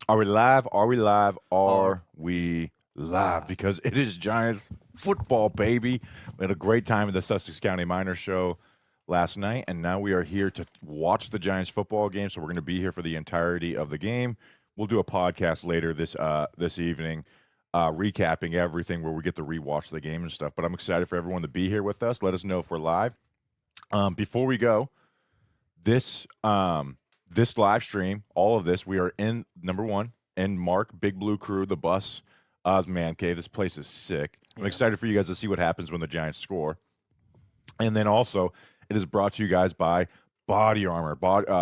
Are we live? Are we live? Are Are we live? Because it is Giants football, baby. We had a great time at the Sussex County Minor Show last night, and now we are here to watch the Giants football game. So we're going to be here for the entirety of the game. We'll do a podcast later this evening, recapping everything where we get to rewatch the game and stuff. But I'm excited for everyone to be here with us. Let us know if we're live. Before we go, this this live stream, all of this, we are in number one in Mark Big Blue Crew, the bus, Oz Man Cave. This place is sick. I'm excited for you guys to see what happens when the Giants score. And then also, it is brought to you guys by Body Armor.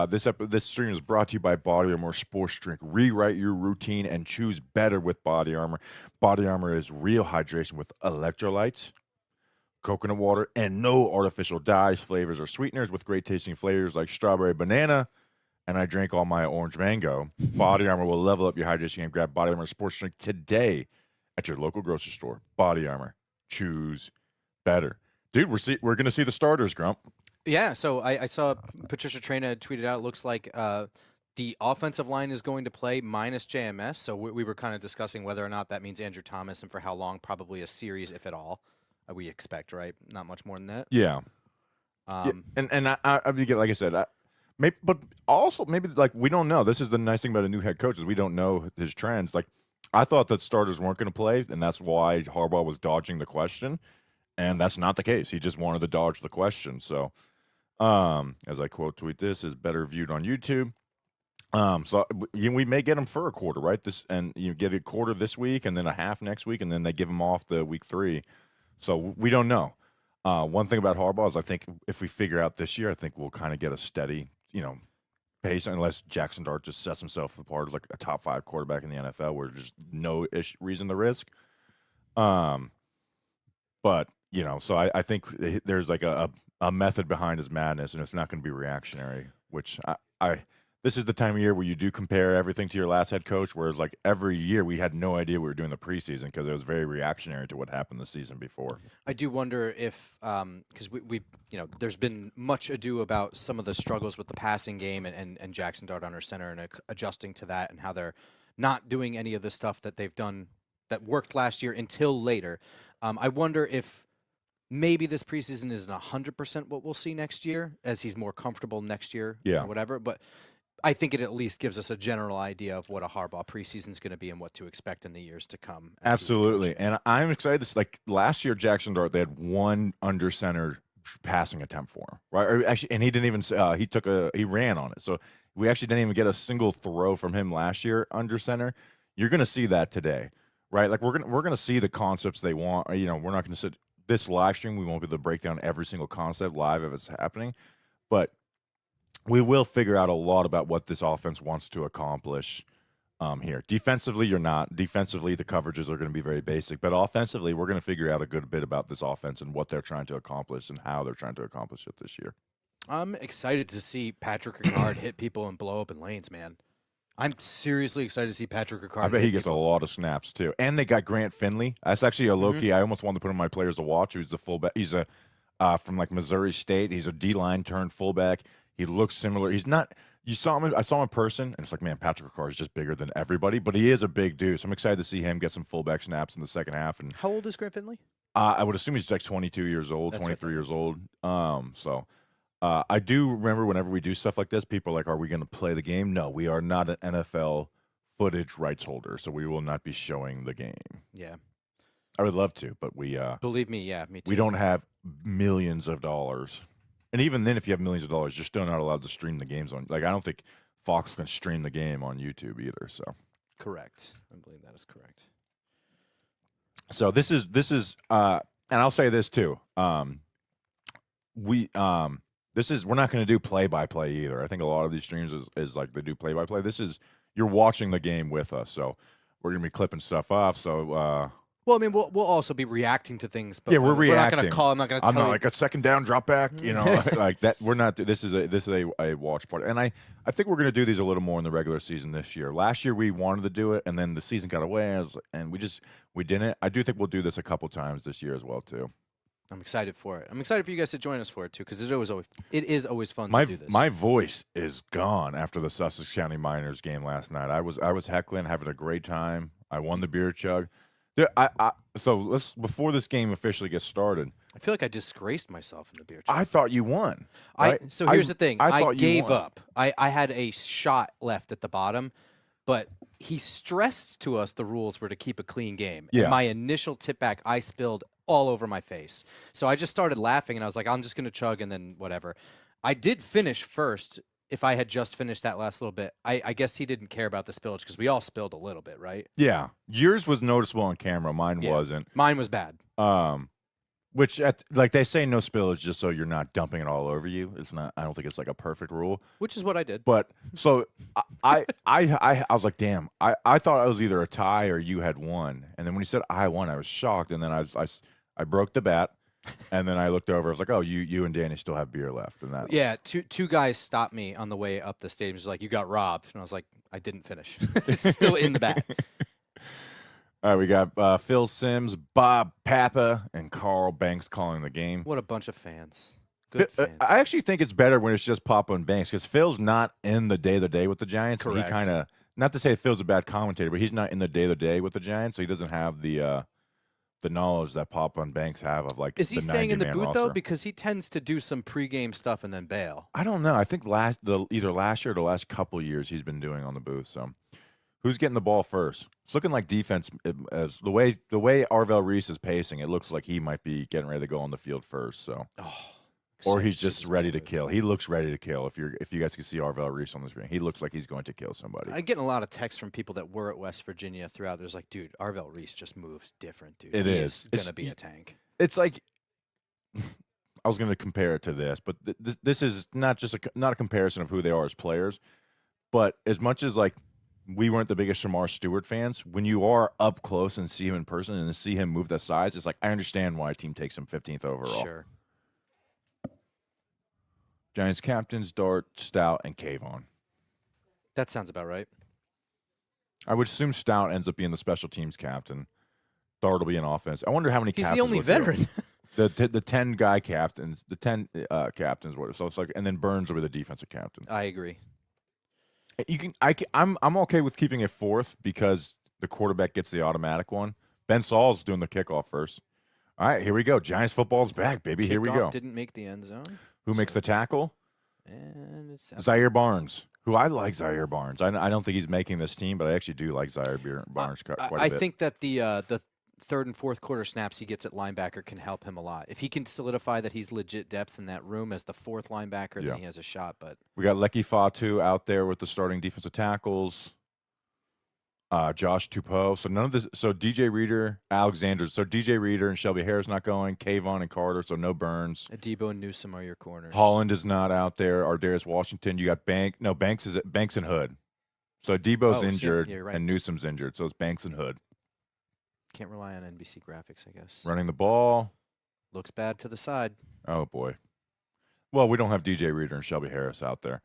This stream is brought to you by Body Armor Sports Drink. Rewrite your routine and choose better with Body Armor. Body Armor is real hydration with electrolytes, coconut water, and no artificial dyes, flavors, or sweeteners, with great tasting flavors like strawberry banana. And I drank all my orange mango. Body Armor will level up your hydration game. Grab Body Armor Sports Drink today at your local grocery store. Body Armor. Choose better. Dude, we're going to see the starters, Grump. Yeah, so I saw Patricia Traina tweeted out, it looks like the offensive line is going to play minus JMS. So we were kind of discussing whether or not that means Andrew Thomas and for how long, probably a series, if at all, we expect, right? Not much more than that. Yeah. And I mean, like I said, maybe, but also maybe like we don't know. This is the nice thing about a new head coach is we don't know his trends. Like I thought that starters weren't going to play, and that's why Harbaugh was dodging the question, and that's not the case. He just wanted to dodge the question. So, as I quote tweet, this is better viewed on YouTube. So we may get him for a quarter, right? This and you get a quarter this week, and then a half next week, and then they give him off the week 3. So we don't know. One thing about Harbaugh is I think if we figure out this year, I think we'll kind of get a steady, pace, unless Jaxson Dart just sets himself apart as like a top 5 quarterback in the NFL where there's no reason to risk. But, so I think there's like a method behind his madness, and it's not going to be reactionary, which this is the time of year where you do compare everything to your last head coach, whereas like every year we had no idea we were doing the preseason because it was very reactionary to what happened the season before. I do wonder if, because there's been much ado about some of the struggles with the passing game and Jaxson Dart under center and adjusting to that and how they're not doing any of the stuff that they've done that worked last year until later. I wonder if maybe this preseason isn't 100% what we'll see next year as he's more comfortable next year or whatever, but I think it at least gives us a general idea of what a Harbaugh preseason is going to be and what to expect in the years to come. Absolutely. And I'm excited. Like last year, Jaxson Dart, they had one under center passing attempt for him, right? Or actually, and he didn't even, he ran on it. So we actually didn't even get a single throw from him last year under center. You're going to see that today, right? Like we're going to see the concepts they want. We're not going to sit this live stream. We won't be able to break down every single concept live if it's happening, but we will figure out a lot about what this offense wants to accomplish here. Defensively, you're not. Defensively, the coverages are going to be very basic. But offensively, we're going to figure out a good bit about this offense and what they're trying to accomplish and how they're trying to accomplish it this year. I'm excited to see Patrick Ricard hit people and blow up in lanes, man. I'm seriously excited to see Patrick Ricard. I bet he gets a lot of snaps, too. And they got Grant Finley. That's actually a low-key. I almost wanted to put him in my players to watch. Who's the fullback. He's from like Missouri State. He's a D-line turned fullback. He looks similar. He's not. You saw him. I saw him in person, and it's like, man, Patrick Ricard is just bigger than everybody. But he is a big dude, so I'm excited to see him get some fullback snaps in the second half. And how old is Grant Finley? I would assume he's like 22 years old, 23 years old. So I do remember whenever we do stuff like this, people are like, "Are we going to play the game?" No, we are not an NFL footage rights holder, so we will not be showing the game. Yeah, I would love to, but we believe me, yeah, me too. We don't have millions of dollars. And even then, if you have millions of dollars, you're still not allowed to stream the games on. Like, I don't think Fox can stream the game on YouTube either. So, correct. I believe that is correct. So this is, and I'll say this too. We're not going to do play-by-play either. I think a lot of these streams is like they do play-by-play. You're watching the game with us, so we're going to be clipping stuff up. So. Well, I mean, we'll also be reacting to things, but yeah, we're reacting. not going to call. I'm not going to tell. I'm not like a second down drop back, like that. We're not. This is a watch party, and I think we're going to do these a little more in the regular season this year. Last year we wanted to do it, and then the season got away, and we didn't. I do think we'll do this a couple times this year as well too. I'm excited for it. I'm excited for you guys to join us for it too, because it is always fun My to do this. my voice is gone after the Sussex County Miners game last night. I was heckling, having a great time. I won the beer chug. Dude, so let's before this game officially gets started. I feel like I disgraced myself in the beer chug. I thought you won. Right? So here's the thing. I thought you gave won. up. I had a shot left at the bottom, but he stressed to us the rules were to keep a clean game. Yeah. And my initial tip back, I spilled all over my face. So I just started laughing, and I was like, I'm just going to chug and then whatever. I did finish first. If I had just finished that last little bit, I guess he didn't care about the spillage because we all spilled a little bit, right? Yeah, yours was noticeable on camera. Mine Yeah. wasn't. Mine was bad. Which like they say, no spillage just so you're not dumping it all over you. It's not. I don't think it's like a perfect rule. Which is what I did. But so I was like, damn. I thought I was either a tie or you had won. And then when you said I won, I was shocked. And then I broke the bet. And then I looked over. I was like, oh, you and Danny still have beer left. And that. Yeah, two guys stopped me on the way up the stadium. Just like, you got robbed, and I was like, I didn't finish. It's still in the bag. All right, we got Phil Simms, Bob Papa, and Carl Banks calling the game. What a bunch of fans. Good fans. I actually think it's better when it's just Papa and Banks because Phil's not in the day-to-day with the Giants. Correct. He kind of, not to say Phil's a bad commentator, but he's not in the day-to-day with the Giants, so he doesn't have the knowledge that Papa and Banks have of like. Is he the staying in the 90-man booth though? roster. Because he tends to do some pregame stuff and then bail. I don't know. I think either last year or the last couple of years he's been doing on the booth. So, who's getting the ball first? It's looking like defense as the way Arvell Reese is pacing. It looks like he might be getting ready to go on the field first. So, or he's just ready to kill. He looks ready to kill. If you guys can see Arvell Reese on the screen, he looks like he's going to kill somebody. I'm getting a lot of texts from people that were at West Virginia throughout. There's like, dude, Arvell Reese just moves different, dude. It He is. gonna be a tank. It's like I was going to compare it to this, but this is not just not a comparison of who they are as players, but as much as like we weren't the biggest Shamar Stewart fans, when you are up close and see him in person and see him move that size, it's like I understand why a team takes him 15th overall. Sure. Giants captains Dart, Stout, and Kayvon. That sounds about right. I would assume Stout ends up being the special teams captain. Dart will be in offense. I wonder how many He's captains the only would do. veteran. The 10 guy captains, the 10 captains. So it's like, and then Burns will be the defensive captain. I agree. I'm okay with keeping it fourth because the quarterback gets the automatic one. Ben Saul's doing the kickoff first. All right, here we go. Giants football's back, baby. Here we Kickoff go. Didn't make the end zone. Who makes the tackle? And it's Zaire Barnes. Who I like Zaire Barnes. I don't think he's making this team, but I actually do like Zaire Barnes quite a bit. I think that the third and fourth quarter snaps he gets at linebacker can help him a lot. If he can solidify that he's legit depth in that room as the fourth linebacker, then he has a shot. But we got Lecky Fatu out there with the starting defensive tackles. Josh Tupou. So none of this. So DJ Reader, Alexander. So DJ Reader and Shelby Harris not going. Kayvon and Carter. So no Burns. Adebo and Newsome are your corners. Holland is not out there. Ardarius Washington. You got Banks is Banks and Hood. So Debo's injured right. and Newsome's injured. So it's Banks and Hood. Can't rely on NBC graphics, I guess. Running the ball. Looks bad to the side. Oh boy. Well, we don't have DJ Reader and Shelby Harris out there.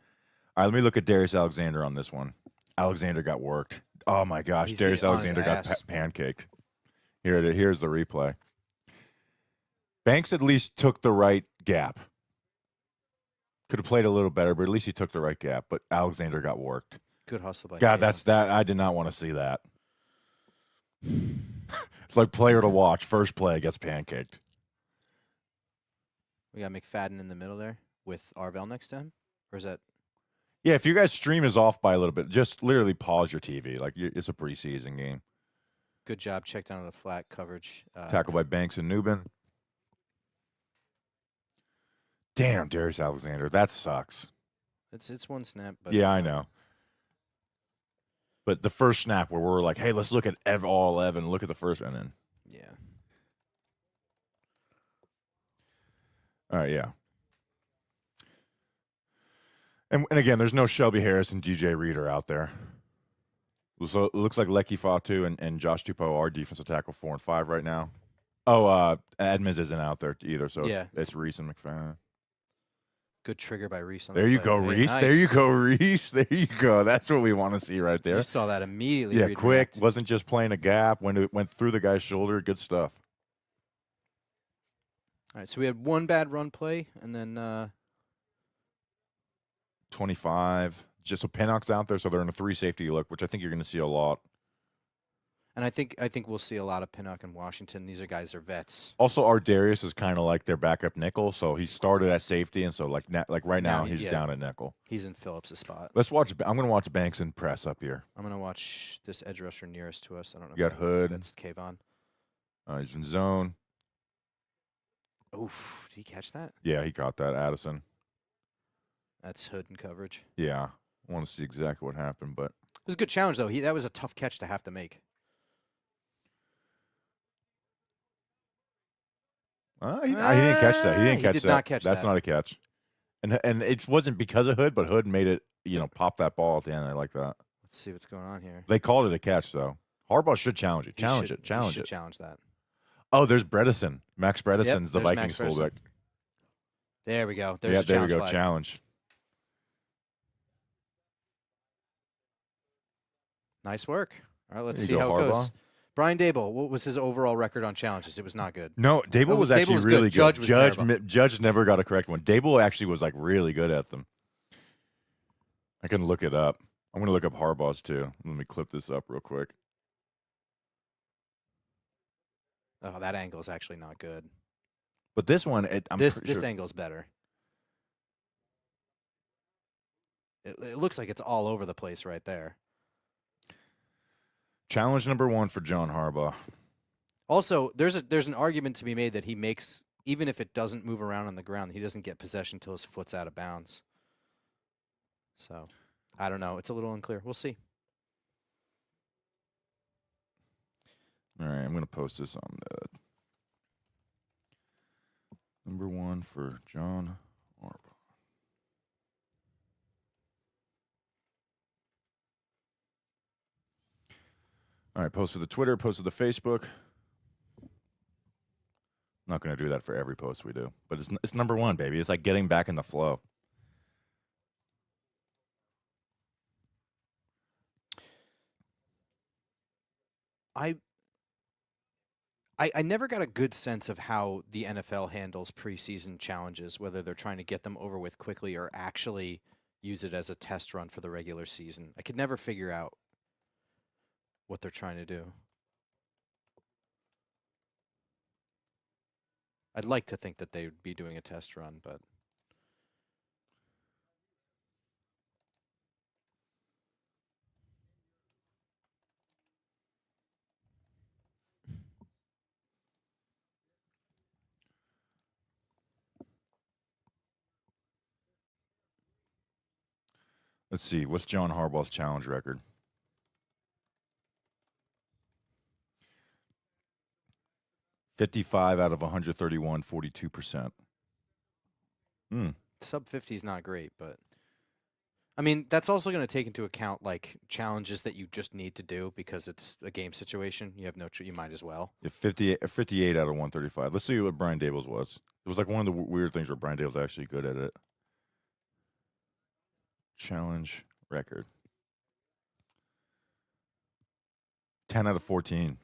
All right, let me look at Darius Alexander on this one. Alexander got worked. Oh my gosh, Darius Alexander got pancaked. Here's the replay. Banks at least took the right gap. Could have played a little better, but at least he took the right gap. But Alexander got worked. Good hustle by God, Kayvon. that. I did not want to see that. It's like player to watch. First play gets pancaked. We got McFadden in the middle there with Arvell next to him? Or is that? Yeah, if your guys' stream is off by a little bit, just literally pause your TV. Like, it's a preseason game. Good job. Check down the flat coverage. Tackled by Banks and Newbin. Damn, Darius Alexander. That sucks. It's one snap. But Yeah, I know. But the first snap where we're like, hey, let's look at all 11. Look at the first, and then. Yeah. All right, yeah. And again, there's no Shelby Harris and DJ Reader out there. So it looks like Lecky Fatu and Josh Tupou are defensive tackle 4 and 5 right now. Oh, Edmonds isn't out there either, so it's Reese and McFadden. Good trigger by Reese. There you go, Reese. Nice. There you go, Reese. There you go. That's what we want to see right there. You saw that immediately. Yeah, quick. Wasn't just playing a gap. Went through the guy's shoulder. Good stuff. All right, so we had one bad run play, and then 25. Just so Pinnock's out there, so they're in a 3 safety look, which I think you're going to see a lot. and I think we'll see a lot of Pinnock in Washington. These guys are vets. Also, Ardarius is kind of like their backup nickel, so he started at safety, and so like right now he's down at nickel. He's in Phillips' spot. Let's watch. I'm going to watch Banks and Press up here. I'm gonna watch this edge rusher nearest to us. I don't know. You got Hood. That's Kayvon. He's in zone. Oof! Did he catch that? Yeah, he caught that. Addison. That's Hood in coverage. Yeah, I want to see exactly what happened, but It was a good challenge though. That was a tough catch to have to make. he didn't catch that. He didn't catch did that. not catch That's that. not a catch. And it wasn't because of Hood, but Hood made it, pop that ball at the end. I like that. Let's see what's going on here. They called it a catch, though. Harbaugh should challenge it. Challenge it. Challenge that. Oh, there's Bredesen. Max Bredesen's the there's Vikings Max fullback. There we go. There's Yeah, the there we challenge go. flag. Challenge. Nice work. All right, let's There see you how go, it Harbaugh. goes. Brian Dable, what was his overall record on challenges? It was not good. No, Dable was Dable actually was good. really good. Judge was terrible. Judge never got a correct one. Dable actually was like really good at them. I can look it up. I'm going to look up Harbaugh's too. Let me clip this up real quick. Oh, that angle is actually not good. But this one, This angle is better. It looks like it's all over the place right there. Challenge number 1 for John Harbaugh. Also, there's an argument to be made that he makes, even if it doesn't move around on the ground, he doesn't get possession until his foot's out of bounds. So, I don't know. It's a little unclear. We'll see. All right, I'm going to post this on the number 1 for John Harbaugh. All right, posted to Twitter, posted to Facebook. I'm not going to do that for every post we do, but it's number 1, baby. It's like getting back in the flow. I never got a good sense of how the NFL handles preseason challenges, whether they're trying to get them over with quickly or actually use it as a test run for the regular season. I could never figure out what they're trying to do. I'd like to think that they would be doing a test run, but Let's see. What's John Harbaugh's challenge record? $55 out of 131, 42%. sub 50 is not great, but I mean, that's also going to take into account like challenges that you just need to do because it's a game situation. You have no you might as well. Yeah, 58 out of 135. Let's see what Brian Dable's was. It was like one of the weird things where Brian Dable's actually good at it. Challenge record. 10 out of 14.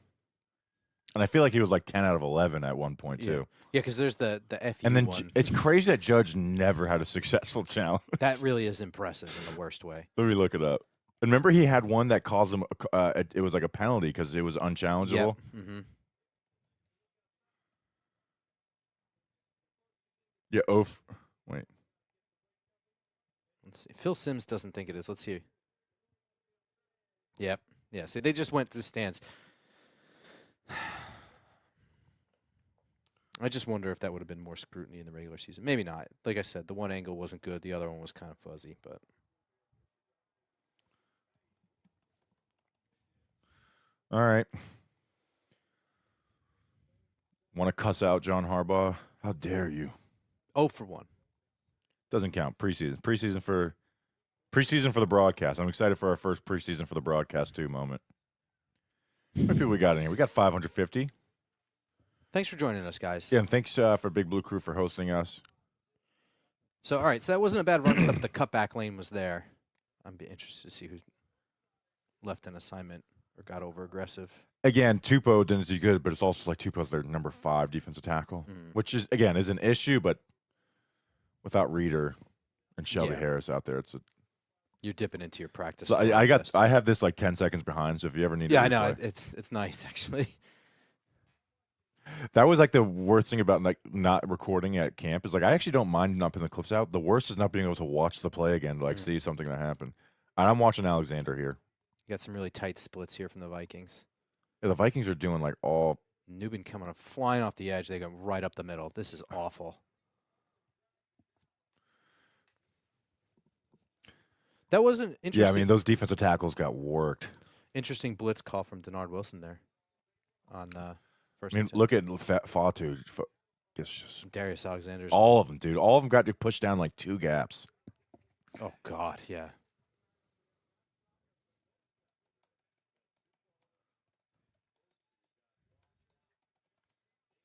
And I feel like he was like 10 out of 11 at one point, too. Yeah, because there's the FU And then one. it's crazy that Judge never had a successful challenge. That really is impressive in the worst way. Let me look it up. And remember he had one that caused him, it was like a penalty because it was unchallengeable? Yep. Mm-hmm. Yeah, wait. Let's see. Phil Simms doesn't think it is. Let's see. Yep. Yeah, see, they just went to the stands. I just wonder if that would have been more scrutiny in the regular season. Maybe not. Like I said, the one angle wasn't good. The other one was kind of fuzzy, but All right. Want to cuss out John Harbaugh? How dare you? 0 for 1. Doesn't count. Preseason. Preseason for the broadcast. I'm excited for our first preseason for the broadcast too moment. How many people we got in here? We got 550. Thanks for joining us, guys. Yeah, and thanks for Big Blue Crew for hosting us. So, all right, so that wasn't a bad run stop, but the cutback lane was there. I'm be interested to see who left an assignment. or got over aggressive. Again, Tupou didn't do good, but it's also like Tupou's their number 5 defensive tackle, which is an issue, but without Reader and Shelby Harris out there, it's a. You're dipping into your practice. So I have this like 10 seconds behind. So if you ever need, I know it's nice actually. That was like the worst thing about like not recording at camp is like I actually don't mind not putting the clips out. The worst is not being able to watch the play again to like see something that happened. And I'm watching Alexander here. You got some really tight splits here from the Vikings. Yeah, the Vikings are doing like all. Newbin coming up, flying off the edge. They go right up the middle. This is awful. That wasn't interesting. Yeah, I mean those defensive tackles got worked. Interesting blitz call from Denard Wilson there on first. I mean, look at Fatu. It's just Darius Alexander's. All of them, dude. All of them got to push down like 2 gaps. Oh God, yeah.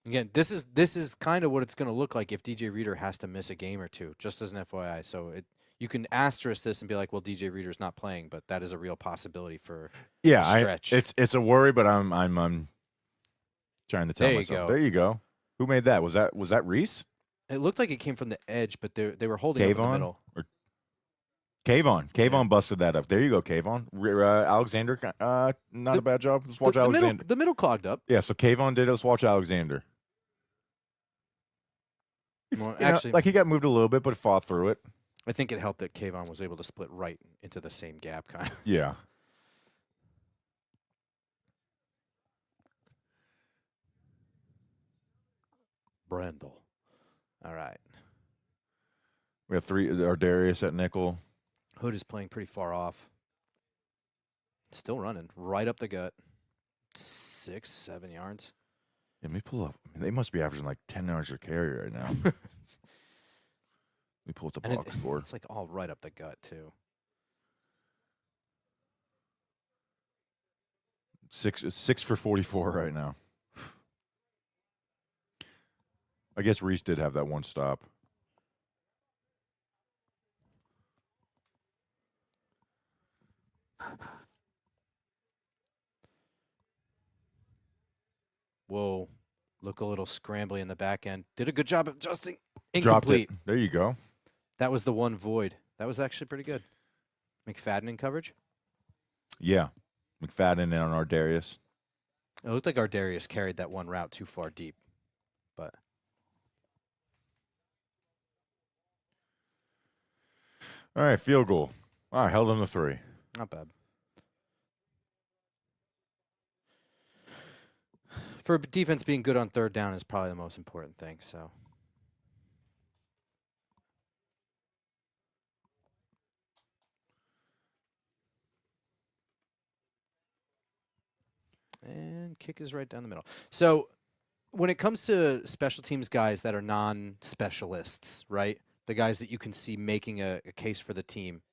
Again, this is kind of what it's going to look like if DJ Reader has to miss a game or two, just as an FYI. So you can asterisk this and be like, well, DJ Reader's not playing, but that is a real possibility for a stretch. It's a worry, but I'm trying to tell myself. There you go. Who made that? Was that Reese? It looked like it came from the edge, but they were holding up in the middle. Kayvon busted that up. There you go, Kayvon. Alexander, not a bad job. Let's watch Alexander. The middle clogged up. Yeah, so Kayvon did it. Let's watch Alexander. Well, actually, like he got moved a little bit, but fought through it. I think it helped that Kayvon was able to split right into the same gap, kind of. Yeah. Brendel. All right. We have 3. Our Darius at nickel. Hood is playing pretty far off. Still running right up the gut. 6, 7 yards. Yeah, let me pull up. I mean, they must be averaging like 10 yards per carry right now. Let me pull up the box score. It's like all right up the gut, too. 6 for 44 right now. I guess Reese did have that one stop. Whoa. Look a little scrambly in the back end. Did a good job of adjusting. Incomplete. Dropped it. There you go. That was the one void. That was actually pretty good. McFadden in coverage? Yeah. McFadden on our Darius. It looked like our Darius carried that one route too far deep. But all right, field goal. All right, held him to 3. not bad. For defense, being good on third down is probably the most important thing. So, and kick is right down the middle. So, when it comes to special teams guys that are non-specialists, right? The guys that you can see making a case for the team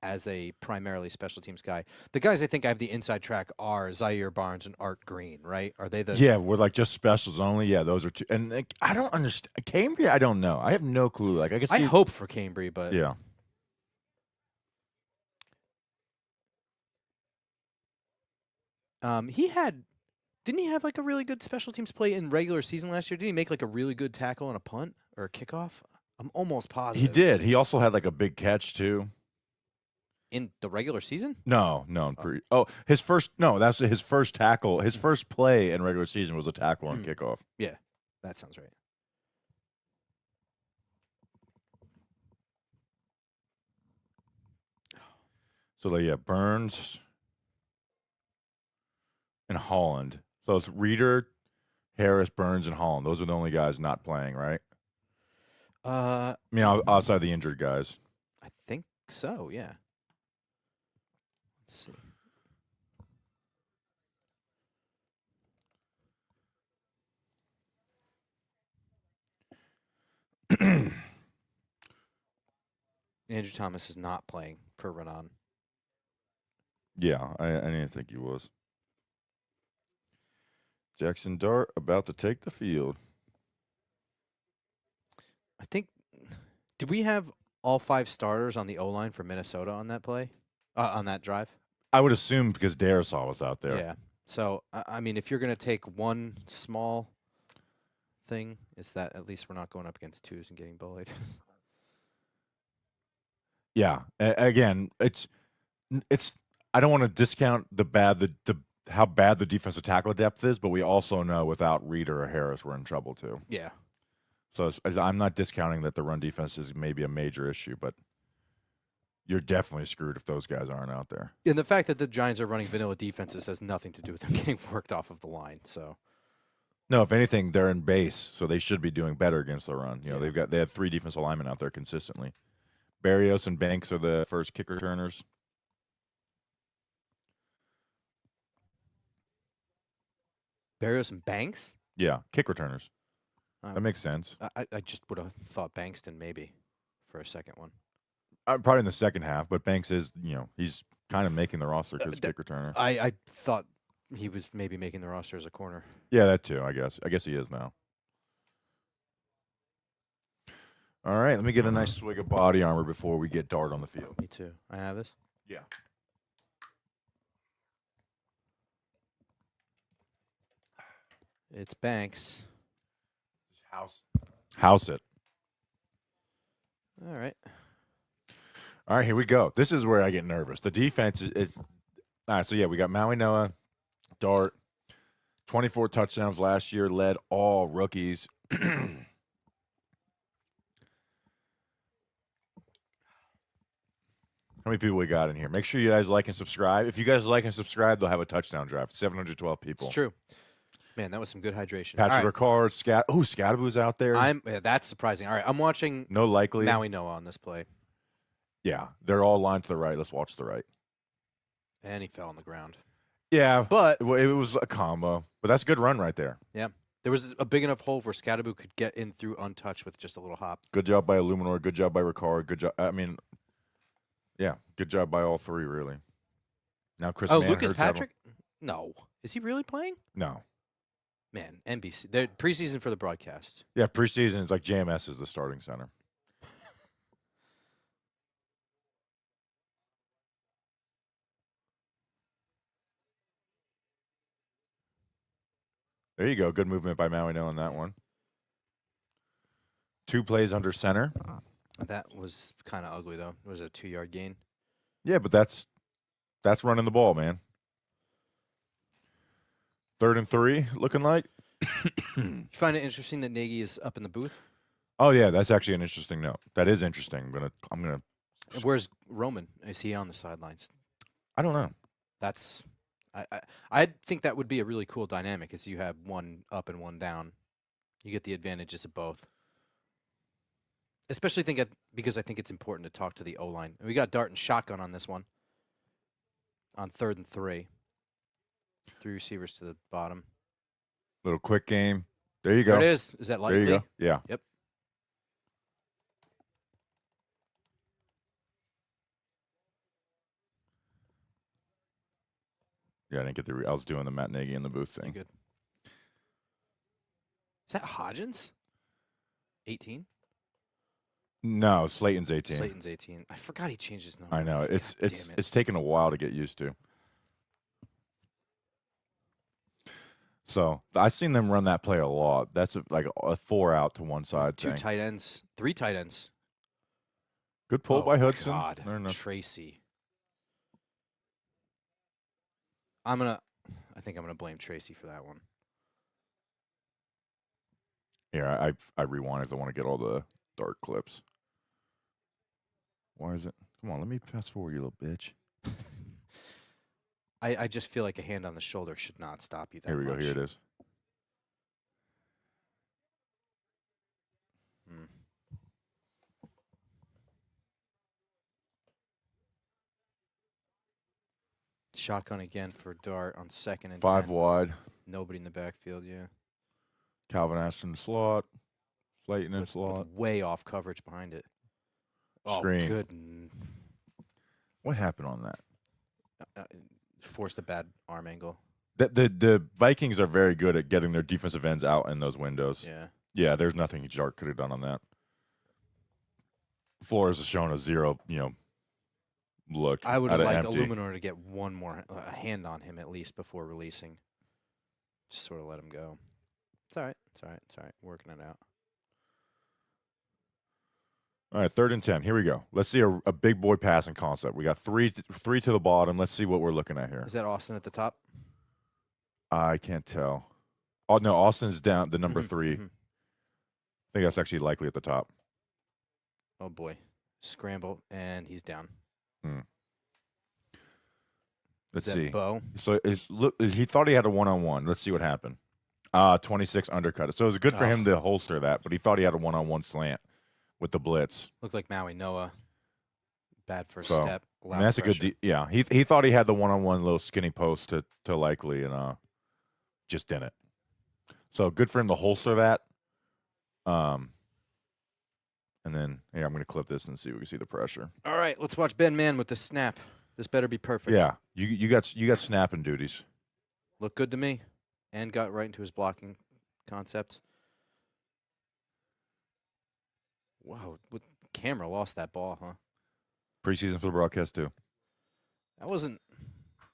as a primarily special teams guy. The guys I think I have the inside track are Zaire Barnes and Art Green, right? Are they the... Yeah, we're like just specials only. Yeah, those are 2. And like, I don't understand. Cambria, I don't know. I have no clue. Like I could see. I hope for Cambria, but... Yeah. Didn't he have like a really good special teams play in regular season last year? Did he make like a really good tackle on a punt or a kickoff? I'm almost positive. He did. He also had like a big catch too. In the regular season? No. His first that's his first tackle. His first play in regular season was a tackle on kickoff. Yeah, that sounds right. So yeah, Burns and Holland. So it's Reader, Harris, Burns, and Holland. Those are the only guys not playing, right? I mean, outside the injured guys. I think so, yeah. Let's see. Andrew Thomas is not playing for Renan. Yeah, I didn't think he was. Jaxson Dart about to take the field. I think, did we have all 5 starters on the O-line for Minnesota on that play? On that drive? I would assume because Darisaw was out there. Yeah. So, I mean, if you're going to take one small thing, is that at least we're not going up against twos and getting bullied. Yeah. Again, it's. I don't want to discount how bad the defensive tackle depth is, but we also know without Reeder or Harris, we're in trouble too. Yeah. So I'm not discounting that the run defense is maybe a major issue, but you're definitely screwed if those guys aren't out there. And the fact that the Giants are running vanilla defenses has nothing to do with them getting worked off of the line. So, No, if anything, they're in base, so they should be doing better against the run. You know, Yeah. they have 3 defensive linemen out there consistently. Barrios and Banks are the first kick returners. Barrios and Banks? Yeah, kick returners. Uh, That makes sense. I just would have thought Bankston maybe for a second one. Probably in the second half, but Banks is, he's kind of making the roster because kick returner. I thought he was maybe making the roster as a corner. Yeah, that too, I guess. I guess he is now. All right, let me get a nice swig of body armor before we get Dart on the field. Me too. I have this? Yeah. It's Banks. House it. All right. All right, here we go. This is where I get nervous. The defense is all right. So yeah, we got Maui Noah, Dart, 24 touchdowns last year, led all rookies. How many people we got in here? Make sure you guys like and subscribe. If you guys like and subscribe, they'll have a touchdown drive. 712 people. It's true. Man, that was some good hydration. Patrick Ricard, Scattaboo's out there. That's surprising. All right, I'm watching No likely. Maui Noah on this play. Yeah, they're all lined to the right. Let's watch the right. And he fell on the ground. Yeah, But it was a combo. But that's a good run right there. yeah, there was a big enough hole where Scattaboo could get in through untouched with just a little hop. Good job by Illuminor. Good job by Ricard. Good job. I mean, yeah, good job by all 3, really. Now Chris Mann Lucas hurts having- Patrick? No. Is he really playing? No. Man, NBC. They're preseason for the broadcast. Yeah, preseason is like JMS is the starting center. There you go. Good movement by Maui Noah on that one. 2 plays under center. That was kind of ugly, though. It was a 2-yard gain. Yeah, but that's running the ball, man. 3rd and 3, looking like. You find it interesting that Nagy is up in the booth? Oh yeah, that's actually an interesting note. That is interesting. I'm gonna. And where's Roman? Is he on the sidelines? I don't know. That's I think that would be a really cool dynamic, is you have one up and one down. You get the advantages of both. Especially because I think it's important to talk to the O-line. And we got Dart and shotgun on this one. On 3rd and 3. 3 receivers to the bottom. Little quick game. There you go. There it is. Is that likely? There you go. Yeah. Yep. Yeah, I didn't get I was doing the Matt Nagy in the booth You thing. good? Is that Hodgins? 18? No, Slayton's 18. Slayton's 18. I forgot he changed his number. I know. God damn it. It's taken a while to get used to. So I've seen them run that play a lot. That's like a 4 out to one side 2 thing. tight ends. 3 tight ends. Good pull by Hudson. God. I don't know. Tracy. I think I'm gonna blame Tracy for that one. Here, I rewind because I want to get all the Dart clips. Why is it? Come on, let me fast forward, you little bitch. I just feel like a hand on the shoulder should not stop you that Here we go. much. Here it is. Hmm. Shotgun again for Dart on 2nd and 5 10. wide. Nobody in the backfield, yeah. Calvin Ashton slot. Slayton in With slot. way off coverage behind it. Screen. Oh, good. What happened on that? Forced a bad arm angle. The Vikings are very good at getting their defensive ends out in those windows. Yeah. Yeah, there's nothing Dart could have done on that. Flores has shown a 0, look. I would have out of liked empty. Illuminor to get one more hand on him at least before releasing. Just sort of let him go. It's all right. It's all right. It's all right. Working it out. All right, 3rd and 10. Here we go. Let's see a big boy passing concept. We got three to the bottom. Let's see what we're looking at here. Is that Austin at the top? I can't tell. Oh, no, Austin's down, the number 3. I think that's actually likely at the top. Oh, boy. Scramble, and he's down. Let's Is that see. Bo? So he thought he had a one-on-one. Let's see what happened. 26 undercut. So it was good for him to holster that, but he thought he had a one-on-one slant with the blitz. Looked like Maui Noah. Bad first So, step. I mean, that's a good yeah, he thought he had the one-on-one little skinny post to likely, and just didn't. So good for him to holster that. And then here, I'm going to clip this and see if we can see the pressure. All right, let's watch Ben Mann with the snap. This better be perfect. Yeah, you got snapping duties. Looked good to me, and got right into his blocking concept. Wow, the camera lost that ball, huh? Preseason for the broadcast too. That wasn't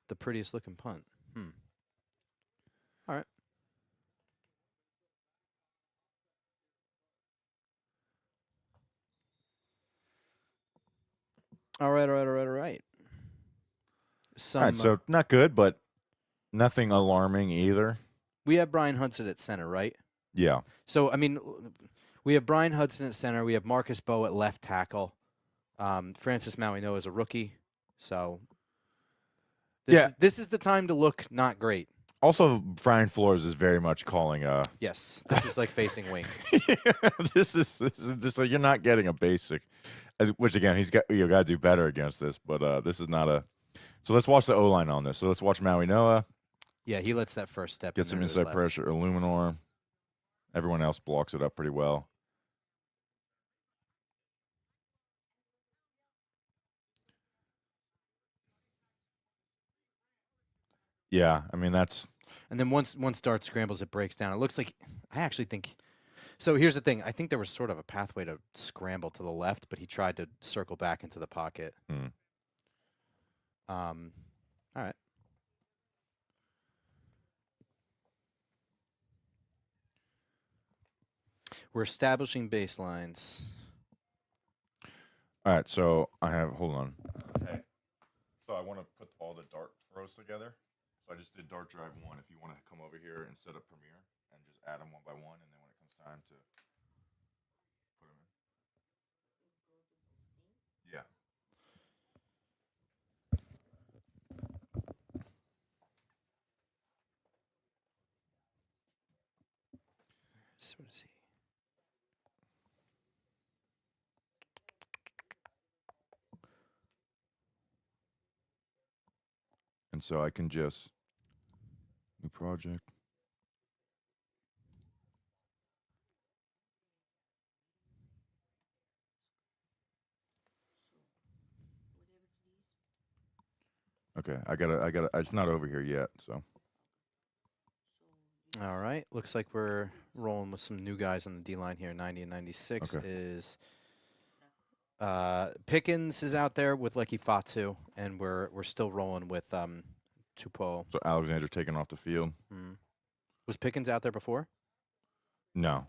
the prettiest looking punt. All right. All right. All right, so not good, but nothing alarming either. We have Brian Hudson at center, right? Yeah. So, I mean, we have Brian Hudson at center. We have Marcus Bowe at left tackle. Francis Maui Noah is a rookie. So, this is the time to look not great. Also, Brian Flores is very much calling Yes, this is like facing wing. this is so you're not getting a basic, which again got to do better against this, but this is not a. So let's watch the O line on this. So let's watch Maui Noah. Yeah, he lets that first step. Get some inside pressure. Illuminor. Everyone else blocks it up pretty well. Yeah, I mean that's. And then once Dart scrambles, it breaks down. It looks like I actually think. So here's the thing. I think there was sort of a pathway to scramble to the left, but he tried to circle back into the pocket. All right. We're establishing baselines. All right, so I have. Hold on. Okay. So I want to put all the Dart throws together. So I just did Dart Drive 1. If you want to come over here instead of Premiere and just add them one by one, and then when it comes time to put them in. Yeah. So what is he? And so I can just new project. Okay, I gotta. It's not over here yet, so. All right. Looks like we're rolling with some new guys on the D line here. 90 and 96 is Pickens is out there with Lecky Fatu, and we're still rolling with Tupou. So Alexander taken off the field. Was Pickens out there before? No.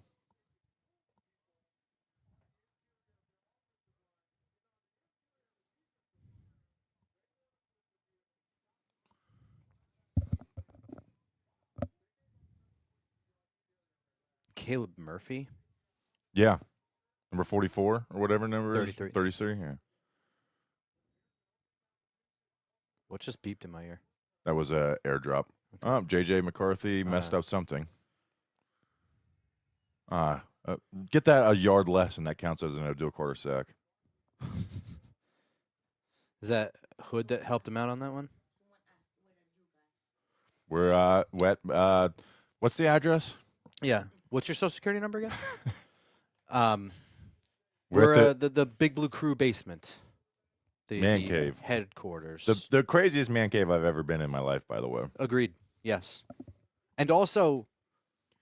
Caleb Murphy? Yeah. Number 44 or whatever number 33. is. 33, yeah. What just beeped in my ear? That was a airdrop. Oh, J.J. McCarthy messed up something. Get that a yard less, and that counts as an do a quarter sack. Is that Hood that helped him out on that one? We're wet. What's the address? Yeah. What's your social security number again? We're at the Big Blue Crew basement. The Man cave. Headquarters. The craziest man cave I've ever been in my life, by the way. Agreed. Yes. And also,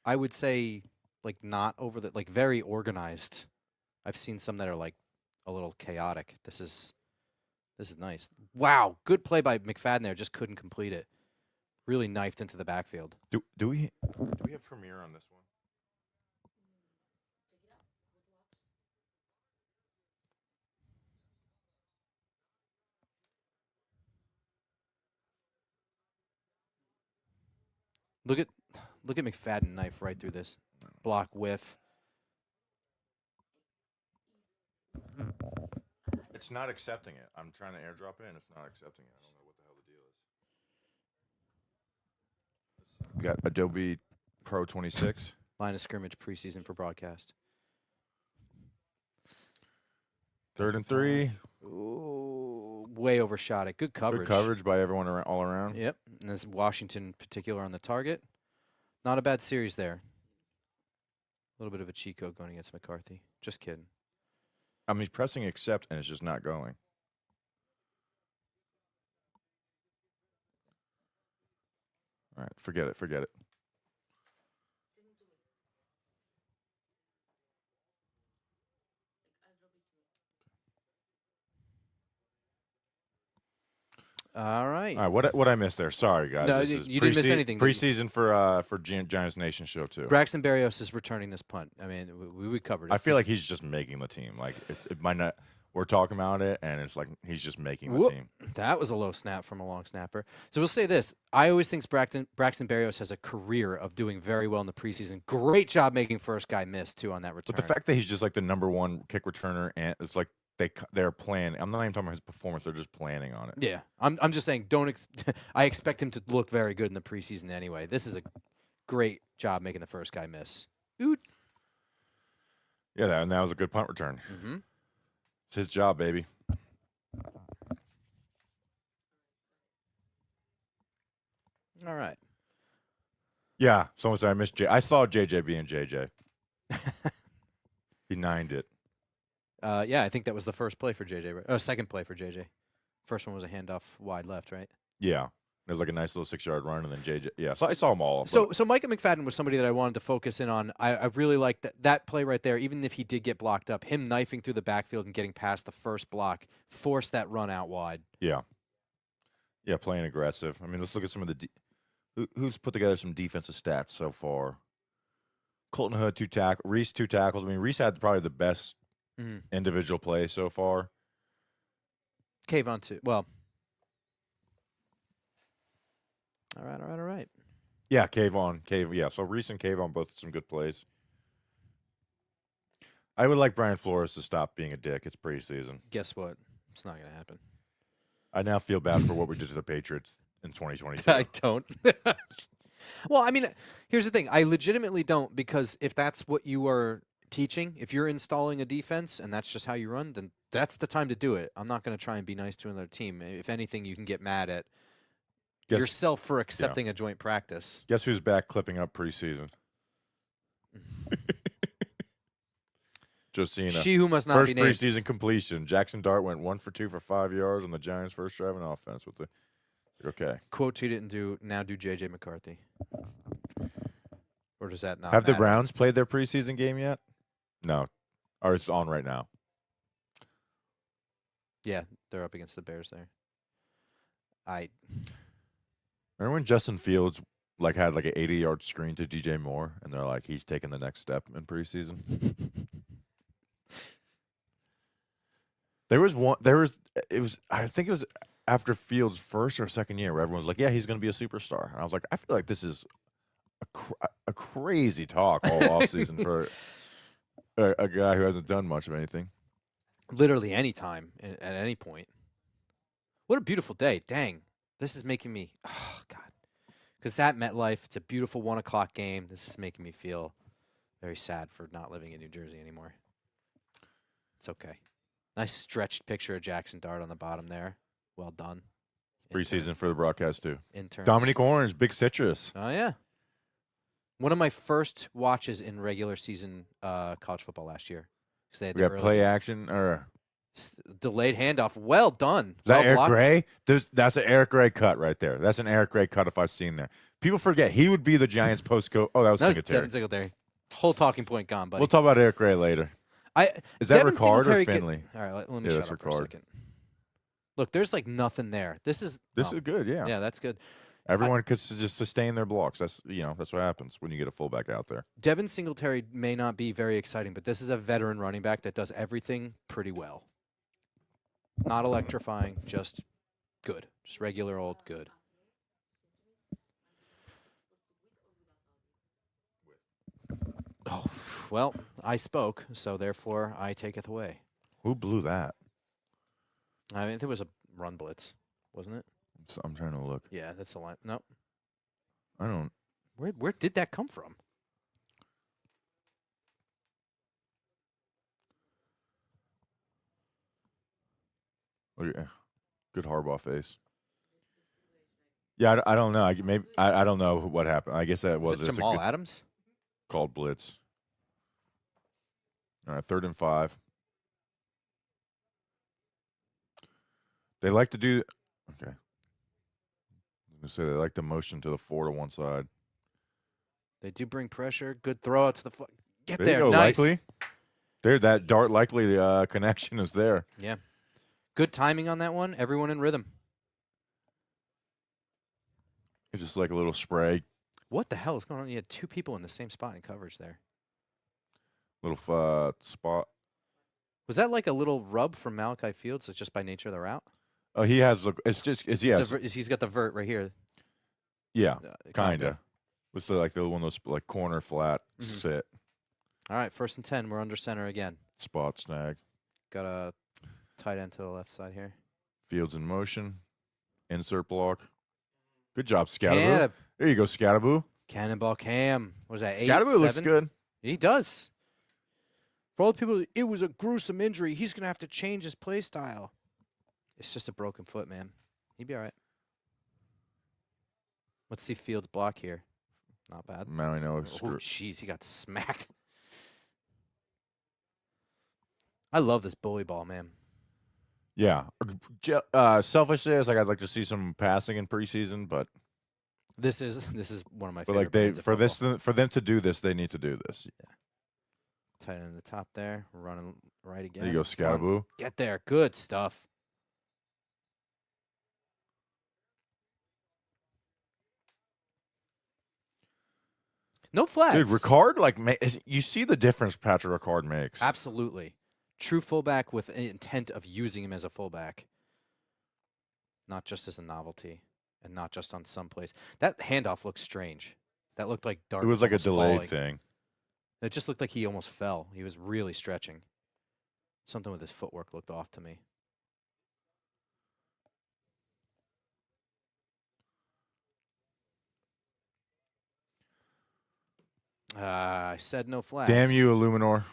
I would say, like, not over the, like, very organized. I've seen some that are, like, a little chaotic. This is This is nice. Wow, good play by McFadden there. Just couldn't complete it. Really knifed into the backfield. Do we have Premiere on this one? Look at McFadden knife right through this block whiff. It's not accepting it. I'm trying to airdrop it, and it's not accepting it. I don't know what the hell the deal is. We got Adobe Pro 26. Line of scrimmage preseason for broadcast. 3rd and 3. Ooh, way overshot it. Good coverage. Good coverage by everyone all around. Yep. And this Washington in particular on the target. Not a bad series there. A little bit of a cheat code going against McCarthy. Just kidding. I mean, he's pressing accept, and it's just not going. All right, forget it. All right. All right, what I missed there? Sorry, guys. No, This is you didn't miss anything. Preseason for Giants Nation show too. Braxton Berrios is returning this punt. I mean, we covered it. I feel like he's just making the team. Like it might not. We're talking about it, and it's like he's just making the team. That was a low snap from a long snapper. So we'll say this. I always think Braxton Berrios has a career of doing very well in the preseason. Great job making first guy miss, too, on that return. But the fact that he's just like the #1 kick returner, and it's like they're planning. I'm not even talking about his performance. They're just planning on it. Yeah. I'm just saying I expect him to look very good in the preseason anyway. This is a great job making the first guy miss. Oot. Yeah, and that was a good punt return. Mm-hmm. It's his job, baby. All right. Yeah, someone said I missed I saw JJ being JJ. He nined it. Yeah, I think that was the first play for JJ. Right? Oh, second play for JJ. First one was a handoff wide left, right? Yeah. It was like a nice little 6-yard run, and then JJ. Yeah, so I saw them all. So Micah McFadden was somebody that I wanted to focus in on. I really liked that play right there, even if he did get blocked up. Him knifing through the backfield and getting past the first block forced that run out wide. Yeah. Yeah, playing aggressive. I mean, let's look at some of the who's put together some defensive stats so far. Colton Hood, 2 tackles. Reese, 2 tackles. I mean, Reese had probably the best individual play so far. Kayvon, too. Well. All right. Yeah, Kayvon. Yeah, so Reese and Kayvon both some good plays. I would like Brian Flores to stop being a dick. It's preseason. Guess what? It's not going to happen. I now feel bad for what we did to the Patriots in 2022. I don't. Well, I mean, here's the thing. I legitimately don't, because if that's what you are teaching, if you're installing a defense and that's just how you run, then that's the time to do it. I'm not going to try and be nice to another team. If anything, you can get mad at yourself for accepting a joint practice. Guess who's back clipping up preseason? Josina. She who must not first be named. Preseason completion. Jaxson Dart went 1 for 2 for 5 yards on the Giants' first drive in offense. With the quote he didn't do. Now do JJ McCarthy. Or does that not have matter? the Browns played their preseason game yet? No, or it's on right now. Yeah, they're up against the Bears there. Remember when Justin Fields had like an 80-yard screen to DJ Moore, and they're like, he's taking the next step in preseason. I think it was after Fields' first or second year where everyone was like, yeah, he's going to be a superstar. And I was like, I feel like this is a crazy talk all offseason for a guy who hasn't done much of anything. Literally any time, at any point. What a beautiful day. Dang. This is making me, oh, God. Because at MetLife, it's a beautiful 1 o'clock game. This is making me feel very sad for not living in New Jersey anymore. It's okay. Nice stretched picture of Jaxson Dart on the bottom there. Well done. Preseason for the broadcast, too. Interns. Dominique Orange, Big Citrus. Oh, yeah. One of my first watches in regular season college football last year. They had We got play action or delayed handoff. Well done. Is that Eric Gray? That's an Eric Gray cut right there. That's an Eric Gray cut if I've seen there. People forget he would be the Giants post coach. Oh, that was Singletary. Devin Singletary. Whole talking point gone, buddy. We'll talk about Eric Gray later. Is that Devin Ricard or Singletary Finley? All right, let me shut up for a second. Look, there's like nothing there. This is good, yeah. Yeah, that's good. Everyone could just sustain their blocks. That's that's what happens when you get a fullback out there. Devin Singletary may not be very exciting, but this is a veteran running back that does everything pretty well. Not electrifying, just good. Just regular old good. Oh, well, I spoke, so therefore I taketh away. Who blew that? I mean, there was a run blitz, wasn't it? I'm trying to look. Yeah, that's the line. No. I don't. Where did that come from? Oh, yeah. Good Harbaugh face. Yeah, I don't know. I don't know what happened. I guess that was it Jamal Adams? Called blitz. All right, 3rd and 5. They like to do. Okay. I'm gonna say they like to motion to the 4 to one side. They do bring pressure. Good throw out to the foot. Get There there. you go, Nice. Likely. There, that Dart Likely connection is there. Yeah. Good timing on that one. Everyone in rhythm. It's just like a little spray. What the hell is going on? You had 2 people in the same spot in coverage there. Little spot. Was that like a little rub from Malachi Fields? It's just by nature of the route? Oh, he has. It's just. It's yes. He's got the vert right here. Yeah, kinda. It's like the one of those like corner flat sit. All right, 1st and 10. We're under center again. Spot snag. Got a tight end to the left side here. Fields in motion. Insert block. Good job, Scatterboo. There you go, Scatterboo. Cannonball Cam. What was that, 8, Scatterboo 7? looks good. He does. For all the people, it was a gruesome injury. He's going to have to change his play style. It's just a broken foot, man. He'd be all right. Let's see Fields block here. Not bad. Man, I know. Oh, jeez, he got smacked. I love this bully ball, man. Yeah. Selfishly, I'd like to see some passing in preseason, but this is one of my but favorite. like for them to do this, they need to do this. Yeah. Tight end in the top there, running right again. There you go, Scatterboo. Get there, good stuff. No flags. Dude, Ricard, you see the difference Patrick Ricard makes. Absolutely. True fullback with an intent of using him as a fullback. Not just as a novelty and not just on some plays. That handoff looked strange. That looked like Dart. It was like a delayed falling. thing. It just looked like he almost fell. He was really stretching. Something with his footwork looked off to me. I said no flags. Damn you, Illuminor.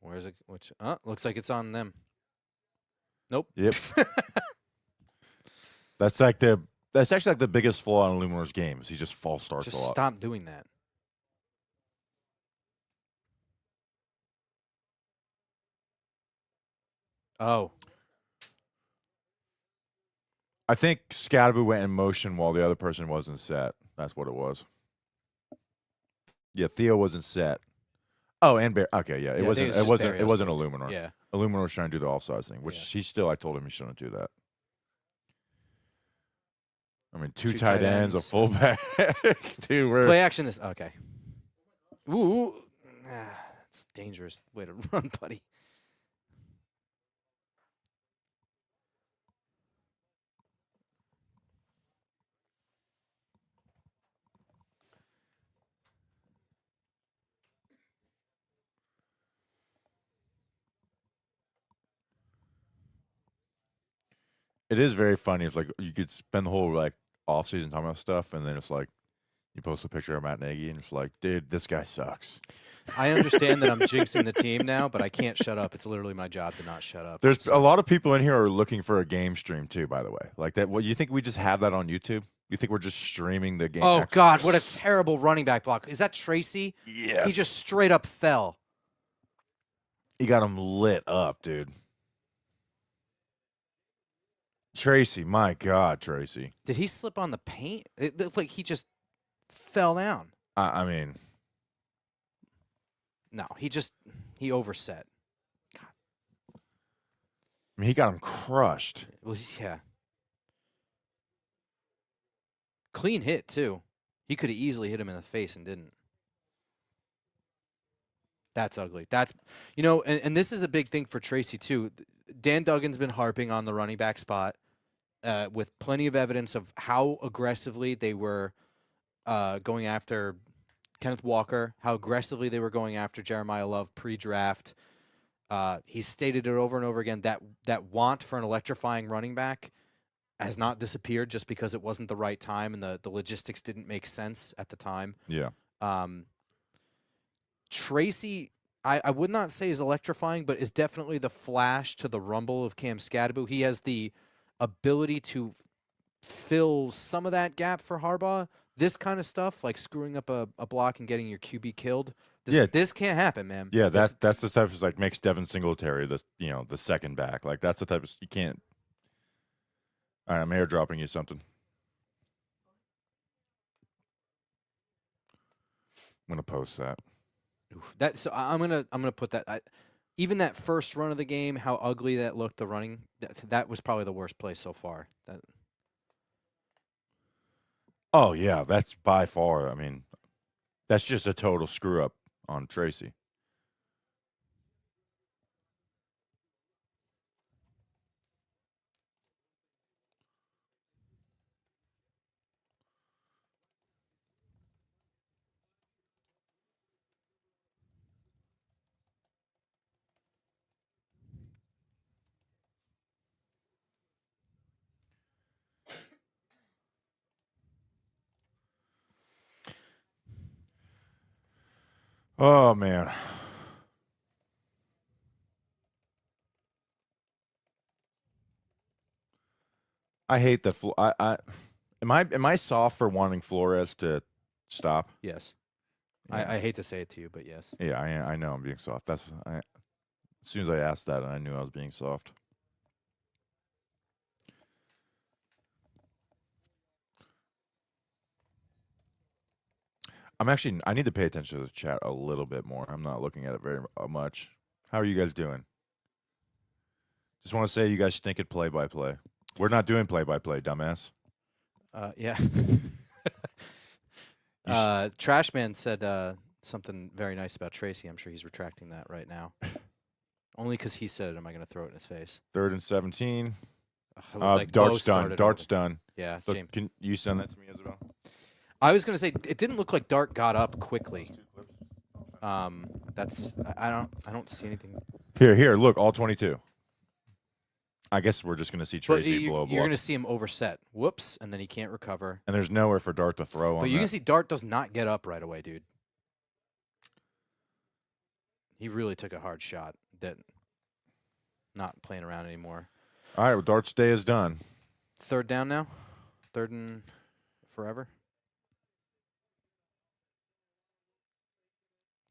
Where's it? Looks like it's on them. Nope. Yep. That's actually like the biggest flaw in Illuminor's games. He just false starts a lot. Stop doing that. Oh. I think Scatterboo went in motion while the other person wasn't set. That's what it was. Yeah, Theo wasn't set. Oh, and Bear. Okay, yeah, it wasn't Illuminor. Yeah, Illuminor was trying to do the offsides thing, which I told him he shouldn't do that. I mean, two tight ends, a fullback. Dude, play action. Okay. Ooh, it's a dangerous way to run, buddy. It is very funny. It's like you could spend the whole off season talking about stuff, and then it's like you post a picture of Matt Nagy, and it's like, dude, this guy sucks. I understand that I'm jinxing the team now, but I can't shut up. It's literally my job to not shut up. There's a lot of people in here who are looking for a game stream too. By the way, like that. What you think we just have that on YouTube? You think we're just streaming the game? Oh God, what a terrible running back block! Is that Tracy? Yes. He just straight up fell. He got him lit up, dude. Tracy, my God, Tracy. Did he slip on the paint? It looked like he just fell down. I mean, No, he overset. I mean, he got him crushed. Well, yeah. Clean hit, too. He could have easily hit him in the face and didn't. That's ugly. That's, and this is a big thing for Tracy, too. Dan Duggan's been harping on the running back spot with plenty of evidence of how aggressively they were going after Kenneth Walker, how aggressively they were going after Jeremiah Love pre-draft. He's stated it over and over again that want for an electrifying running back has not disappeared just because it wasn't the right time and the logistics didn't make sense at the time. Yeah. Tracy, I would not say is electrifying, but is definitely the flash to the rumble of Cam Scadaboo. He has the ability to fill some of that gap for Harbaugh. This kind of stuff, like screwing up a block and getting your QB killed, this can't happen, man. Yeah, that's the stuff that's like makes Devin Singletary the second back. Like that's the type of you can't. All right, I'm airdropping you something. I'm gonna post that. So I'm gonna put that. Even that first run of the game, how ugly that looked. The running that was probably the worst play so far. Oh yeah, that's by far. I mean, that's just a total screw up on Tracy. Oh man. I hate that. Am I soft for wanting Flores to stop? Yes. Yeah. I hate to say it to you, but yes. Yeah, I know I'm being soft. As soon as I asked that, I knew I was being soft. I need to pay attention to the chat a little bit more. I'm not looking at it very much. How are you guys doing? Just want to say you guys stink at play-by-play. We're not doing play-by-play, dumbass. Yeah. Trashman said something very nice about Tracy. I'm sure he's retracting that right now. Only because he said it am I going to throw it in his face. 3rd and 17. Like Dart's done. Dart's done. Yeah, So James. can you send that to me, Isabel? I was going to say it didn't look like Dart got up quickly. That's I don't see anything. Here, look, all 22. I guess we're just going to see Tracy blow a block. You're going to see him overset. Whoops, and then he can't recover. And there's nowhere for Dart to throw on But you can see Dart does not get up right away, dude. He really took a hard shot. That not playing around anymore. All right, well, Dart's day is done. 3rd down now? 3rd and forever?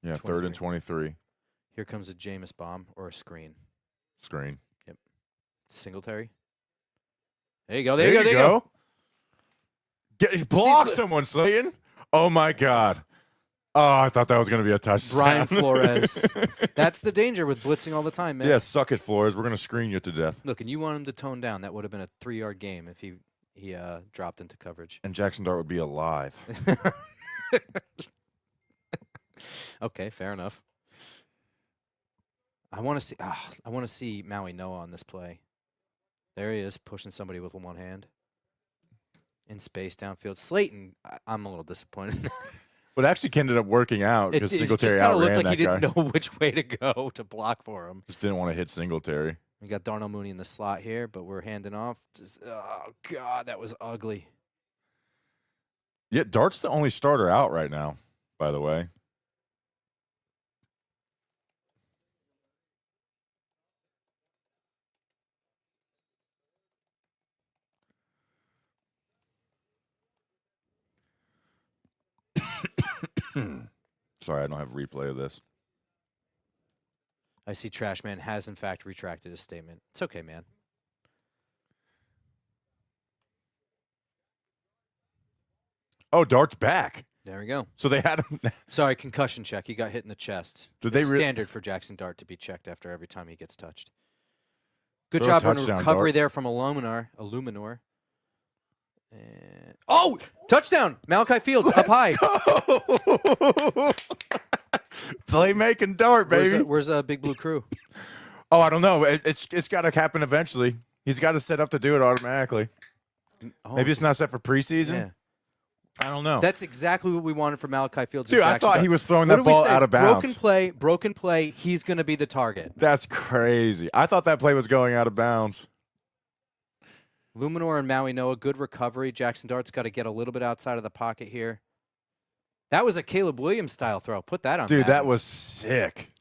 Yeah, 3rd and 23. Here comes a Jameis bomb or a screen. Screen. Yep. Singletary. There you go. There you go. Block someone, Slayton. Oh, my God. Oh, I thought that was going to be a touchdown. Brian Flores. That's the danger with blitzing all the time, man. Yeah, suck it, Flores. We're going to screen you to death. Look, and you want him to tone down. That would have been a 3-yard game if he dropped into coverage. And Jaxson Dart would be alive. Okay, fair enough. I want to see Maui Noah on this play. There he is, pushing somebody with one hand. In space downfield. Slayton, I'm a little disappointed. But it actually ended up working out because Singletary outran looked like that he didn't guy. know which way to go to block for him. Just didn't want to hit Singletary. We got Darnell Mooney in the slot here, but we're handing off. Oh, God, that was ugly. Yeah, Dart's the only starter out right now, by the way. Sorry, I don't have replay of this. I see Trashman has, in fact, retracted his statement. It's okay, man. Oh, Dart's back. There we go. So they had him. Sorry, concussion check. He got hit in the chest. Did It's they standard for Jaxson Dart to be checked after every time he gets touched. Good Throw a job on the touchdown, recovery Dart. there from Illuminor. And touchdown! Malachi Fields up high. Playmaking Dart, baby. Where's Big Blue Crew? Oh, I don't know. It's got to happen eventually. He's got to set up to do it automatically. Oh, Maybe it's not set for preseason. Yeah. I don't know. That's exactly what we wanted from Malachi Fields. Dude, and I Jaxson thought Dart. he was throwing What that do we ball say? out of bounds. Broken play. He's going to be the target. That's crazy. I thought that play was going out of bounds. Luminor and Maui Noah, good recovery. Jaxson Dart's got to get a little bit outside of the pocket here. That was a Caleb Williams style throw. Put that on. Dude, Madden. that was sick.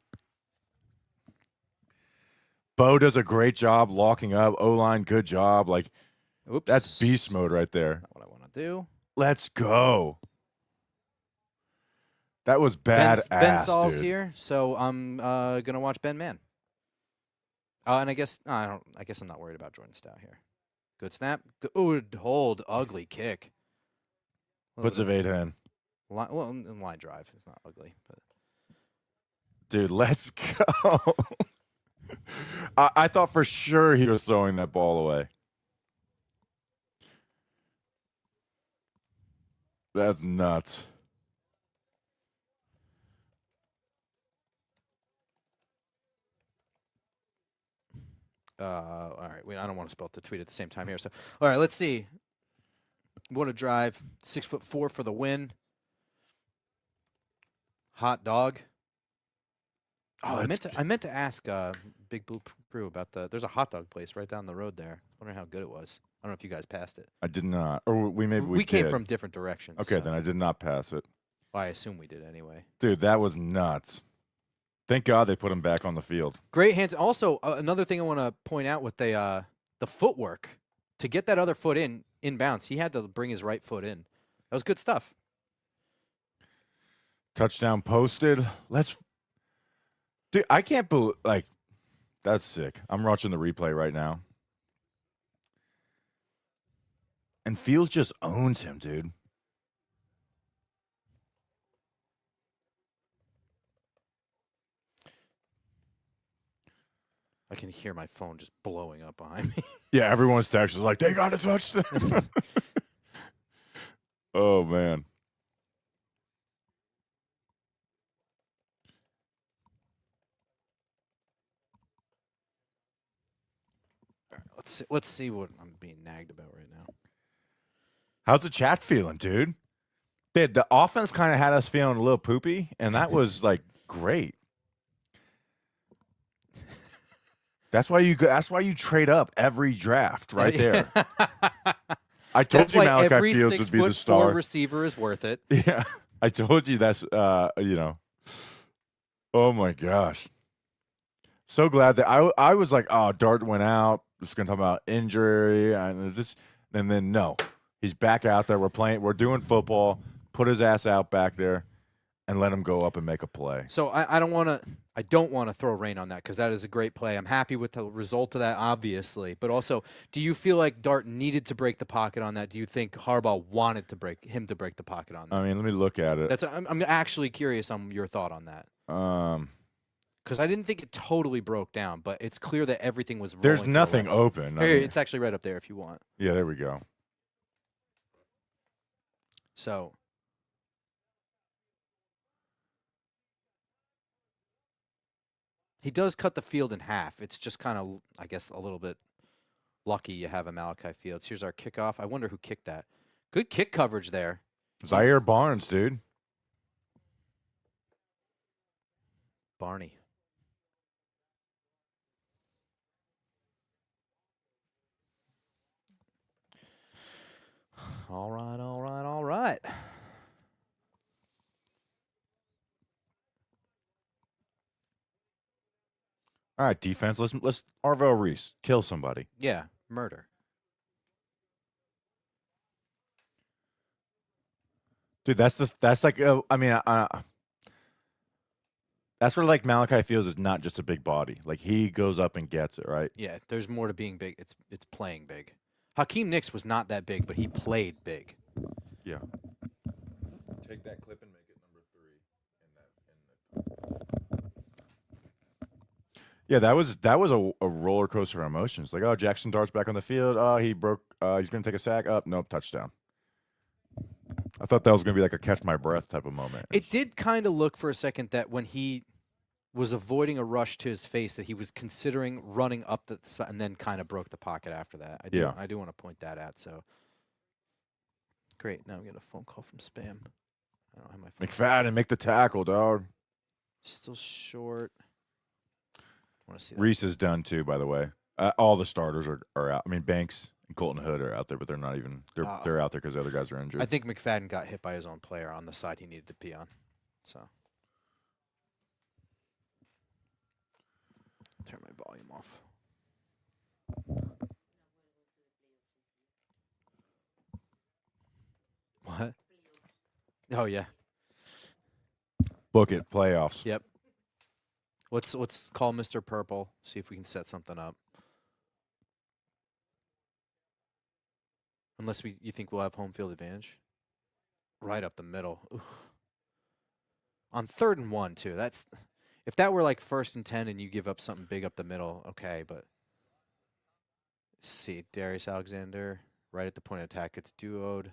Bo does a great job locking up. O-line, good job. Like, Oops. that's beast mode right there. Not what I want to do. Let's go. That was Ben badass, Saul's dude. here, so I'm gonna watch Ben Man. And I guess I'm not worried about Jordan Stout here. Good snap. Good hold. Ugly kick. Puts of 8 in. In line drive. It's not ugly, but Dude, let's go. I thought for sure he was throwing that ball away. That's nuts. all right. I don't want to spell the tweet at the same time here. So, all right, let's see. What a drive. 6'4" for the win. Hot dog. Oh, I meant to ask Big Blue Crew about there's a hot dog place right down the road there. Wondering how good it was. I don't know if you guys passed it. I did not. Or we came did. from different directions. Okay, so- then I did not pass it. Well, I assume we did anyway. Dude, that was nuts. Thank God they put him back on the field. Great hands. Also, another thing I want to point out with the footwork to get that other foot in bounds. He had to bring his right foot in. That was good stuff. Touchdown posted. Dude, I can't believe, like, that's sick. I'm watching the replay right now. And Fields just owns him, dude. I can hear my phone just blowing up behind me. Yeah, everyone's text is like, they got a touchdown. Oh, man. Let's see what I'm being nagged about right now. How's the chat feeling, dude? The offense kind of had us feeling a little poopy, and that was, like, great. That's why you trade up every draft right there. I told That's you why Malachi every Fields would be the 6'4" star. receiver is worth it. Yeah, I told you that's Oh my gosh, so glad that I was like, oh, Dart went out. Just gonna talk about injury and then no, he's back out there. We're doing football. Put his ass out back there, and let him go up and make a play. So I don't want to throw rain on that because that is a great play. I'm happy with the result of that, obviously. But also, do you feel like Dart needed to break the pocket on that? Do you think Harbaugh wanted to break the pocket on that? I mean, let me look at it. I'm actually curious on your thought on that. Because I didn't think it totally broke down, but it's clear that everything was. There's rolling to the nothing left. open. Here, it's actually right up there if you want. Yeah, there we go. So. He does cut the field in half. It's just kind of, I guess, a little bit lucky you have a Malachi Fields. Here's our kickoff. I wonder who kicked that. Good kick coverage there. Zaire Barnes, dude. Barney. All right, all right, all right. All right, defense. Let's Arvell Reese kill somebody. Yeah, murder. Dude, that's like that's where like Malachi Fields is not just a big body. Like he goes up and gets it, right? Yeah, there's more to being big. It's playing big. Hakeem Nicks was not that big, but he played big. Yeah. Take that. that clip and make it number 3 in the. Yeah, that was a roller coaster of emotions. Like, oh, Jaxson Dart's back on the field. Oh, he broke. He's gonna take a sack. Up, nope, touchdown. I thought that was gonna be like a catch my breath type of moment. It did kind of look for a second that when he was avoiding a rush to his face, that he was considering running up the spot and then kind of broke the pocket after that. I do want to point that out. So great. Now I'm getting a phone call from spam. I don't have my phone. McFadden, make the tackle, dog. Still short. I want to see that. Reese is done too, by the way. All the starters are out. I mean, Banks and Colton Hood are out there, but they're not even. They're out there because the other guys are injured. I think McFadden got hit by his own player on the side he needed to be on. So turn my volume off. What? Oh yeah. Book it. Playoffs. Yep. Let's call Mr. Purple, see if we can set something up. Unless you think we'll have home field advantage. Right up the middle. Oof. On 3rd and 1 too. That's if that were like 1st and 10 and you give up something big up the middle, okay, but let's see, Darius Alexander right at the point of attack gets duoed.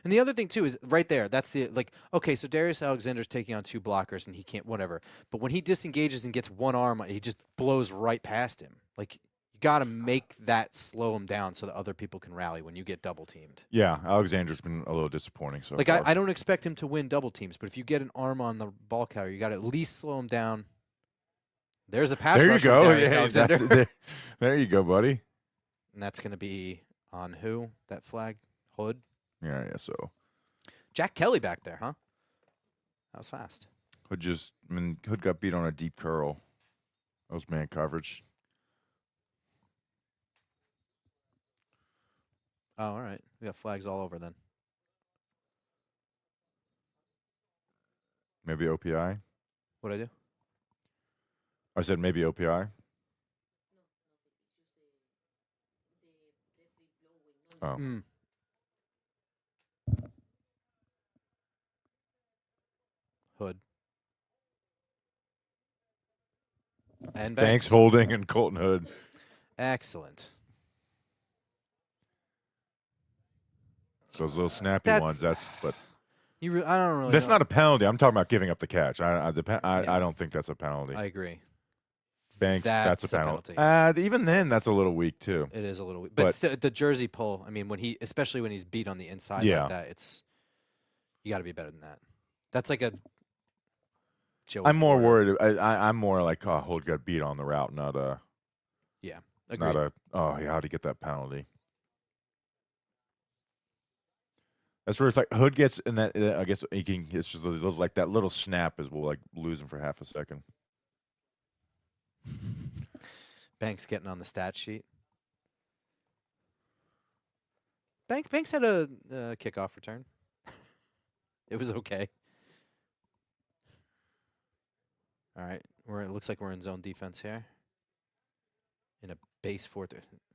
And the other thing too is right there. That's the okay. So Darius Alexander's taking on 2 blockers and he can't whatever. But when he disengages and gets one arm, he just blows right past him. Like you got to make that slow him down so that other people can rally when you get double teamed. Yeah, Alexander's been a little disappointing. So like I don't expect him to win double teams, but if you get an arm on the ball carrier, you got to at least slow him down. There's a pass. There you rush go. from Darius Alexander. There you go, buddy. And that's going to be on who? That flag? Hood? Yeah, so. Jack Kelly back there, huh? That was fast. Hood got beat on a deep curl. That was man coverage. Oh, all right. We got flags all over then. Maybe OPI? What'd I do? I said maybe OPI. Oh. Hood. And Banks holding and Colton Hood. Excellent. So those little snappy ones. I don't really. That's not a penalty. I'm talking about giving up the catch. I don't think that's a penalty. I agree. Banks, that's a penalty. Even then, that's a little weak too. It is a little weak, but the jersey pull. I mean, especially when he's beat on the inside like that, you got to be better than that. That's like a. I'm more worried. I'm more like, Hood got beat on the route, not a. Yeah, agreed. How'd he get that penalty? That's where it's like Hood gets in that. I guess he can. It's just those like that little snap is will like lose him for half a second. Banks getting on the stat sheet. Banks had a kickoff return. It was okay. All right, it looks like we're in zone defense here. In a base 4th.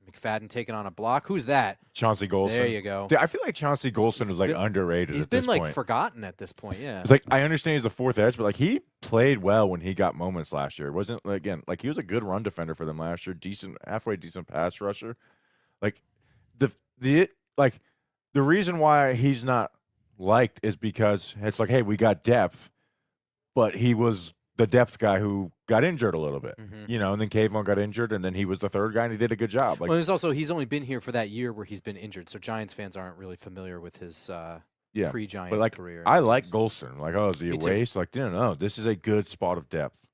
McFadden taking on a block. Who's that? Chauncey Golson. There you go. Dude, I feel like Chauncey Golson is like underrated. He's been like forgotten at this point. Yeah. It's like I understand he's the 4th edge, but like he played well when he got moments last year. It wasn't again like he was a good run defender for them last year. Halfway decent pass rusher. Like the reason why he's not liked is because it's like, hey, we got depth, but he was the depth guy who got injured a little bit, and then Kayvon got injured, and then he was the 3rd guy, and he did a good job. Like, well, he's only been here for that year where he's been injured, so Giants fans aren't really familiar with his pre-Giants career. I like Golson. Like, is he a waste? Like, no, this is a good spot of depth.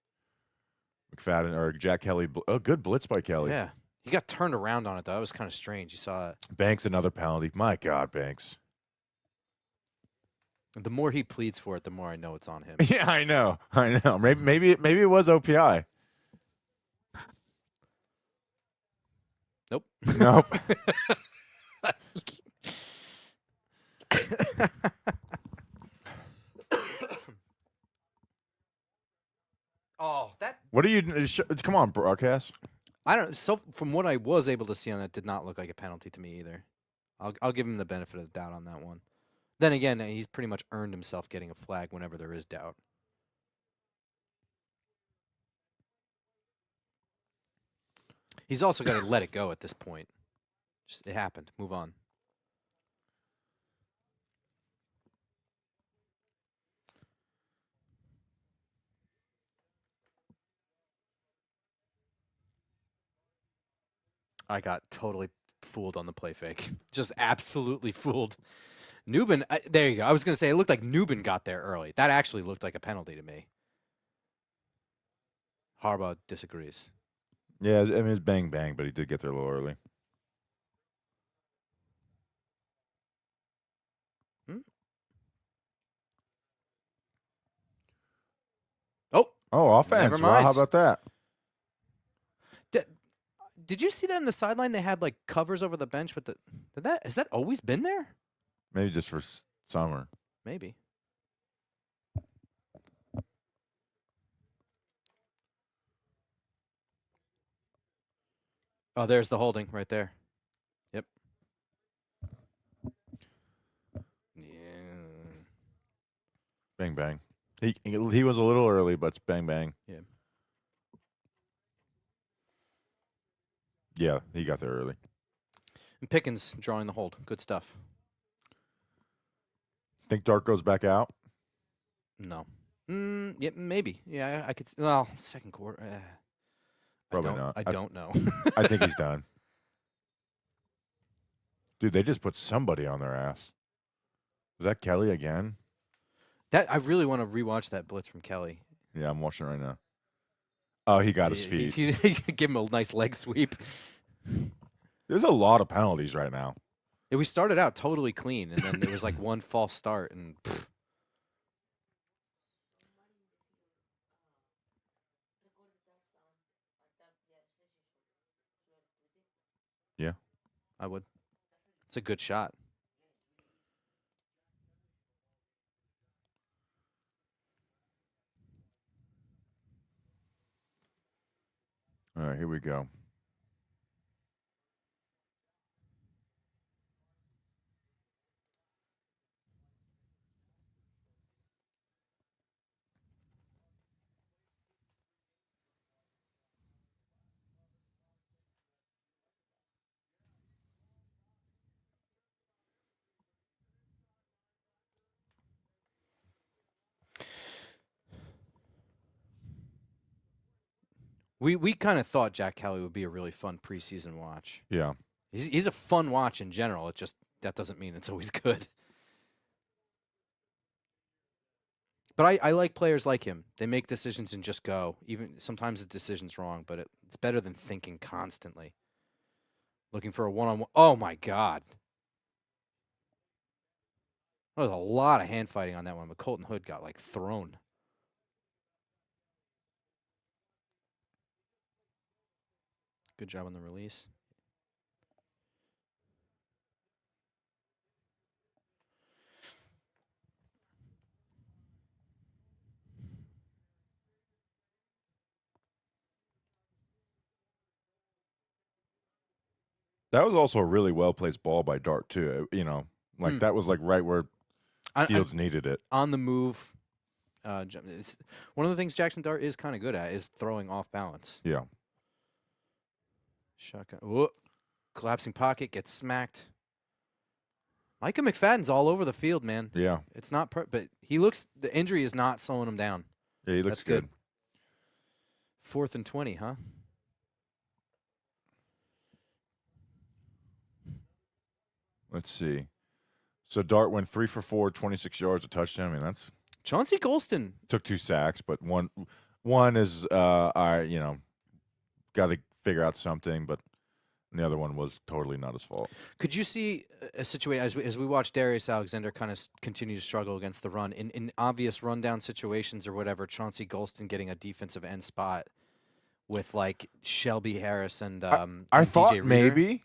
McFadden or Jack Kelly, good blitz by Kelly. Yeah, he got turned around on it though. That was kind of strange. You saw it. Banks another penalty. My God, Banks. The more he pleads for it, the more I know it's on him. Yeah, I know. Maybe it was OPI. Nope. What are you? Come on, broadcast. I don't. So from what I was able to see on that, did not look like a penalty to me either. I'll give him the benefit of the doubt on that one. Then again, he's pretty much earned himself getting a flag whenever there is doubt. He's also got to let it go at this point. Just, it happened. Move on. I got totally fooled on the play fake. Just absolutely fooled. Newbin, there you go. I was going to say, it looked like Newbin got there early. That actually looked like a penalty to me. Harbaugh disagrees. Yeah, I mean, it's bang, bang, but he did get there a little early. Oh, offense. Never Wow, mind. how about that? Did you see that in the sideline? They had like covers over the bench with the. Has that always been there? Maybe just for summer. Maybe. Oh, there's the holding right there. Yep. Yeah. Bang, bang. He was a little early, but it's bang, bang. Yeah. Yeah, he got there early. And Pickens drawing the hold. Good stuff. Think Dart goes back out? No. Yeah, maybe. Yeah, I could. Well, second quarter. Probably not. I don't know. I think he's done. Dude, they just put somebody on their ass. Was that Kelly again? I really want to rewatch that blitz from Kelly. Yeah, I'm watching it right now. Oh, he got his feet. He give him a nice leg sweep. There's a lot of penalties right now. Yeah, we started out totally clean, and then there was like one false start, and Yeah. I would. It's a good shot. All right, here we go. We kind of thought Jack Kelly would be a really fun preseason watch. Yeah. He's a fun watch in general. It just that doesn't mean it's always good. But I like players like him. They make decisions and just go. Even sometimes the decision's wrong, but it's better than thinking constantly. Looking for a one-on-one. Oh my God. There was a lot of hand fighting on that one, but Colton Hood got like thrown. Good job on the release. That was also a really well-placed ball by Dart, too. You know, like that was like right where Fields needed it. On the move. It's one of the things Jaxson Dart is kind of good at is throwing off balance. Yeah. Shotgun. Whoop. Collapsing pocket, gets smacked. Micah McFadden's all over the field, man. Yeah. It's not but he looks the injury is not slowing him down. Yeah, he looks That's good. 4th and 20, huh? Let's see. So Dart went 3 for 4, 26 yards, a touchdown. I mean, that's Chauncey Golston took 2 sacks, but one is got to figure out something, but the other one was totally not his fault. Could you see a situation as we watch Darius Alexander kind of continue to struggle against the run in obvious rundown situations or whatever? Chauncey Golston getting a defensive end spot with like Shelby Harris and I thought DJ Reader? maybe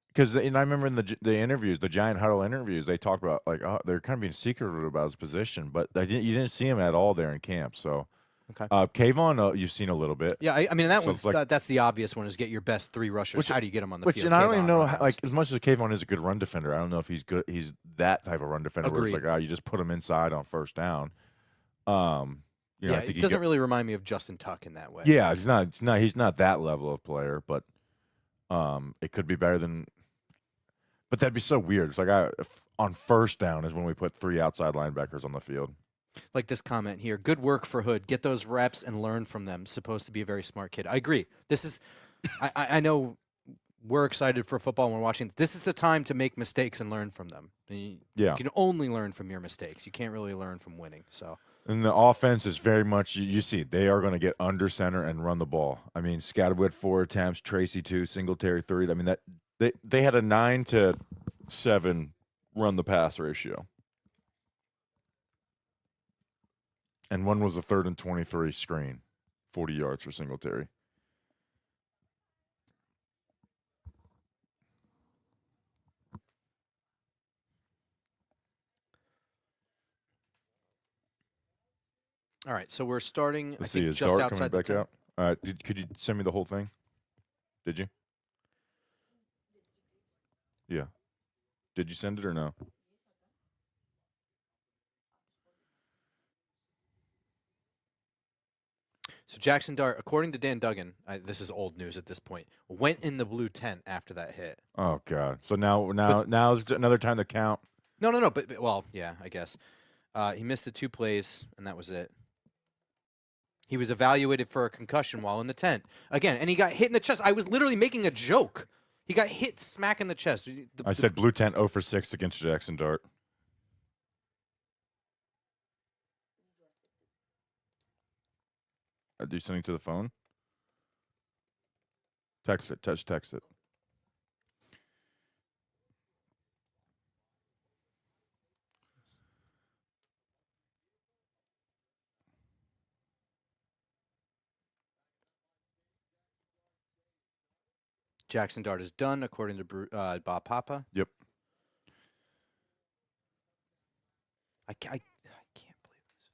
because I remember in the interviews, the Giant Huddle interviews, they talked about like they're kind of being secretive about his position, but you didn't see him at all there in camp. So Okay. Kayvon, you've seen a little bit. Yeah, I mean, that So it's one's like- that's the obvious one is get your best 3 rushers. How do you get them on the field? And I don't even Kayvon, know, run like, as much as Kayvon is a good run defender, I don't know if he's good. He's that type of run defender where it's Agreed. like, you just put him inside on first down. You know, yeah, I think it doesn't really remind me of Justin Tuck in that way. Yeah, he's not that level of player, but it could be better than. But that'd be so weird. It's like on first down is when we put 3 outside linebackers on the field. Like this comment here. Good work for Hood. Get those reps and learn from them. Supposed to be a very smart kid. I agree. This is, I know we're excited for football when we're watching. This is the time to make mistakes and learn from them. You can only learn from your mistakes. You can't really learn from winning. So. And the offense is very much, you see, they are going to get under center and run the ball. I mean, Scatterwood 4 attempts, Tracy 2, Singletary 3. I mean, that they had a 9-7 run the pass ratio. And one was a 3rd and 23 screen, 40 yards for Singletary. All right, so we're starting. Let's I see, think is just Dart outside coming back the 10. out? All right, could you send me the whole thing? Did you? Yeah. Did you send it or no? So Jaxson Dart, according to Dan Duggan, this is old news at this point, went in the blue tent after that hit. Oh God! So now's another time to count. No. But well, yeah, I guess he missed the 2 plays, and that was it. He was evaluated for a concussion while in the tent again, and he got hit in the chest. I was literally making a joke. He got hit smack in the chest. I said blue tent 0 for 6 against Jaxson Dart. Are you sending to the phone? Text it. Text it. Jaxson Dart is done, according to Bob Papa. Yep. I can't believe this.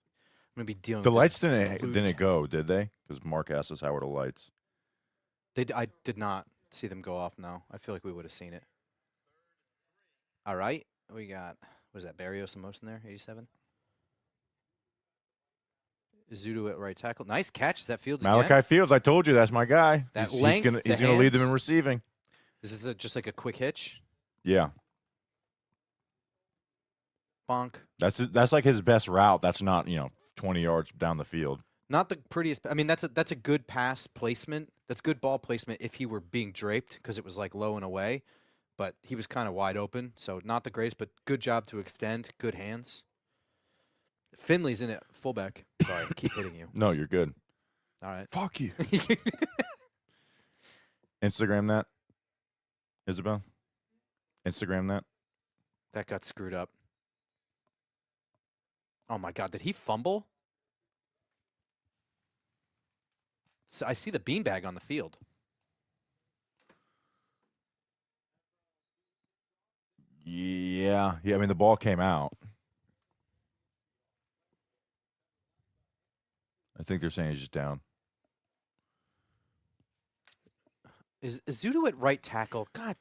I'm gonna be dealing. The with lights this didn't go, did they? Because Mark asked us how were the lights. I did not see them go off. No, I feel like we would have seen it. All right, we got was that Barrios and most in there? 87. Zudu at right tackle. Nice catch. Is that Fields Malachi again? Fields, I told you that's my guy. That he's length, he's the gonna lead them in hands. receiving. This is just like a quick hitch. Yeah. Bonk. That's like his best route. That's not 20 yards down the field. Not the prettiest. I mean, that's a good pass placement. That's good ball placement if he were being draped because it was like low and away, but he was kind of wide open. So not the greatest, but good job to extend. Good hands. Finley's in it, fullback. Sorry, I keep hitting you. No, you're good. All right. Fuck you. Instagram that, Isabel. Instagram that. That got screwed up. Oh my God! Did he fumble? So I see the beanbag on the field. Yeah. I mean, the ball came out. I think they're saying he's just down. Is Zudu at right tackle? God.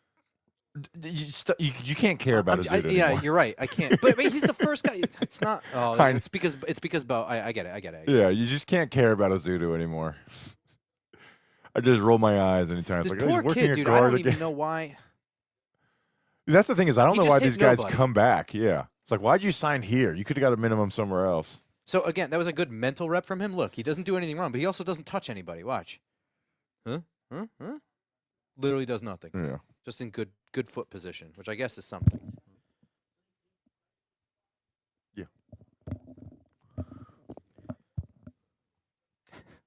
You can't care about Zudu anymore. Yeah, you're right. I can't. But he's the first guy. It's not. Oh, it's because Bo. I get it. Yeah, you just can't care about Zudu anymore. I just roll my eyes anytime. It's This like, poor he's working kid, a dude. guard I don't again. even know why. That's the thing is, I don't He know just why hit these guys nobody. come back. Yeah, it's like, why'd you sign here? You could have got a minimum somewhere else. So again, that was a good mental rep from him. Look, he doesn't do anything wrong, but he also doesn't touch anybody. Watch. Huh? Literally does nothing. Yeah. Just in good foot position, which I guess is something. Yeah.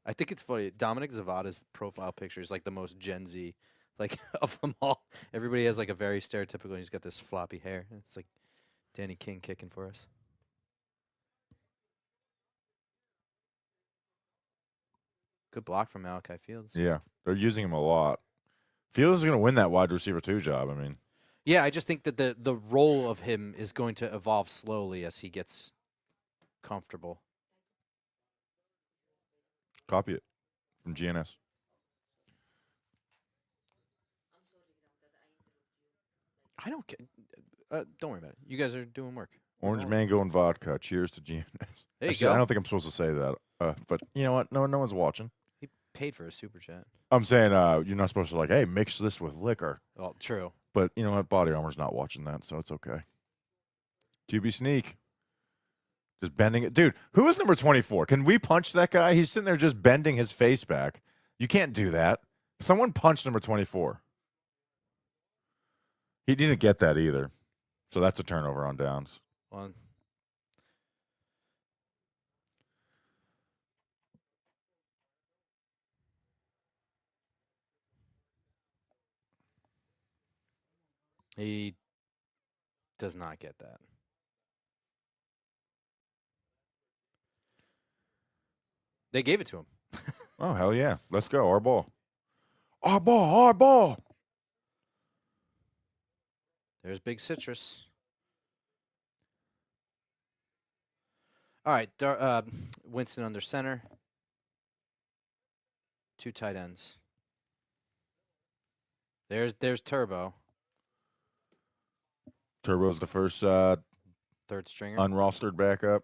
I think it's funny. Dominic Zavada's profile picture is like the most Gen Z, like of them all. Everybody has like a very stereotypical. He's got this floppy hair. It's like Danny King kicking for us. Good block from Malachi Fields. Yeah, they're using him a lot. Fields is going to win that wide receiver 2 job. I mean, Yeah, I just think that the role of him is going to evolve slowly as he gets comfortable. Copy it from GNS. I don't care. Don't worry about it. You guys are doing work. Orange mango and vodka. Cheers to GNS. There you Actually, go. I don't think I'm supposed to say that. But you know what? No one's watching. He paid for a super chat. I'm saying you're not supposed to hey, mix this with liquor. Well, true. But you know what? Body Armor's not watching that, so it's okay. QB sneak. Just bending it. Dude, who is number 24? Can we punch that guy? He's sitting there just bending his face back. You can't do that. Someone punched number 24. He didn't get that either. So that's a turnover on downs. Well, he does not get that. They gave it to him. Oh, hell yeah. Let's go. Our ball. Our ball. Our ball. There's Big Citrus. All right. Winston under center. 2 tight ends. There's Turbo. Turbo's the first 3rd stringer. unrostered backup.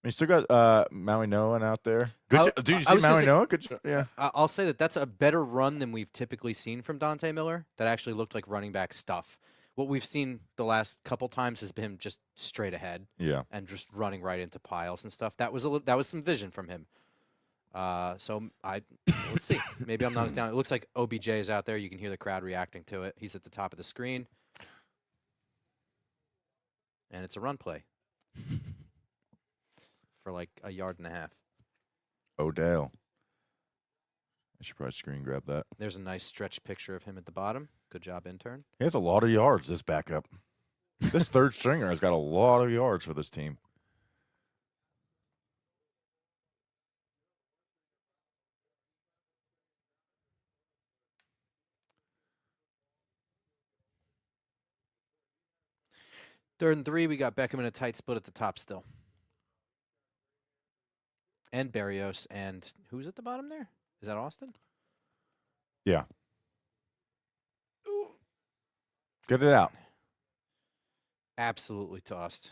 You still got Maui Noah out there. Good. Did you see Maui Noah? Good job. Yeah. I'll say that's a better run than we've typically seen from Dante Miller. That actually looked like running back stuff. What we've seen the last couple times has been just straight ahead. Yeah. And just running right into piles and stuff. That was some vision from him. So let's see. Maybe I'm not as down. It looks like OBJ is out there. You can hear the crowd reacting to it. He's at the top of the screen. And it's a run play. For like a yard and a half. Odell. I should probably screen grab that. There's a nice stretch picture of him at the bottom. Good job, intern. He has a lot of yards, this backup. This third stringer has got a lot of yards for this team. Third and 3, we got Beckham in a tight split at the top still. And Berrios, and who's at the bottom there? Is that Austin? Yeah. Ooh. Get it out. Absolutely tossed.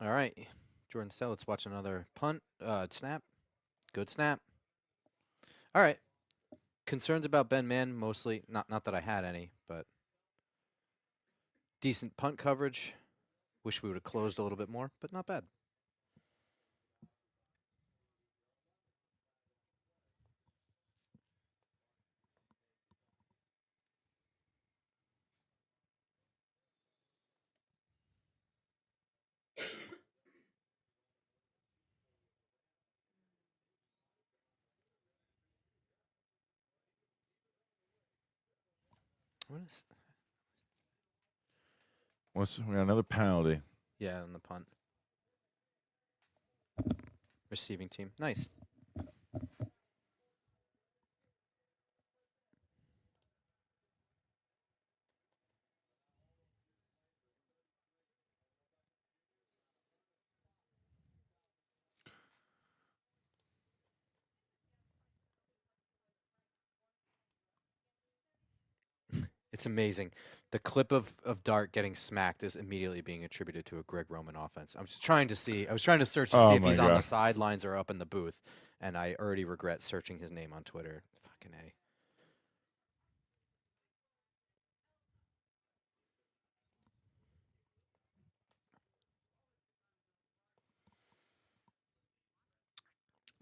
All right. Jordan Sell, let's watch another punt. Snap. Good snap. All right. Concerns about Ben Mann, mostly. Not that I had any, but decent punt coverage. Wish we would have closed a little bit more, but not bad. What is? We got another penalty. Yeah, on the punt. Receiving team. Nice. It's amazing. The clip of Dart getting smacked is immediately being attributed to a Greg Roman offense. I was trying to search to see if he's on the sidelines or up in the booth, and I already regret searching his name on Twitter. Fucking A.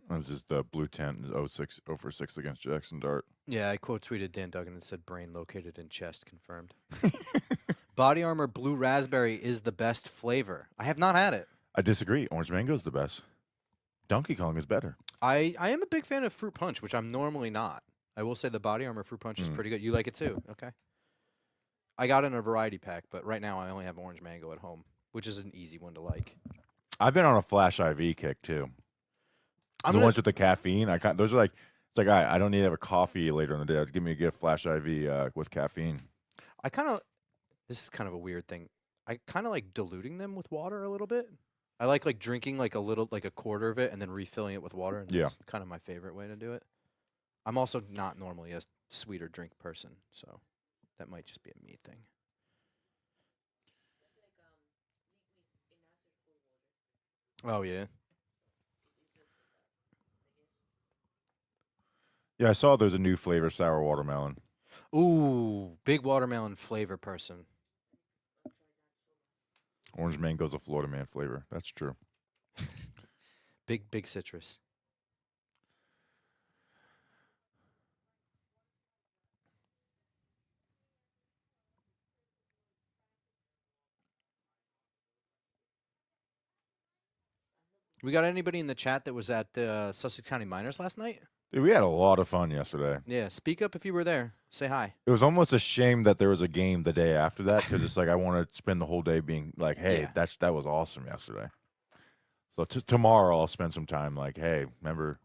That was just the blue tent 0 for 6 against Jaxson Dart. Yeah, I quote tweeted Dan Duggan and said brain located in chest confirmed. Body Armor Blue Raspberry is the best flavor. I have not had it. I disagree. Orange mango is the best. Donkey Kong is better. I am a big fan of Fruit Punch, which I'm normally not. I will say the Body Armor Fruit Punch is pretty good. You like it too? Okay. I got in a variety pack, but right now I only have orange mango at home, which is an easy one to like. I've been on a Flash IV kick too. Ones with the caffeine. Those are like, it's like I don't need to have a coffee later in the day. Give me a gift Flash IV with caffeine. This is kind of a weird thing. I kind of like diluting them with water a little bit. I like drinking like a quarter of it and then refilling it with water. And that's kind of my favorite way to do it. I'm also not normally a sweeter drink person, so that might just be a me thing. Oh yeah. Yeah, I saw there's a new flavor, sour watermelon. Ooh, big watermelon flavor person. Orange mango's a Florida man flavor. That's true. Big citrus. We got anybody in the chat that was at Sussex County Miners last night? Dude, we had a lot of fun yesterday. Yeah, speak up if you were there. Say hi. It was almost a shame that there was a game the day after that because it's like I want to spend the whole day being like, hey, that was awesome yesterday. So tomorrow I'll spend some time like, hey, remember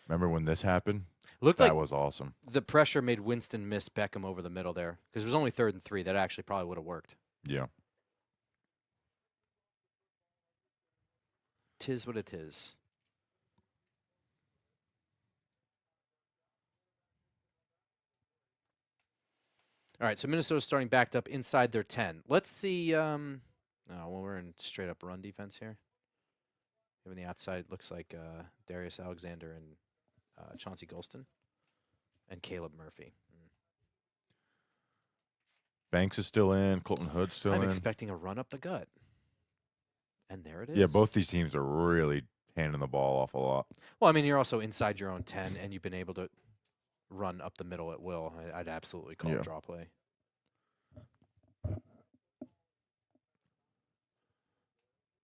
when this happened? That was awesome. The pressure made Winston miss Beckham over the middle there because it was only 3rd and 3. That actually probably would have worked. Yeah. Tis what it is. All right, so Minnesota's starting backed up inside their 10. Let's see. We're in straight up run defense here. On the outside, looks like Darius Alexander and Chauncey Golston and Caleb Murphy. Banks is still in. Colton Hood's still in. I'm expecting a run up the gut. And there it is. Yeah, both these teams are really handing the ball off a lot. Well, I mean, you're also inside your own 10, and you've been able to run up the middle at will. I'd absolutely call it draw play.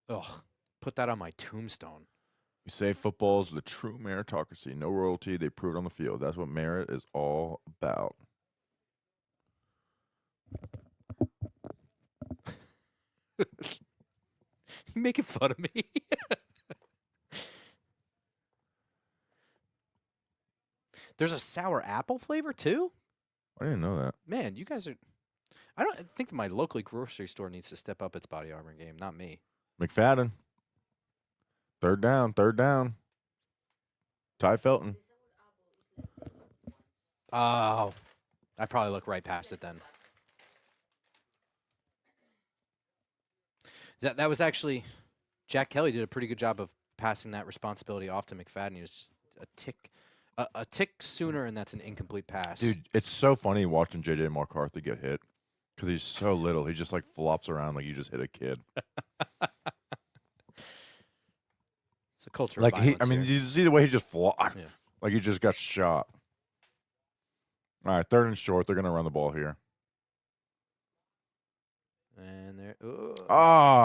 Ugh, put that on my tombstone. We say football is the true meritocracy. No royalty. They prove it on the field. That's what merit is all about. You making fun of me? There's a sour apple flavor too? I didn't know that. Man, you guys are... I don't think my local grocery store needs to step up its body armor game, not me. McFadden. Third down. Ty Felton. Oh, I probably look right past it then. That was actually... Jack Kelly did a pretty good job of passing that responsibility off to McFadden. He was a tick sooner, and that's an incomplete pass. Dude, it's so funny watching J.J. McCarthy get hit because he's so little. He just, like, flops around like you just hit a kid. It's a culture of like violence here. you see the way he just flopped. Yeah. Like he just got shot. All right, 3rd and short. They're going to run the ball here. And there.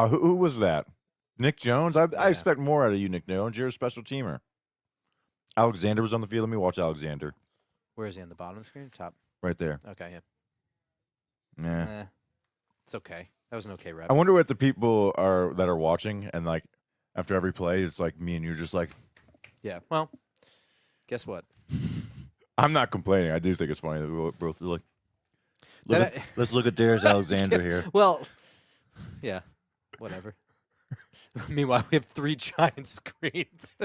Who was that? Nick Jones? I expect more out of you, Nick Jones. You're a special teamer. Alexander was on the field. Let me watch Alexander. Where is he, on the bottom of the screen? Top. Right there. Okay, yeah. Nah. It's okay. That was an okay rep. I wonder what the people that are watching, and like after every play, it's like me and you're just like. Yeah, well, guess what? I'm not complaining. I do think it's funny that we both like. Let's look at Darius Alexander here. Well, yeah, whatever. Meanwhile, we have 3 giant screens.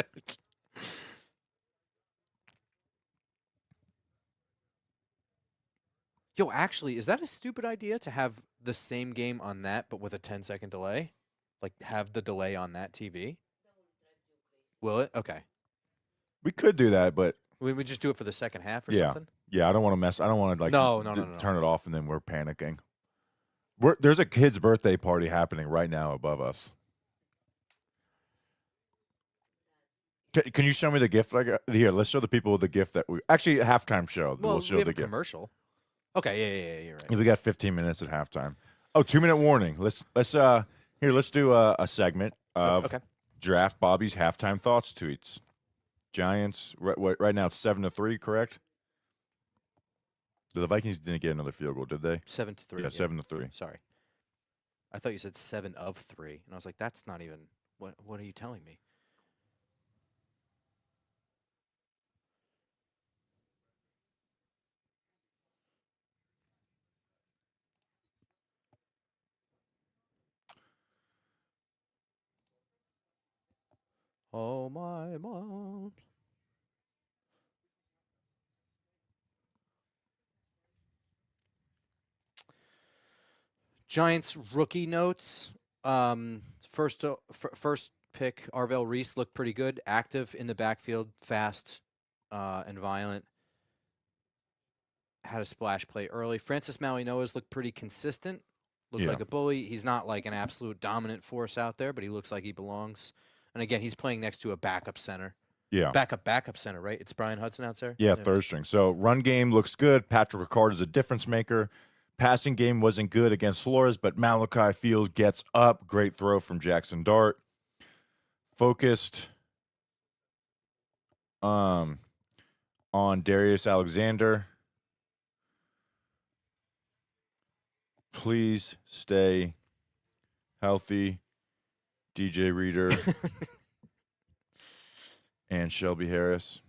Yo, actually, is that a stupid idea to have the same game on that, but with a 10-second delay? Like, have the delay on that TV? Will it? Okay. We could do that, but We would just do it for the second half or something? Yeah, I don't want to mess. I don't want to like No. turn it off and then we're panicking. There's a kid's birthday party happening right now above us. Can you show me the gift? Here, let's show the people the gift that we actually halftime show. Well, we'll show we have the a gift. commercial. Okay, yeah, you're right. We got 15 minutes at halftime. Oh, 2-minute warning. Let's do a segment of Okay. Draft Bobby's halftime thoughts tweets. Giants right now it's 7-3, correct? The Vikings didn't get another field goal, did they? 7-3. Yeah, 7-3. Sorry. I thought you said 7 of 3, and I was like, that's not even. What are you telling me? Oh my mom. Giants rookie notes. First pick, Arvell Reese looked pretty good. Active in the backfield, fast and violent. Had a splash play early. Francis Mauigoa's looked pretty consistent. Looked Yeah. like a bully. He's not like an absolute dominant force out there, but he looks like he belongs. And again, he's playing next to a backup center. Yeah. Backup center, right? It's Brian Hudson out there? Yeah, third string. So run game looks good. Patrick Ricard is a difference maker. Passing game wasn't good against Flores, but Malachi Field gets up. Great throw from Jaxson Dart. Focused on Darius Alexander. Please stay healthy, DJ Reader and Shelby Harris.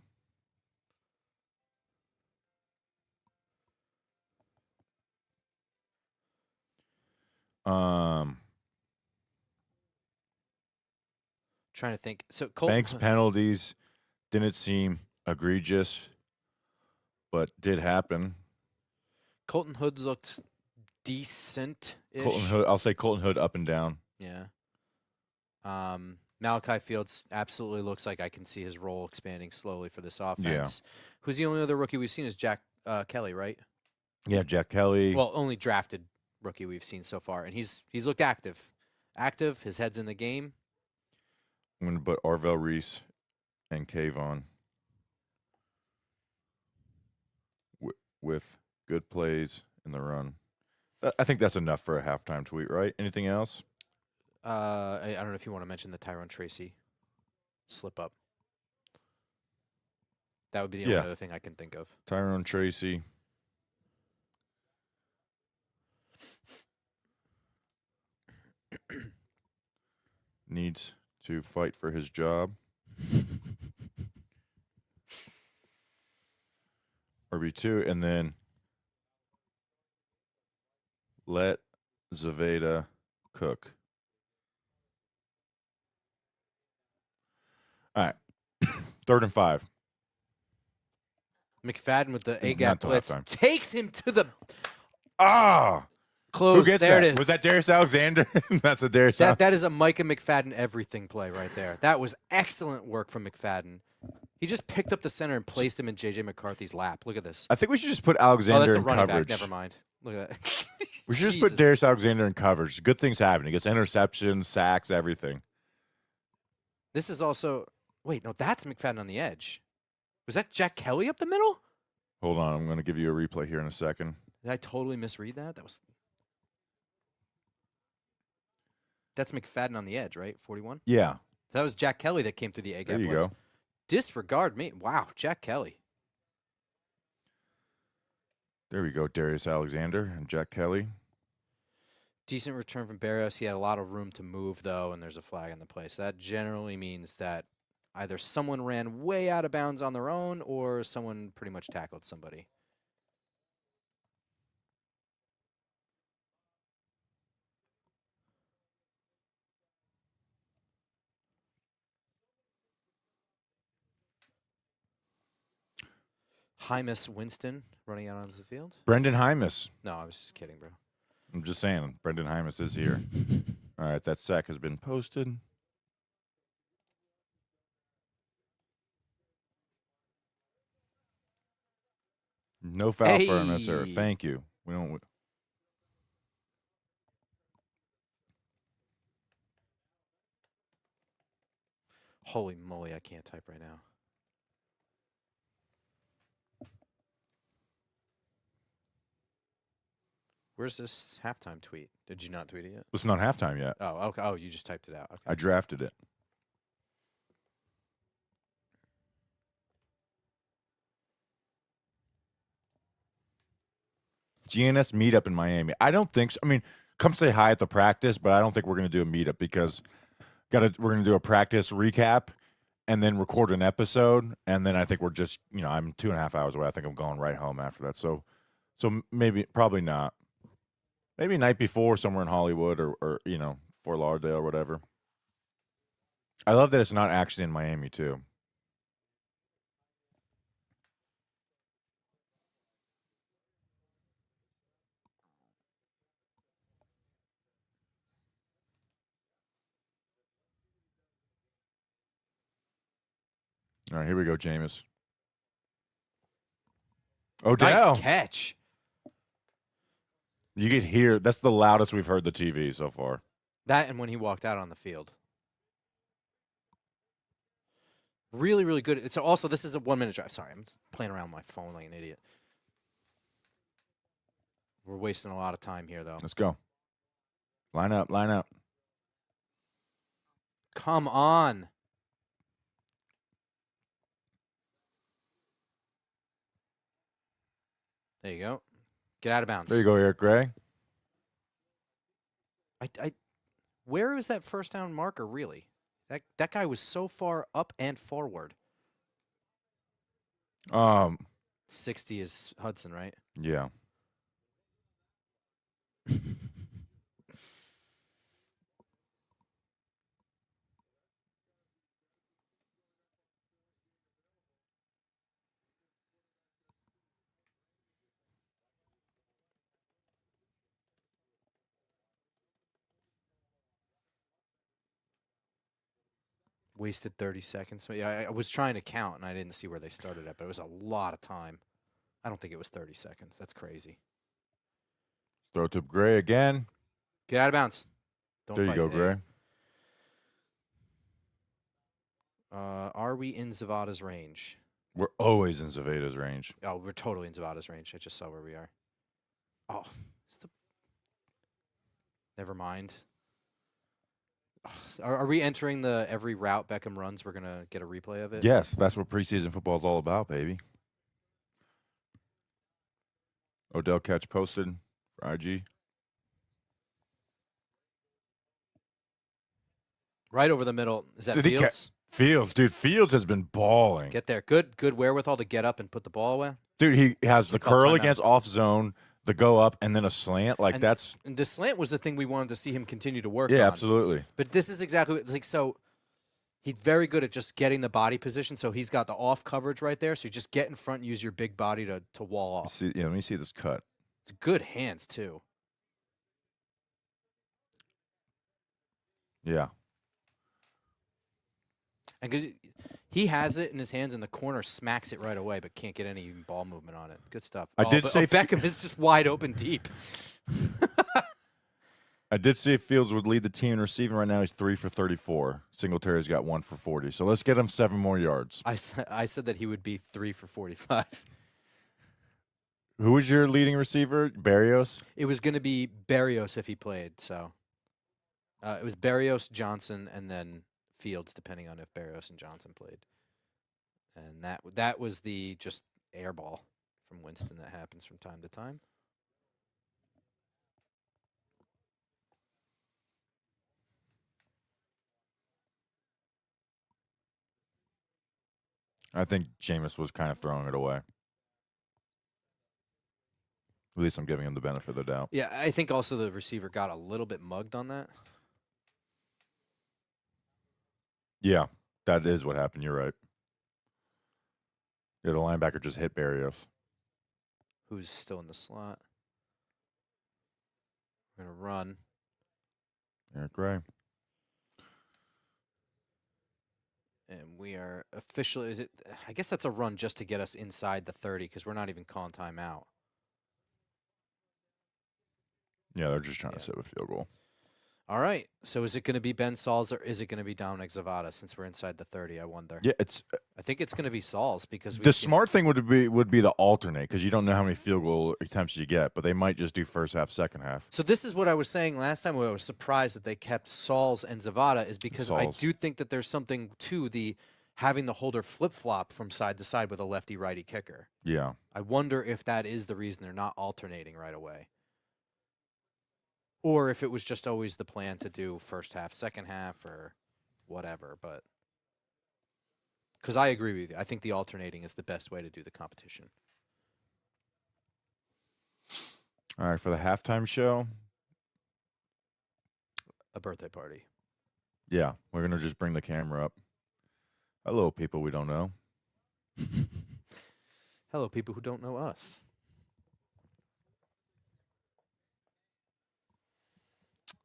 Trying to think. So Colton Banks penalties didn't seem egregious, but did happen. Colton Hood looked decent-ish. Colton Hood, I'll say Colton Hood up and down. Yeah. Malachi Fields absolutely looks like I can see his role expanding slowly for this offense. Who's the only other rookie we've seen is Jack Kelly, right? Yeah, Jack Kelly. Well, only drafted rookie we've seen so far, and he's looked active. Active, his head's in the game. I'm going to put Arvell Reese and Kayvon with good plays in the run. I think that's enough for a halftime tweet, right? Anything else? I don't know if you want to mention the Tyrone Tracy slip up. That would be the only other thing I can think of. Tyrone Tracy. Needs to fight for his job. RB2, and then let Zaveda cook. All right. 3rd and 5. McFadden with the A-gap blitz halftime. takes him to the Who close. gets there that? it is. Was that Darius Alexander? That's a Darius That is a Micah McFadden everything play right there. That was excellent work from McFadden. He just picked up the center and placed him in J.J. McCarthy's lap. Look at this. I think we should just put Oh, Alexander that's a in running coverage. back. Never mind. Look at that. We should just put Jesus. Darius Alexander in coverage. Good things happen. He gets interceptions, sacks, everything. This is also – wait, no, that's McFadden on the edge. Was that Jack Kelly up the middle? Hold on. I'm going to give you a replay here in a second. Did I totally misread that? That's McFadden on the edge, right? 41? Yeah. That was Jack Kelly that came through the A-gap There you blitz. go. Disregard me. Wow, Jack Kelly. There we go. Darius Alexander and Jack Kelly. Decent return from Barrios. He had a lot of room to move, though, and there's a flag on the play. So that generally means that either someone ran way out of bounds on their own or someone pretty much tackled somebody. Hymus Winston running out onto the field. Brendan Hymus. No, I was just kidding, bro. I'm just saying. Brendan Hymus is here. All right. That sack has been posted. No foul for unnecessary. Hey. Thank you. We don't. Holy moly, I can't type right now. Where's this halftime tweet? Did you not tweet it yet? It's not halftime yet. Oh, okay. Oh, you just typed it out. Okay. I drafted it. GNS meetup in Miami. I don't think so. I mean, come say hi at the practice, but I don't think we're going to do a meetup because we're going to do a practice recap and then record an episode. And then I think we're just, I'm 2.5 hours away. I think I'm going right home after that. So maybe, probably not. Maybe night before somewhere in Hollywood or Fort Lauderdale or whatever. I love that it's not actually in Miami too. All right, here we go, Jameis. Odell. Nice catch. You could hear, that's the loudest we've heard the TV so far. That and when he walked out on the field. Really, really good. It's also, this is a 1-minute drive. Sorry, I'm playing around with my phone like an idiot. We're wasting a lot of time here, though. Let's go. Line up, line up. Come on. There you go. Get out of bounds. There you go, Eric Gray. Where is that first down marker, really? That guy was so far up and forward. 60 is Hudson, right? Yeah. Wasted 30 seconds. Yeah, I was trying to count, and I didn't see where they started at, but it was a lot of time. I don't think it was 30 seconds. That's crazy. Throw to Gray again. Get out of bounds. Don't There you fight. go, Gray. Are we in Zavada's range? We're always in Zavada's range. Oh, we're totally in Zavada's range. I just saw where we are. Oh, never mind. Are we entering the every route Beckham runs, we're going to get a replay of it? Yes, that's what preseason football is all about, baby. Odell catch posted for IG. Right over the middle. Is that Fields? Fields, dude. Fields has been balling. Get there. Good wherewithal to get up and put the ball away. Dude, he has the curl against off zone, the go up, and then a slant. And the slant was the thing we wanted to see him continue to work on. Yeah, absolutely. But this is exactly so he's very good at just getting the body position. So he's got the off coverage right there. So you just get in front and use your big body to wall off. Let me see this cut. It's good hands too. Yeah. And because he has it in his hands, and the corner smacks it right away, but can't get any ball movement on it. Good stuff. Beckham is just wide open deep. I did say Fields would lead the team in receiving. Right now, he's 3 for 34. Singletary's got 1 for 40. So let's get him 7 more yards. I said that he would be 3 for 45. Who was your leading receiver? Berrios? It was going to be Berrios if he played. So it was Berrios, Johnson, and then Fields, depending on if Berrios and Johnson played. And that was the just air ball from Winston that happens from time to time. I think Jameis was kind of throwing it away. At least I'm giving him the benefit of the doubt. Yeah, I think also the receiver got a little bit mugged on that. Yeah, that is what happened. You're right. Yeah, the linebacker just hit Berrios. Who's still in the slot. We're going to run. Eric Gray. And we are officially, I guess that's a run just to get us inside the 30 because we're not even calling timeout. Yeah, they're just trying to set a field goal. All right. So is it going to be Ben Sauls or is it going to be Dominic Zavada since we're inside the 30? I wonder. Yeah, it's I think it's going to be Sauls because the smart thing would be to alternate because you don't know how many field goal attempts you get, but they might just do first half, second half. So this is what I was saying last time. Where I was surprised that they kept Sauls and Zavada is because I Sauls. do think that there's something to the having the holder flip flop from side to side with a lefty righty kicker. Yeah. I wonder if that is the reason they're not alternating right away. Or if it was just always the plan to do first half, second half, or whatever. But because I agree with you. I think the alternating is the best way to do the competition. All right, for the halftime show, A birthday party. yeah, we're going to just bring the camera up. Hello, people we don't know. Hello, people who don't know us.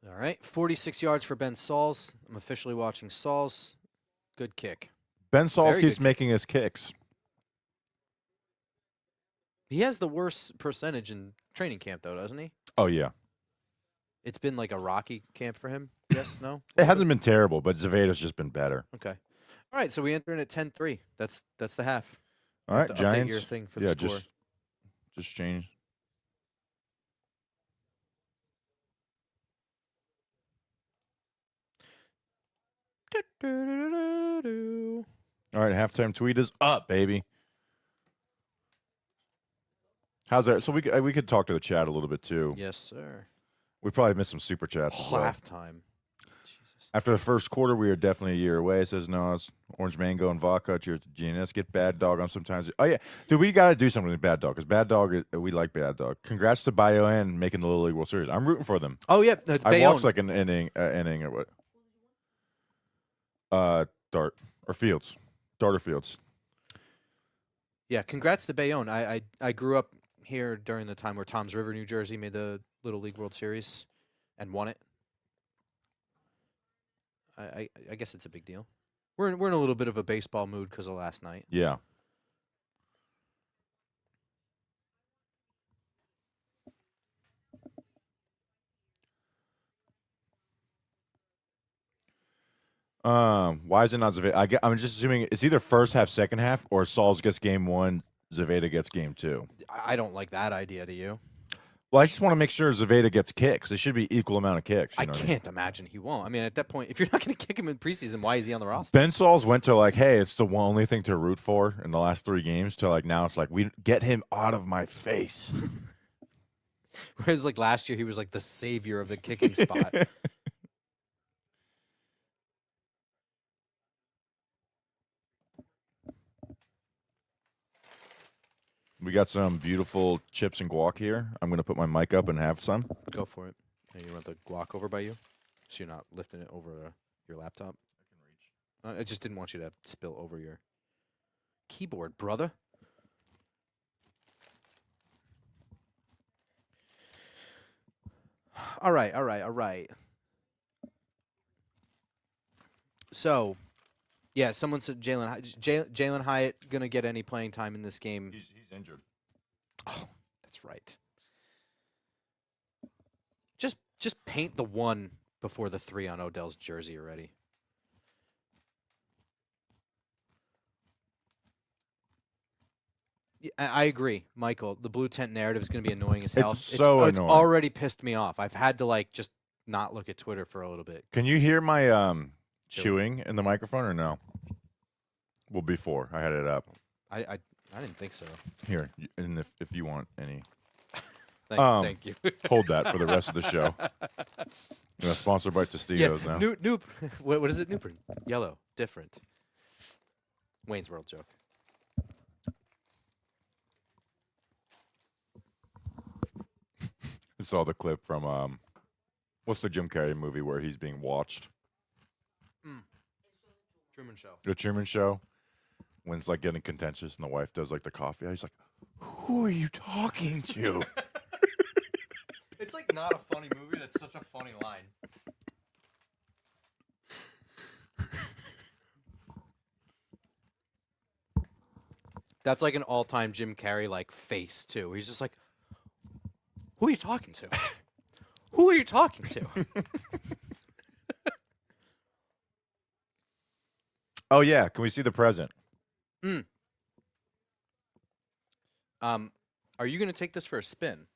All right, 46 yards for Ben Sauls. I'm officially watching Sauls. Good kick. Ben Sauls Very keeps good making his kicks. He has the worst percentage in training camp, though, doesn't he? Oh, yeah. It's been like a rocky camp for him. Yes, no? It hasn't been terrible, but Zavada's just been better. Okay. All right, so we enter in at 10-3. That's the half. All right, To update Giants. your thing for the yeah, score. just change. All right, halftime tweet is up, baby. How's that? So we could talk to the chat a little bit too. Yes, sir. We probably missed some super chats as well. Halftime. Jesus. After the first quarter, we are definitely a year away. It says no, it's orange mango and vodka. Cheers to Genius. Get Bad Dog on sometimes. Oh yeah, dude, we got to do something with Bad Dog because Bad Dog, we like Bad Dog. Congrats to Bayonne making the Little League World Series. I'm rooting for them. Oh yeah, it's I Bayonne. watched like an inning or what? Dart or Fields, Dart or Fields. Yeah, congrats to Bayonne. I grew up here during the time where Toms River, New Jersey, made the Little League World Series and won it. I guess it's a big deal. We're in a little bit of a baseball mood because of last night. Yeah. Why is it not Zavada? I'm just assuming it's either first half, second half, or Sauls gets game one, Zavada gets game two. I don't like that idea. Do you? Well, I just want to make sure Zavada gets kicks. It should be equal amount of kicks. You I know what can't imagine he won't. I mean, at that point, if you're not going to kick him in preseason, why is he on the roster? Ben Sauls went to like, hey, it's the only thing to root for in the last 3 games. To like now, it's like we get him out of my face. Whereas like last year, he was like the savior of the kicking spot. We got some beautiful chips and guac here. I'm going to put my mic up and have some. Go for it. Hey, you want the guac over by you? So you're not lifting it over your laptop? I can reach. I just didn't want you to spill over your keyboard, brother. All right. So, yeah, someone said Jalen Hyatt going to get any playing time in this game. He's injured. Oh, that's right. Just paint the 1 before the 3 on Odell's jersey already. Yeah, I agree, Michael. The blue tent narrative is going to be annoying as hell. It's so It's annoying. already pissed me off. I've had to like just not look at Twitter for a little bit. Can you hear my chewing in the microphone or no? Well, before I had it up. I didn't think so. Here, and if you want any, Thank you. hold that for the rest of the show. Sponsored by Tostitos now. New. What is it? New print. Yellow. Different. Wayne's World joke. I saw the clip from what's the Jim Carrey movie where he's being watched? Truman Show. The Truman Show. When it's like getting contentious and the wife does like the coffee. He's like, "Who are you talking to?" It's like not a funny movie. That's such a funny line. That's like an all-time Jim Carrey like face too. He's just like, "Who are you talking to? Who are you talking to?" Oh yeah, can we see the present? Are you going to take this for a spin?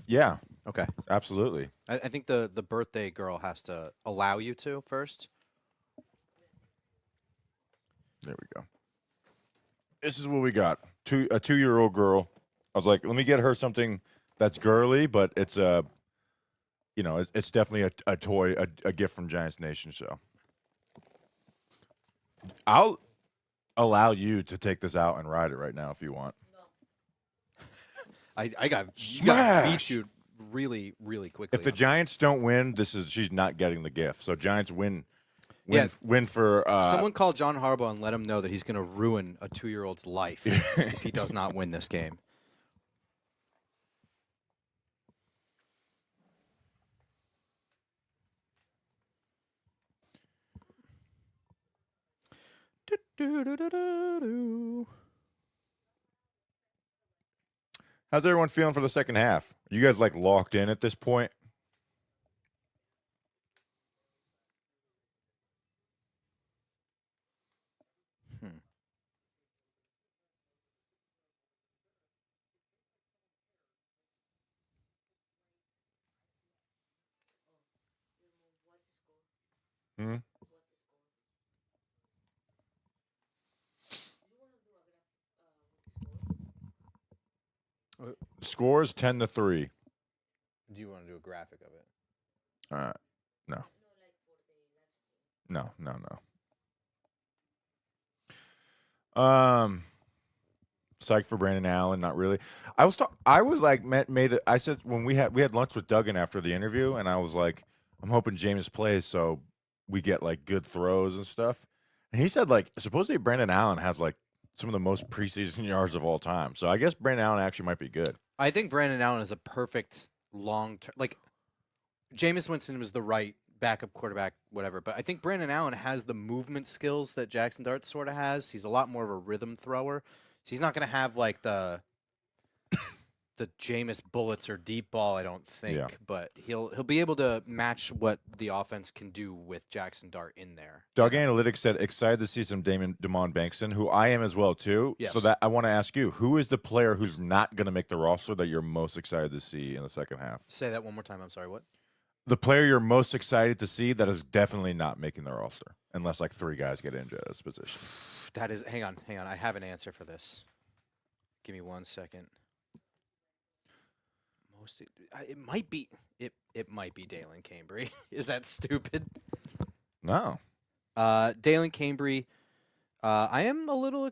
Yeah, Okay. absolutely. I think the birthday girl has to allow you to first. There we go. This is what we got. A 2-year-old girl. I was like, let me get her something that's girly, but it's it's definitely a toy, a gift from Giants Nation. So I'll allow you to take this out and ride it right now if you want. I got Smash! beat you really, really quickly. If the Giants don't win, she's not getting the gift. So Giants win Yeah. win for Someone call John Harbaugh and let him know that he's going to ruin a 2-year-old's life if he does not win this game. How's everyone feeling for the second half? Are you guys like locked in at this point? Hmm? Score is 10-3. Do you want to do a graphic of it? No. No. Psyched for Brandon Allen, not really. I was like made it. I said when we had lunch with Duggan after the interview, and I was like, I'm hoping Jameis plays so we get like good throws and stuff. And he said like supposedly Brandon Allen has like some of the most preseason yards of all time. So I guess Brandon Allen actually might be good. I think Brandon Allen is a perfect long-term. Like, Jameis Winston was the right backup quarterback, whatever. But I think Brandon Allen has the movement skills that Jaxson Dart sort of has. He's a lot more of a rhythm thrower. So he's not going to have like the Jameis bullets or deep ball, I don't think. Yeah. But he'll be able to match what the offense can do with Jaxson Dart in there. Doug Analytics said excited to see some Damon Bankston, who I am as well too. Yes. So that I want to ask you, who is the player who's not going to make the roster that you're most excited to see in the second half? Say that one more time. I'm sorry. What? The player you're most excited to see that is definitely not making the roster, unless like 3 guys get injured at his position. That is. Hang on. I have an answer for this. Give me 1 second. It might be Dalen Cambry. Is that stupid? No. Dalen Cambry. I am a little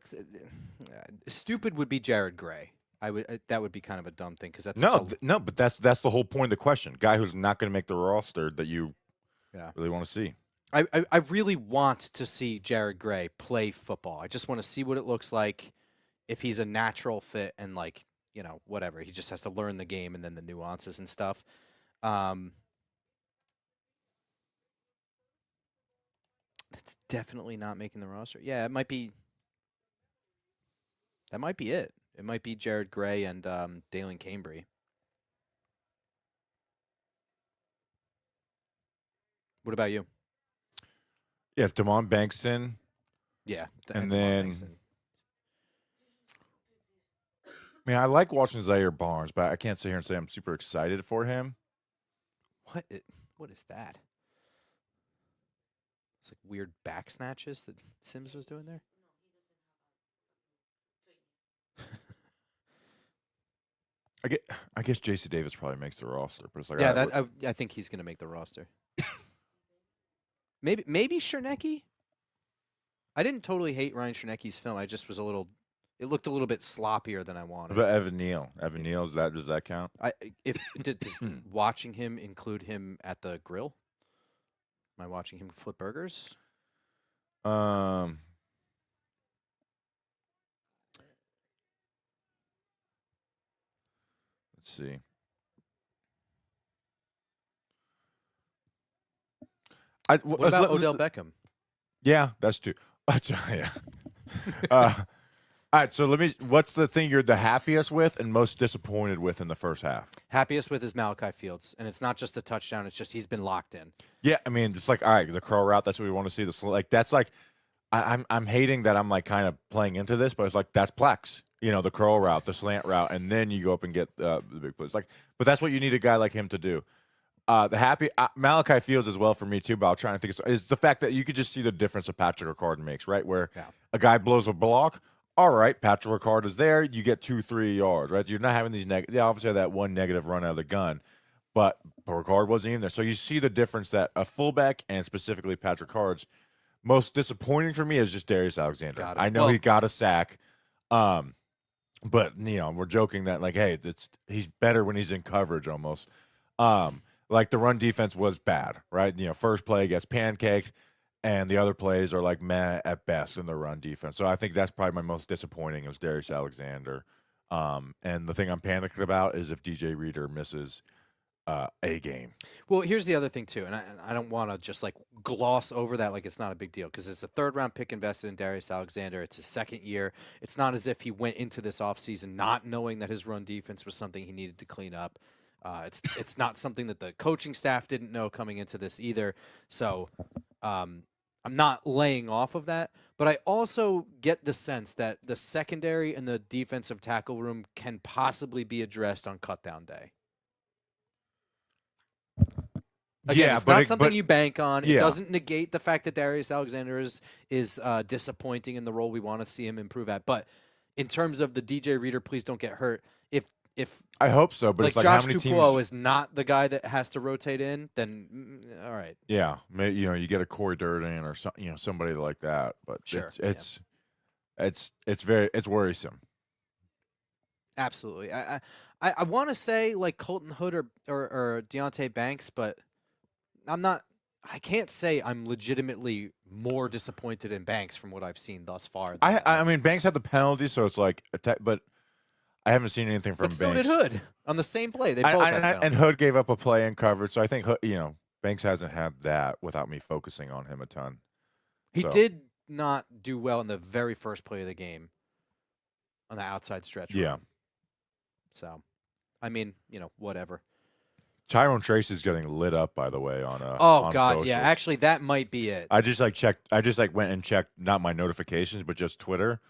stupid. Would be Jared Gray. That would be kind of a dumb thing because that's no. But that's the whole point of the question. Guy who's not going to make the roster that you really want to see. I really want to see Jared Gray play football. I just want to see what it looks like if he's a natural fit and like. Whatever. He just has to learn the game and then the nuances and stuff. That's definitely not making the roster. Yeah, it might be. That might be it. It might be Jared Gray and Dalen Cambry. What about you? Yes, Damon Bankston. Yeah, and then. Bankston. I mean, I like watching Zaire Barnes, but I can't sit here and say I'm super excited for him. What is that? It's like weird back snatches that Sims was doing there. I guess J.C. Davis probably makes the roster, but it's like I think he's going to make the roster. maybe Chernecki. I didn't totally hate Ryan Chernecki's film. I just was a little. It looked a little bit sloppier than I wanted. What about Evan Neal? Evan Neal, does that count? Does watching him include him at the grill? Am I watching him flip burgers? Let's see. What about Odell Beckham? Yeah, that's true. Yeah. All right, so what's the thing you're the happiest with and most disappointed with in the first half? Happiest with is Malachi Fields, and it's not just the touchdown; it's just he's been locked in. Yeah, I mean, it's like, all right, the curl route, that's what we want to see. That's like, I'm hating that I'm like kind of playing into this, but it's like that's Plex, the curl route, the slant route, and then you go up and get the big plays. Like, but that's what you need a guy like him to do. Malachi Fields as well for me too, but I'll try and think is the fact that you could just see the difference that Patrick Ricard makes, right? Where a guy blows a block, all right, Patrick Ricard is there, you get 2-3 yards, right? You're not having these they obviously have that one negative run out of the gun, but Ricard wasn't even there. So you see the difference that a fullback and specifically Patrick Ricard's most disappointing for me is just Darius Alexander. I know he got a sack, but we're joking that like, hey, he's better when he's in coverage almost. Like the run defense was bad, right? First play gets pancaked, and the other plays are like meh at best in the run defense. So I think that's probably my most disappointing is Darius Alexander. And the thing I'm panicked about is if DJ Reader misses a game. Well, here's the other thing too, and I don't want to just like gloss over that like it's not a big deal because it's a third-round pick invested in Darius Alexander. It's his second year. It's not as if he went into this offseason not knowing that his run defense was something he needed to clean up. It's not something that the coaching staff didn't know coming into this either. So I'm not laying off of that, but I also get the sense that the secondary and the defensive tackle room can possibly be addressed on cutdown day. Again, it's not something you bank on. It doesn't negate the fact that Darius Alexander is disappointing in the role we want to see him improve at. But in terms of the DJ Reader, please don't get hurt. If I hope so, but like it's like Josh how many Dupuis teams is not the guy that has to rotate in, then all right. Yeah, maybe, you get a Corey Durden or somebody like that, but sure, it's worrisome. Absolutely. I want to say like Colton Hood or Deontay Banks, but I'm not. I can't say I'm legitimately more disappointed in Banks from what I've seen thus far. I mean, Banks had the penalty, so it's like, but I haven't seen anything from Banks. So did Hood on the same play. They both had and Hood gave up a play in coverage, so I think Hood, Banks hasn't had that without me focusing on him a ton. He did not do well in the very first play of the game on the outside stretch. Yeah. Run. So, I mean, whatever. Tyrone Tracy's getting lit up, by the way, on God, socials. yeah. Actually, that might be it. I just went and checked not my notifications, but just Twitter,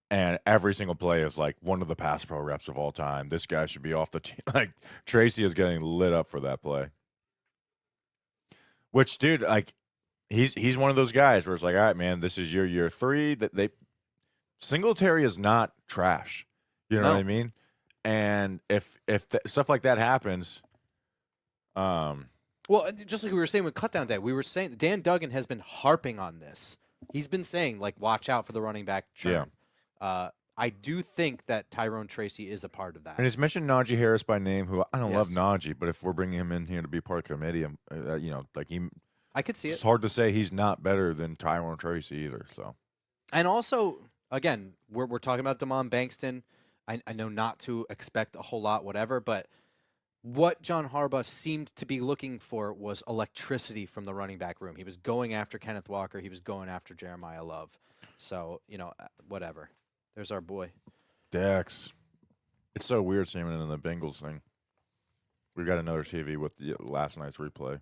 and every single play is like one of the pass pro reps of all time. This guy should be off the team. Like Tracy is getting lit up for that play. Which, dude, like he's one of those guys where it's like, all right, man, this is your year 3. That Singletary is not trash. You know what I mean? And if stuff like that happens. Well, just like we were saying with cutdown day, we were saying Dan Duggan has been harping on this. He's been saying, like, watch out for the running back churn. Yeah. I do think that Tyrone Tracy is a part of that. And he's mentioned Najee Harris by name, who I don't love Najee, but if we're bringing him in here to be part of the committee, I could see it. It's hard to say he's not better than Tyrone Tracy either. So, and also, again, we're talking about Damon Bankston. I know not to expect a whole lot, whatever, but what John Harbaugh seemed to be looking for was electricity from the running back room. He was going after Kenneth Walker. He was going after Jeremiah Love. So, whatever. There's our boy. Dax. It's so weird seeing him in the Bengals thing. We got another TV with last night's replay.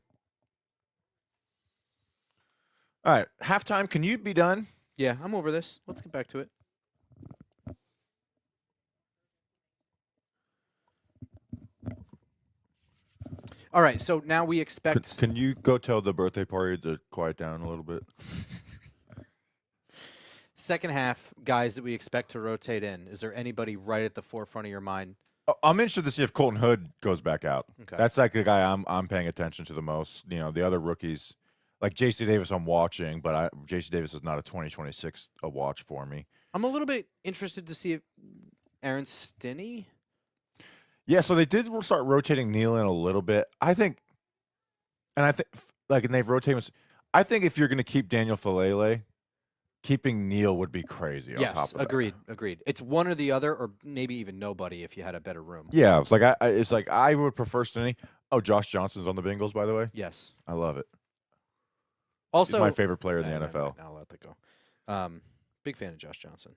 All right, halftime. Can you be done? Yeah, I'm over this. Let's get back to it. All right, so now we expect. Can you go tell the birthday party to quiet down a little bit? Second half, guys that we expect to rotate in. Is there anybody right at the forefront of your mind? I'm interested to see if Colton Hood goes back out. Okay. That's like the guy I'm paying attention to the most. The other rookies, like J.C. Davis, I'm watching, but J.C. Davis is not a 2026 a watch for me. I'm a little bit interested to see if Aaron Stinney. Yeah, so they did start rotating Neal in a little bit. I think, and they've rotated. I think if you're going to keep Daniel Falele, keeping Neal would be crazy. Yes, on top of agreed. It's one or the other, or maybe even nobody if you had a better room. Yeah, it's like I would prefer Stinney. Oh, Josh Johnson's on the Bengals, by the way. Yes, I love it. Also, he's my favorite player in the NFL. I'll let that go. Big fan of Josh Johnson.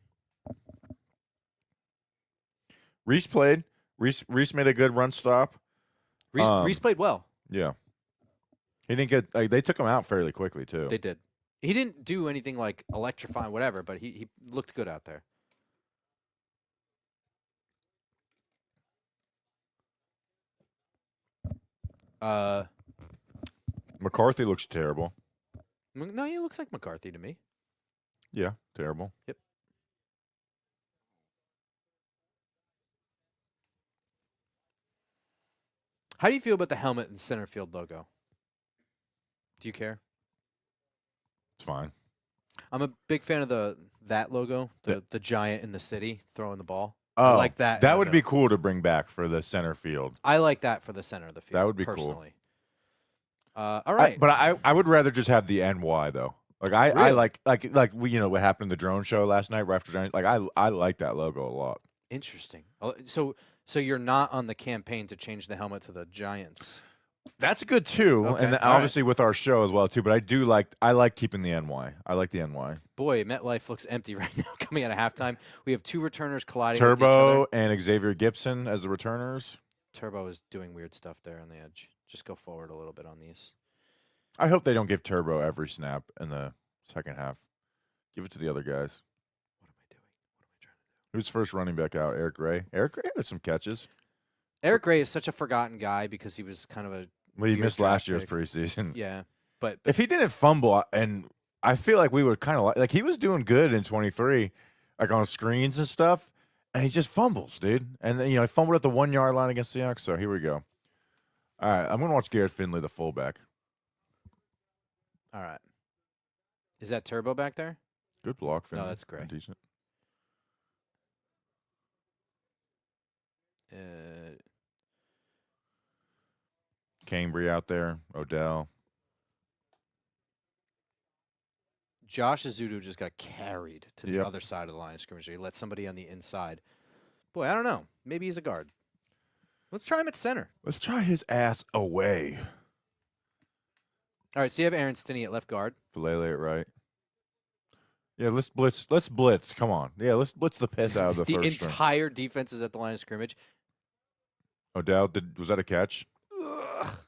Reese played. Reese made a good run stop. Reese played well. Yeah. He didn't get they took him out fairly quickly too. They did. He didn't do anything like electrifying, whatever, but he looked good out there. McCarthy looks terrible. No, he looks like McCarthy to me. Yeah, terrible. Yep. How do you feel about the helmet and center field logo? Do you care? It's fine. I'm a big fan of that logo, the giant in the city throwing the ball. Oh, I like that. That would be cool to bring back for the center field. I like that for the center of the field. That would be personally. cool. All right. But I would rather just have the NY though. Like I Really? like we what happened in the drone show last night right after Giants. Like I like that logo a lot. Interesting. So you're not on the campaign to change the helmet to the Giants. That's good too, Okay, and all obviously with our show as well too. But I like keeping the NY. I like the NY. Boy, MetLife looks empty right now. Coming out of halftime, we have two returners colliding with each Turbo other. and Xavier Gibson as the returners. Turbo is doing weird stuff there on the edge. Just go forward a little bit on these. I hope they don't give Turbo every snap in the second half. Give it to the other guys. What am I doing? What am I trying to do? Who's first running back out? Eric Gray. Eric Gray had some catches. Eric Gray is such a forgotten guy because he was kind of a Well, he weird missed draft last year's pick. preseason. Yeah, but If he didn't fumble, and I feel like we would kind of like he was doing good in 23, like on screens and stuff, and he just fumbles, dude. And then, he fumbled at the 1 yard line against the Seahawks. So here we go. All right, I'm gonna watch Garrett Finley, the fullback. all right. Is that Turbo back there? Good block, Finley. that's Gray. Decent. Cambry out there. Odell. Josh Azudu just got carried to the Yep. other side of the line of scrimmage. He let somebody on the inside. Boy, I don't know. Maybe he's a guard. Let's try him at center. Let's try his ass away. All right, so you have Aaron Stinney at left guard. Falele at right. Yeah, let's blitz. Let's blitz. Come on. Yeah, let's blitz the piss out of the The first string. entire defense is at the line of scrimmage. Odell, was that a catch? Ugh.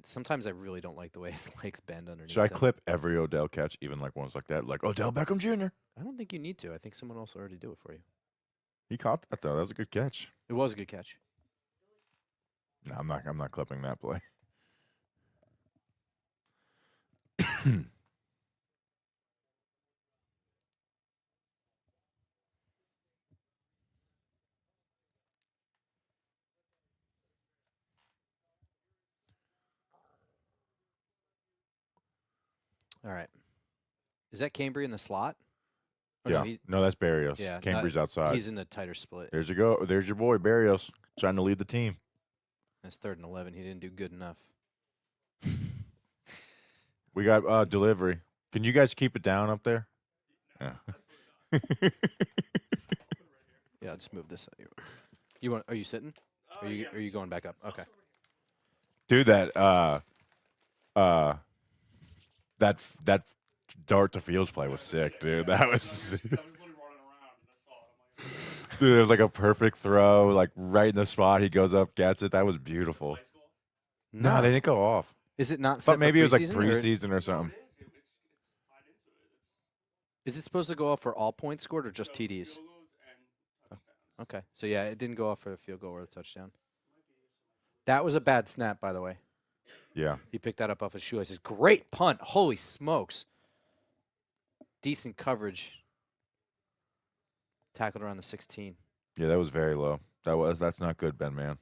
Sometimes I really don't like the way his legs bend underneath. Should I him. clip every Odell catch, even like ones like that? Like Odell Beckham Jr.? I don't think you need to. I think someone else will already do it for you. He caught that, though. That was a good catch. It was a good catch. No, I'm not clipping that play. All right. Is that Cambry in the slot? Or Yeah. No, that's Barrios. Yeah, Cambry's outside. He's in the tighter split. There's your boy, Barrios, trying to lead the team. That's 3rd and 11. He didn't do good enough. We got delivery. Can you guys keep it down up there? Yeah. Yeah, I'll just move this. Are you sitting? Are you going back up? Okay. Dude, that dart to Fields play was sick, dude. That was sick. Dude, it was like a perfect throw, like right in the spot. He goes up, gets it. That was beautiful. No, they didn't go off. Is it not? But maybe it was like preseason, or preseason or something. is it supposed to go off for all points scored or just TDs? Okay, so yeah, it didn't go off for a field goal or a touchdown. That was a bad snap, by the way. Yeah. He picked that up off his shoelaces. Great punt. Holy smokes. Decent coverage. Tackled around the 16. Yeah, that was very low. That's not good, Ben, man.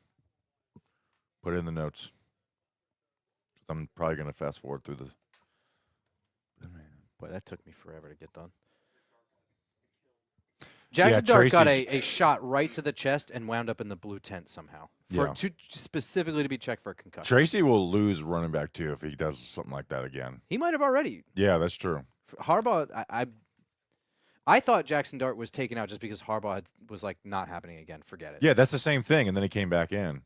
Put it in the notes. I'm probably going to fast forward through this. Boy, that took me forever to get done. Jaxson Dart got a shot right to the chest and wound up in the blue tent somehow. Specifically to be checked for a concussion. Tracy will lose running back, too, if he does something like that again. He might have already. Yeah, that's true. Harbaugh, I thought Jaxson Dart was taken out just because Harbaugh was like, not happening again. Forget it. Yeah, that's the same thing, and then he came back in.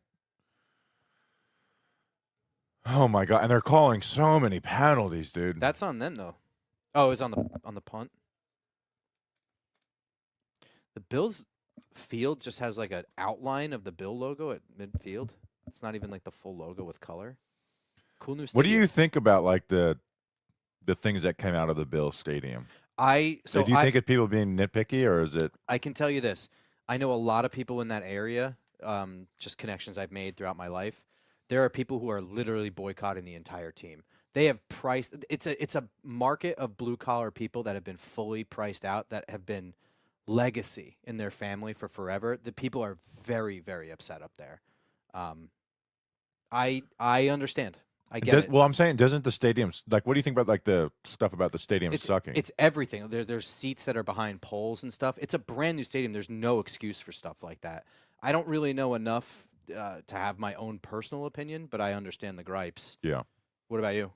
Oh, my God. And they're calling so many penalties, dude. That's on them, though. Oh, it's on the punt. The Bills field just has like an outline of the Bill logo at midfield. It's not even like the full logo with color. Cool new What do stadium. you think about like the things that came out of the Bill Stadium? So Do you think it's people being nitpicky, or is it? I can tell you this. I know a lot of people in that area, just connections I've made throughout my life. There are people who are literally boycotting the entire team. They have priced it's a market of blue collar people that have been fully priced out, that have been legacy in their family for forever. The people are very, very upset up there. Um, I understand. I get it. Well, I'm saying, doesn't the stadium, like, what do you think about like the stuff about the stadium sucking? It's everything. There's seats that are behind poles and stuff. It's a brand new stadium. There's no excuse for stuff like that. I don't really know enough to have my own personal opinion, but I understand the gripes. Yeah. What about you?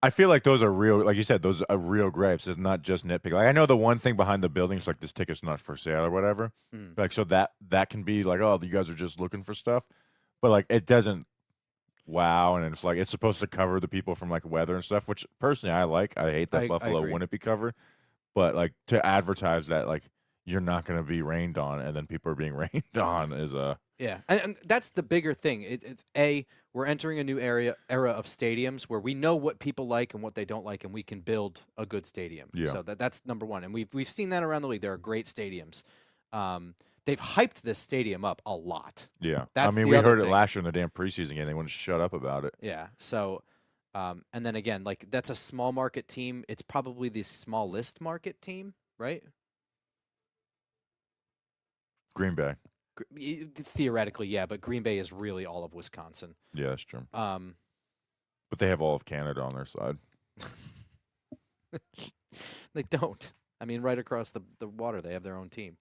I feel like those are real, like you said, those are real gripes. It's not just nitpick. Like, I know the one thing behind the building is like this ticket's not for sale or whatever. Mm. Like, so that can be like, oh, you guys are just looking for stuff, but like it doesn't. Wow, and it's like it's supposed to cover the people from like weather and stuff, which personally I like. I hate that I Buffalo agree. wouldn't be covered, but like to advertise that like you're not going to be rained on, and then people are being rained on is a Yeah, and that's the bigger thing. It's we're entering a new era of stadiums where we know what people like and what they don't like, and we can build a good stadium. Yeah. So that's number one, and we've seen that around the league. There are great stadiums. They've hyped this stadium up a lot. yeah. That's I mean, the we other heard it thing. last year in the damn preseason game. They wouldn't shut up about it. Yeah. So, and then again, like that's a small market team. It's probably the smallest market team, right? Green Bay. Theoretically, yeah, but Green Bay is really all of Wisconsin. Yeah, that's true. Um, But they have all of Canada on their side. They don't. I mean, right across the water, they have their own team.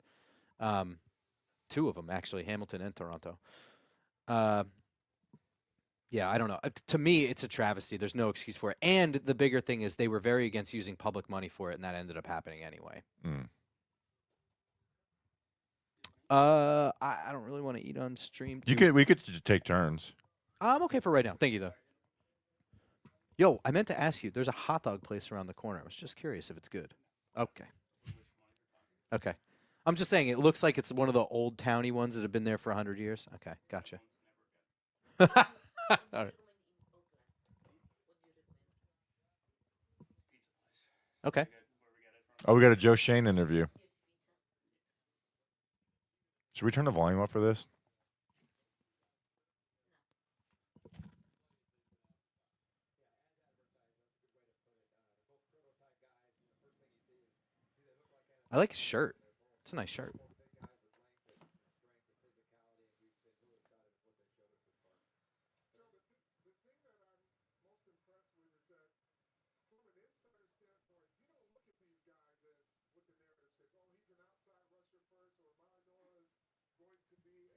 Two of them, actually, Hamilton and Toronto. Yeah, I don't know. To me, it's a travesty. There's no excuse for it. And the bigger thing is they were very against using public money for it, and that ended up happening anyway. Mm. I don't really want to eat on stream. We could just take turns. I'm okay for right now. Thank you, though. Yo, I meant to ask you. There's a hot dog place around the corner. I was just curious if it's good. Okay. Okay. I'm just saying, it looks like it's one of the old towny ones that have been there for 100 years. Okay, gotcha. All right. Okay. Oh, we got a Joe Shane interview. Should we turn the volume up for this? I like his shirt. It's a nice shirt.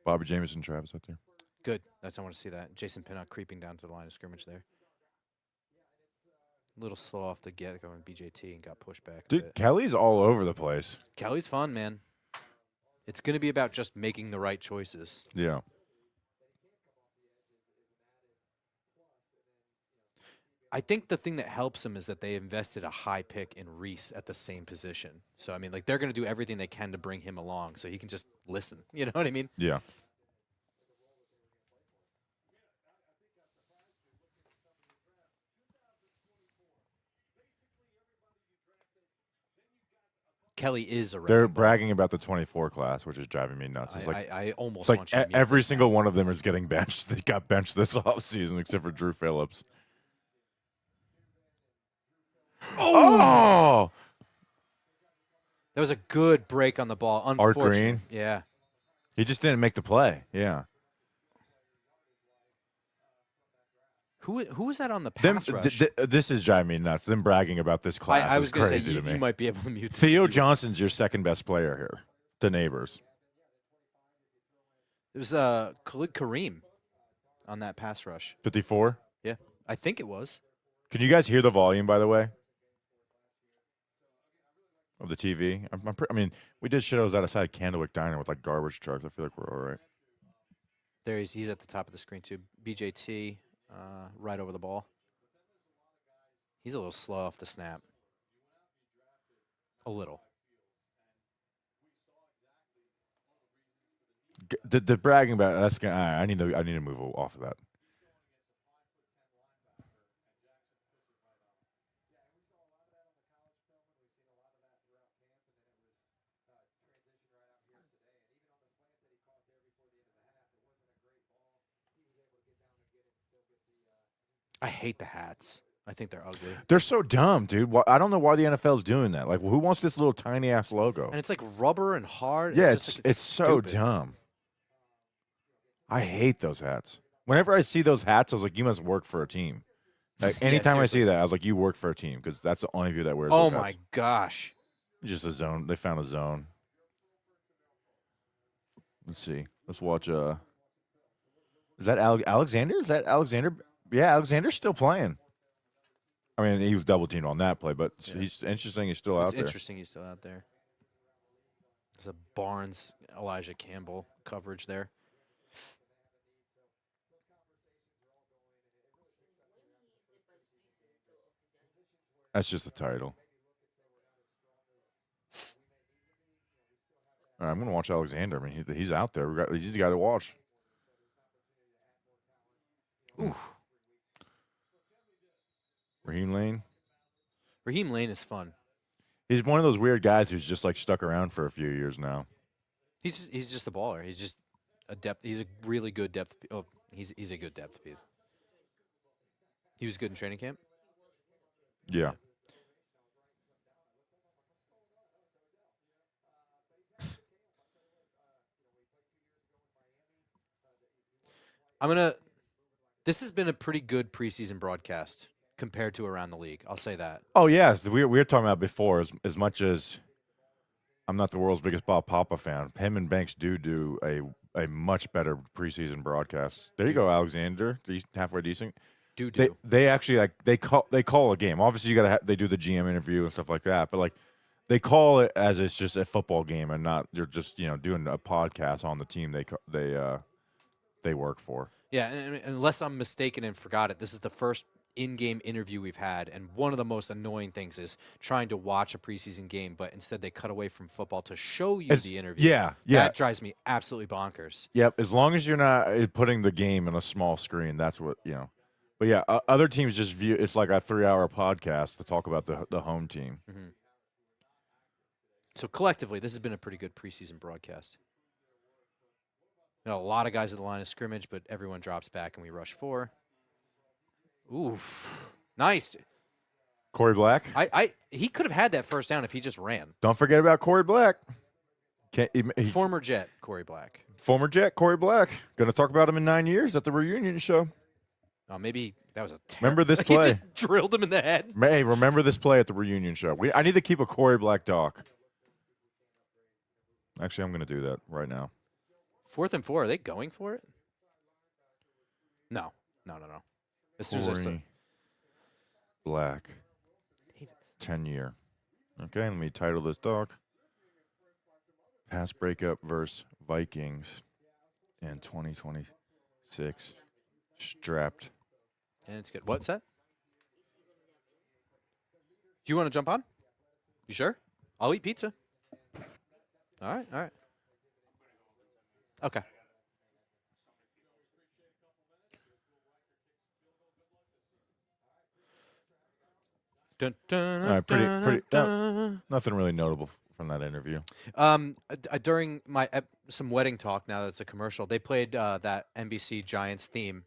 Bobby Jameson, Travis out there. Good. I want to see that. Jason Pinnock creeping down to the line of scrimmage there. A little slow off the get going BJT and got pushed back a Dude, bit. Kelly's all over the place. Kelly's fun, man. It's going to be about just making the right choices. Yeah. I think the thing that helps him is that they invested a high pick in Reese at the same position. So, I mean, like, they're going to do everything they can to bring him along so he can just listen. You know what I mean? Yeah. Kelly is a They're wrecking ball. bragging about the 24 class, which is driving me nuts. It's like I almost it's like want you to mute every this single now. one of them is getting benched. They got benched this offseason except for Drew Phillips. Oh! That was a good break on the ball. Art Unfortunate. Green? Yeah. He just didn't make the play. Yeah. Who was that on the pass rush? This is driving me nuts. Them bragging about this class I is was going to crazy say, to me. you might be able to mute this. Theo Johnson's your second best player here. The neighbors. It was Khalid Kareem on that pass rush. 54? Yeah, I think it was. Can you guys hear the volume, by the way? Of the TV? I mean, we did shows outside Candlewick Diner with like garbage trucks. I feel like we're all right. There he's at the top of the screen too. BJT right over the ball. He's a little slow off the snap. A little. The bragging about that's gonna. I need to move off of that. I hate the hats. I think they're ugly. They're so dumb, dude. I don't know why the NFL's doing that. Like, who wants this little tiny ass logo? And it's like rubber and hard. Yeah, It's just like, it's so stupid. dumb. I hate those hats. Whenever I see those hats, I was like, you must work for a team. Like, anytime I see seriously. that, I was like, you work for a team because that's the only view that wears Oh those my hats. gosh. Just a zone. They found a zone. Let's see. Let's watch. Is that Alexander? Is that Alexander? Yeah, Alexander's still playing. I mean, he was double teamed on that play, but he's interesting. He's still out It's there. interesting he's still out there. There's a Barnes, Elijah Campbell coverage there. That's just the title. All right, I'm going to watch Alexander. I mean, he's out there. He's the guy to watch. Ooh. Raheem Lane. Raheem Lane is fun. He's one of those weird guys who's just like stuck around for a few years now. He's just a baller. He's just a depth. He's a really good depth. Oh, he's a good depth piece. He was good in training camp. Yeah. This has been a pretty good preseason broadcast compared to around the league. I'll say that. Oh yeah, we were talking about before. As much as I'm not the world's biggest Bob Papa fan, him and Banks do a much better preseason broadcast. There you go, Alexander. Halfway decent. They actually they call a game. Obviously, you got to they do the GM interview and stuff like that. But like they call it as it's just a football game and not you're just doing a podcast on the team they work for. Yeah, and unless I'm mistaken and forgot it, this is the first in-game interview we've had, and one of the most annoying things is trying to watch a preseason game, but instead they cut away from football to show you the interview. Yeah. That drives me absolutely bonkers. Yep, as long as you're not putting the game in a small screen, that's what But yeah, other teams just view it's like a 3-hour podcast to talk about the home team. Mm-hmm. So collectively, this has been a pretty good preseason broadcast. A lot of guys at the line of scrimmage, but everyone drops back and we rush 4. Oof. Nice. Corey Black? He could have had that first down if he just ran. Don't forget about Corey Black. Former Jet, Corey Black. Former Jet, Corey Black. Going to talk about him in 9 years at the reunion show. Oh, maybe that was a Remember this He play? just drilled him in the head. Hey, remember this play at the reunion show. I need to keep a Corey Black doc. Actually, I'm going to do that right now. 4th and 4. Are they going for it? No. This is just Corey Black, 10-year. Okay, let me title this doc. Pass breakup versus Vikings in 2026. Strapped. And it's good. What's that? Do you want to jump on? You sure? I'll eat pizza. All right. Okay. Dun, dun, All right, pretty dun. nothing really notable from that interview. During my some wedding talk, now that it's a commercial, they played that NBC Giants theme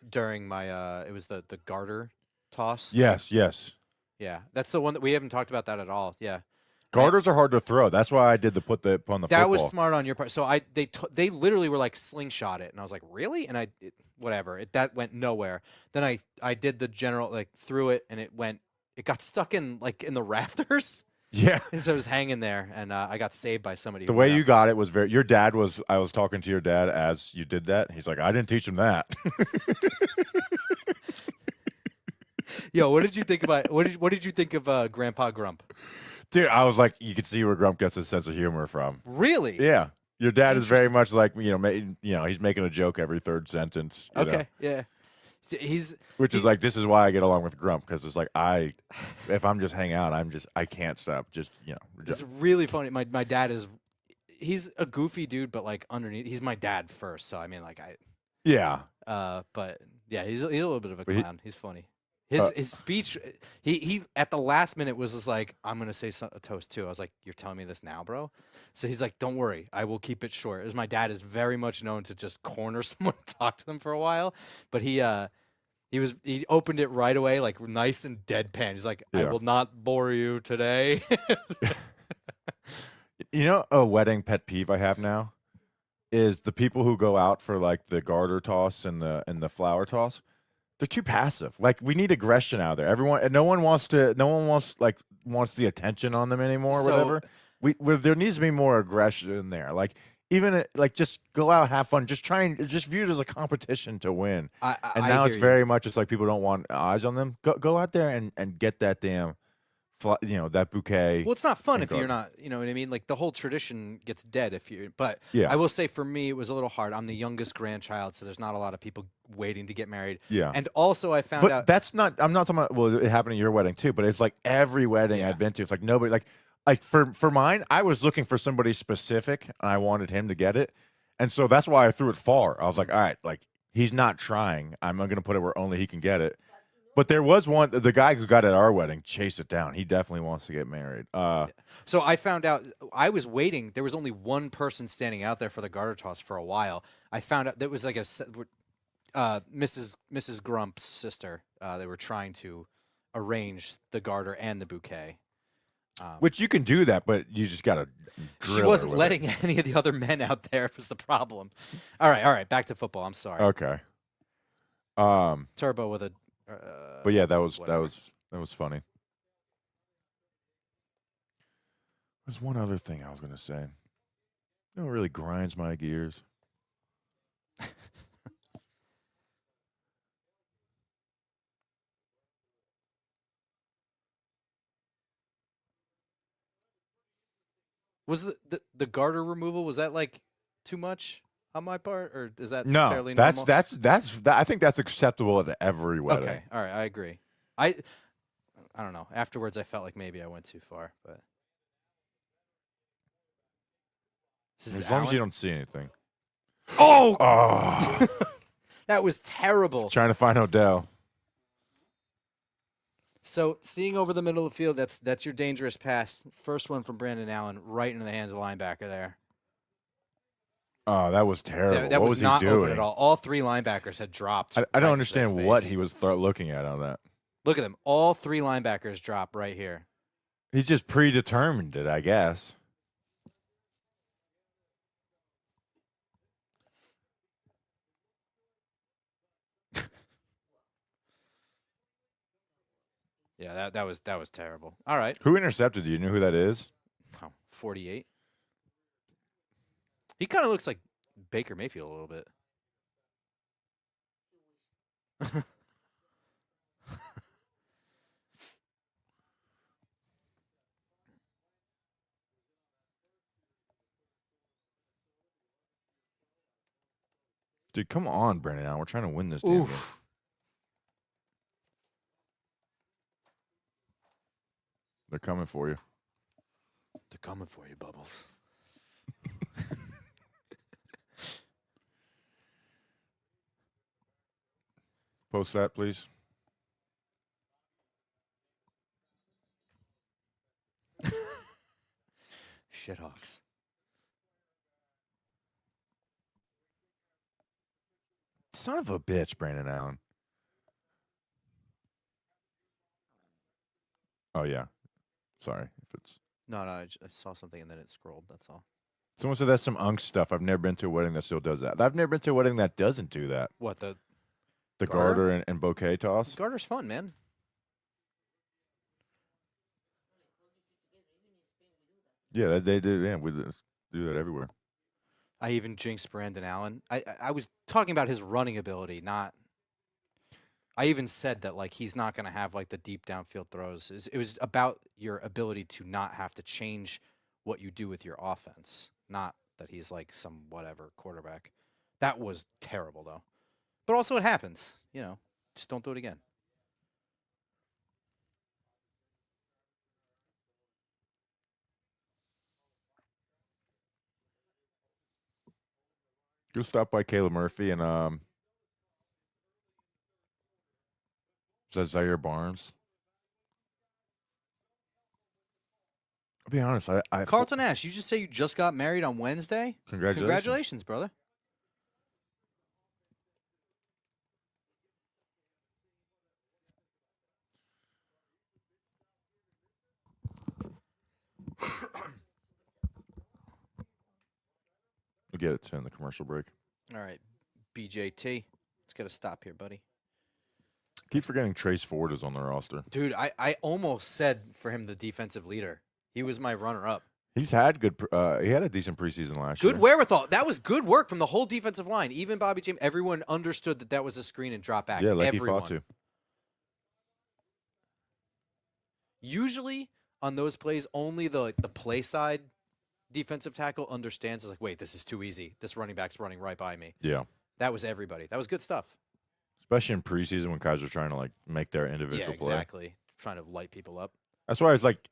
during my it was the garter toss. Yes. Yeah, that's the one that we haven't talked about that at all. Yeah. Garters are hard to throw. That's why I did the put on the football. That was smart on your part. So they literally were like slingshot it, and I was like, really? And whatever. That went nowhere. Then I did the general threw it, and it got stuck in the rafters. Yeah. And so it was hanging there, and I got saved by somebody. The way you got it was your dad was. I was talking to your dad as you did that. He's like, I didn't teach him that. Yo, what did you think about? What did you think of Grandpa Grump? Dude, I was like, you could see where Grump gets his sense of humor from. Really? Yeah. Your dad is very much like, he's making a joke every third sentence. Okay, yeah. Which is like, this is why I get along with Grump, because it's like, if I'm just hanging out, I can't stop. It's really funny. My dad is, he's a goofy dude, but like underneath, he's my dad first. So I mean, like Yeah. but yeah, he's a little bit of a But he- clown. He's funny. Uh, His speech, he at the last minute was just like, I'm gonna say a toast too. I was like, you're telling me this now, bro? So he's like, don't worry, I will keep it short. As my dad is very much known to just corner someone and talk to them for a while, but he opened it right away, like nice and deadpan. He's like, I Yeah. will not bore you today. You know, a wedding pet peeve I have now is the people who go out for like the garter toss and the flower toss. They're too passive. Like we need aggression out there. Everyone, no one wants wants the attention on them anymore. Or So- whatever. There needs to be more aggression there. Like even like just go out, have fun. Just try and just view it as a competition to win. And now it's very much it's like people don't want eyes on them. Go out there and get that damn, that bouquet. Well, it's not fun and if you're garden. not, you know what I mean? Like the whole tradition gets dead if you. But Yeah. I will say for me, it was a little hard. I'm the youngest grandchild, so there's not a lot of people waiting to get married. Yeah. And also, I found But out. that's not. I'm not talking about. Well, it happened at your wedding too. But it's like every wedding Yeah. I've been to. It's like nobody. Like for mine, I was looking for somebody specific, and I wanted him to get it, and so that's why I threw it far. I was like, all right, like he's not trying. I'm going to put it where only he can get it. But there was one. The guy who got it at our wedding chased it down. He definitely wants to get married. So I found out. I was waiting. There was only one person standing out there for the garter toss for a while. I found out that was like Mrs. Grump's sister. They were trying to arrange the garter and the bouquet. Which you can do that, but you just got to. She wasn't letting any of the other men out there. Was the problem? All right. Back to football. I'm sorry. Okay. Turbo with a. But yeah, that was whatever. funny. There's one other thing I was going to say. You know what really grinds my gears? Was the garter removal, was that like too much on my part, or is that No, fairly that's normal? I think that's acceptable at every wedding. Okay, all right, I agree. I don't know. Afterwards, I felt like maybe I went too far, but this is As long as you Allen? don't see anything. Oh, Oh, that was terrible. trying to find Odell. So seeing over the middle of the field, that's your dangerous pass. First one from Brandon Allen, right into the hands of the linebacker there. Oh, that was terrible. That what was he not doing? open at all. All three linebackers had dropped. I right don't into that understand what space. he was looking at on that. Look at them. All three linebackers drop right here. He just predetermined it, I guess. Yeah, that was terrible. All right. Who intercepted you? You know who that is? Oh, 48. He kind of looks like Baker Mayfield a little bit. Dude, come on, Brandon Allen. We're trying to win this damn game. Oof. They're coming for you. They're coming for you, Bubbles. Post that, please. Shithawks. Son of a bitch, Brandon Allen. Oh, yeah. Sorry if it's. No, I saw something and then it scrolled. That's all. Someone said that's some unk stuff. I've never been to a wedding that still does that. I've never been to a wedding that doesn't do that. What, the The Garter? garter and bouquet toss. garter's fun, man. Yeah, they do. Yeah, we do that everywhere. I even jinxed Brandon Allen. I was talking about his running ability, not. I even said that like he's not going to have like the deep downfield throws. It was about your ability to not have to change what you do with your offense, not that he's like some whatever quarterback. That was terrible though. But also it happens, you know. Just don't do it again. Good stop by Caleb Murphy and says Zaire Barnes. I'll be honest. I Carlton Ash, you just say you just got married on Wednesday? Congratulations, brother. We'll get it to in the commercial break. All right, BJT. Let's get a stop here, buddy. Keep forgetting Trace Ford is on the roster. Dude, I almost said for him the defensive leader. He was my runner-up. He's had good. He had a decent preseason last year. Good wherewithal. That was good work from the whole defensive line. Even Bobby James, everyone understood that was a screen and drop back. Yeah, like everyone. he fought to. Usually on those plays, only the play side defensive tackle understands. It's like, wait, this is too easy. This running back's running right by me. Yeah. That was everybody. That was good stuff. Especially in preseason when guys are trying to like make their individual play. Exactly. Trying to light people up. That's why it's like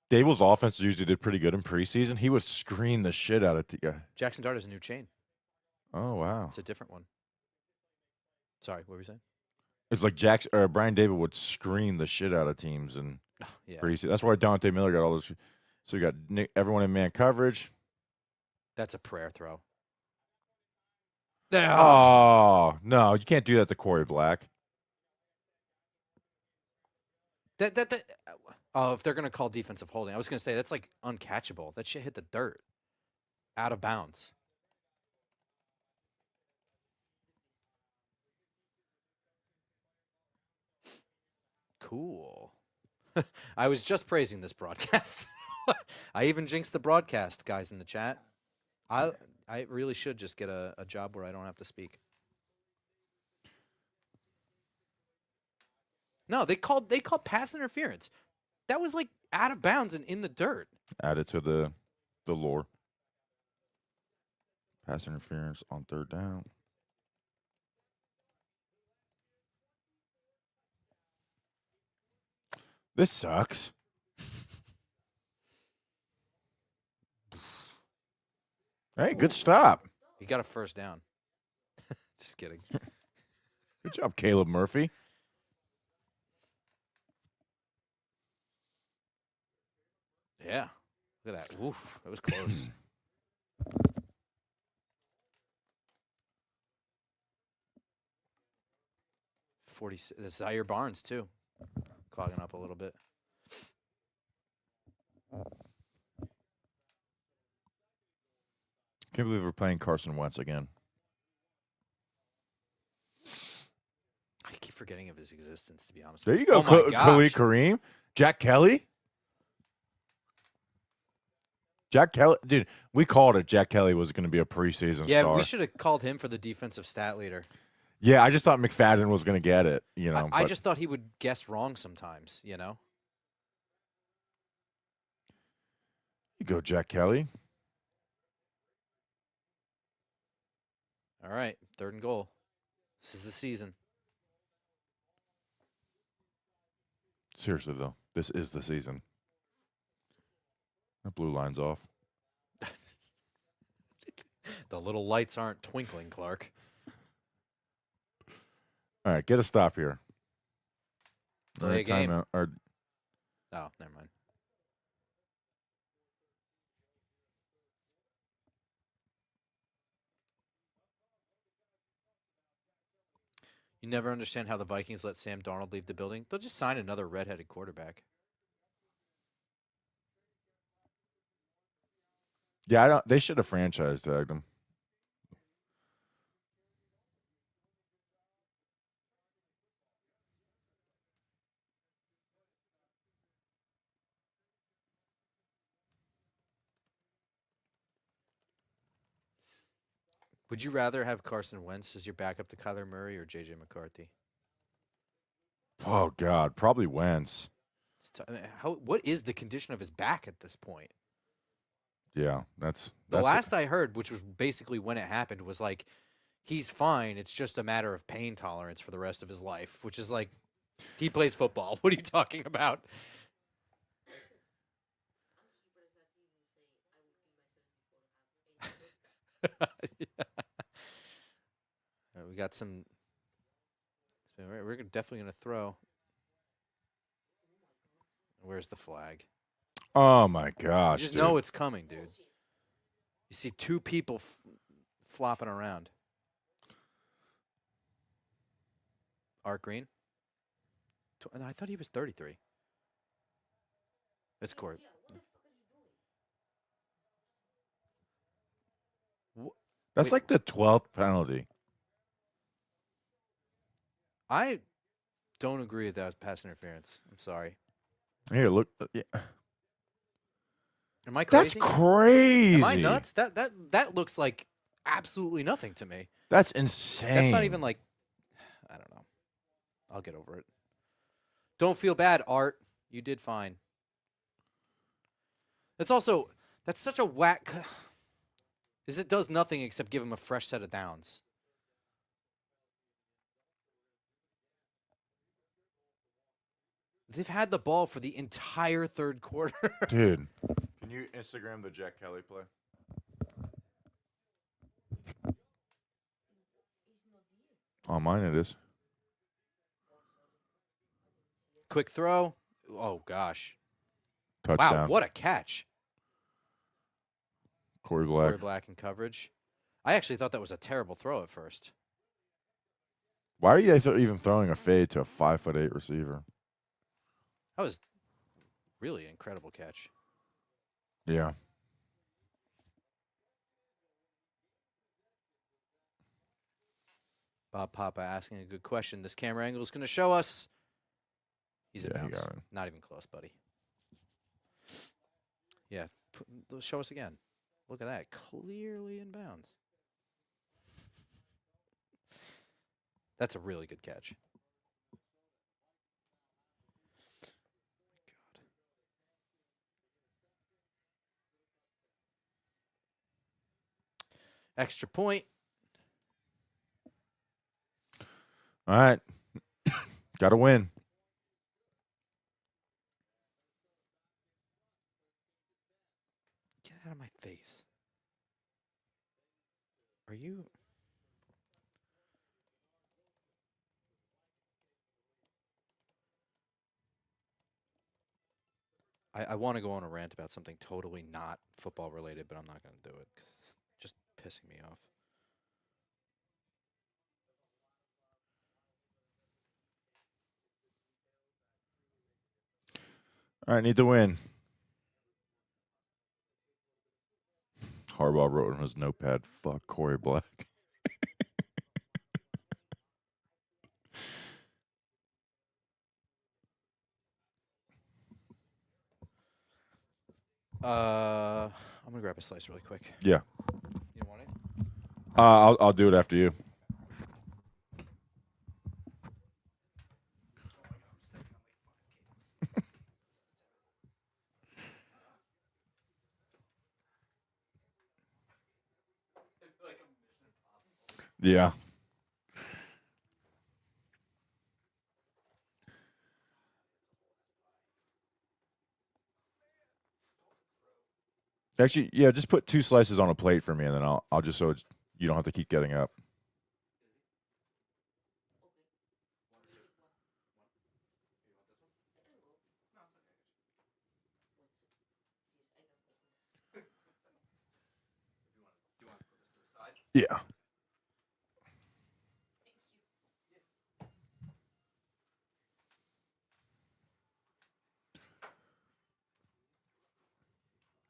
Dable's offense usually did pretty good in preseason. He would screen the shit out of Jaxson Dart is a new chain. Oh wow. It's a different one. Sorry, what were you saying? It's like Brian Dable would screen the shit out of teams in preseason. That's why Dante Miller got all those. So you got everyone in man coverage. That's a prayer throw. Oh no, you can't do that to Corey Black. Oh, if they're gonna call defensive holding, I was gonna say that's like uncatchable. That shit hit the dirt, out of bounds. Cool. I was just praising this broadcast. I even jinxed the broadcast guys in the chat. I really should just get a job where I don't have to speak. No, they called pass interference. That was like out of bounds and in the dirt. Added to the lore. Pass interference on third down. This sucks. Hey, good stop. You got a first down. Just kidding. Good job, Caleb Murphy. Yeah. Look at that. Oof. That was close. The Zaire Barnes, too. Clogging up a little bit. Can't believe we're playing Carson Wentz again. I keep forgetting of his existence, to be honest. There you go, Khalid Kareem. Jack Kelly. Jack Kelly. Dude, we called it. Jack Kelly was going to be a preseason star. Yeah, we should have called him for the defensive stat leader. Yeah, I just thought McFadden was going to get it. You know, I just thought he would guess wrong sometimes, you know? You go, Jack Kelly. All right, 3rd and goal. This is the season. Seriously, though, this is the season. That blue line's off. The little lights aren't twinkling, Clark. All right, get a stop here. Delay a game. Timeout, Oh, never mind. You never understand how the Vikings let Sam Darnold leave the building. They'll just sign another redheaded quarterback. Yeah, they should have franchise tagged him. Would you rather have Carson Wentz as your backup to Kyler Murray or J.J. McCarthy? Oh, God, probably Wentz. What is the condition of his back at this point? Yeah, that's the last I heard, which was basically when it happened, was like, he's fine. It's just a matter of pain tolerance for the rest of his life, which is like, he plays football. What are you talking about? We got some. We're definitely going to throw. Where's the flag? Oh my You gosh, just dude. know it's coming, dude. You see two people flopping around. Art Green? I thought he was 33. It's Corey. That's Wait. like the 12th penalty. I don't agree with that as pass interference. I'm sorry. Here, look. Yeah. Am I That's crazy? crazy. Am I nuts? That looks like absolutely nothing to me. That's insane. That's not even like, I don't know. I'll get over it. Don't feel bad, Art. You did fine. That's such a whack. Is it does nothing except give him a fresh set of downs. They've had the ball for the entire third quarter. Dude. Can you Instagram the Jack Kelly play? On mine it is. Quick throw. Oh, gosh. Touchdown. Wow, what a catch. Corey Black. Corey Black in coverage. I actually thought that was a terrible throw at first. Why are you guys even throwing a fade to a 5'8" receiver? That was really an incredible catch. Yeah. Bob Papa asking a good question. This camera angle is going to show us. He's in Yeah, he bounds. got it. Not even close, buddy. Yeah, show us again. Look at that. Clearly in bounds. That's a really good catch. God. Extra point. All right. Got to win. Get out of my face. Are you? I want to go on a rant about something totally not football related, but I'm not going to do it because it's just pissing me off. All right, need to win. Harbaugh wrote on his notepad, fuck Corey Black. I'm gonna grab a slice really quick. Yeah. You want it? I'll do it after you. Yeah. Actually, yeah, just put 2 slices on a plate for me, and then I'll just so you don't have to keep getting up. Yeah.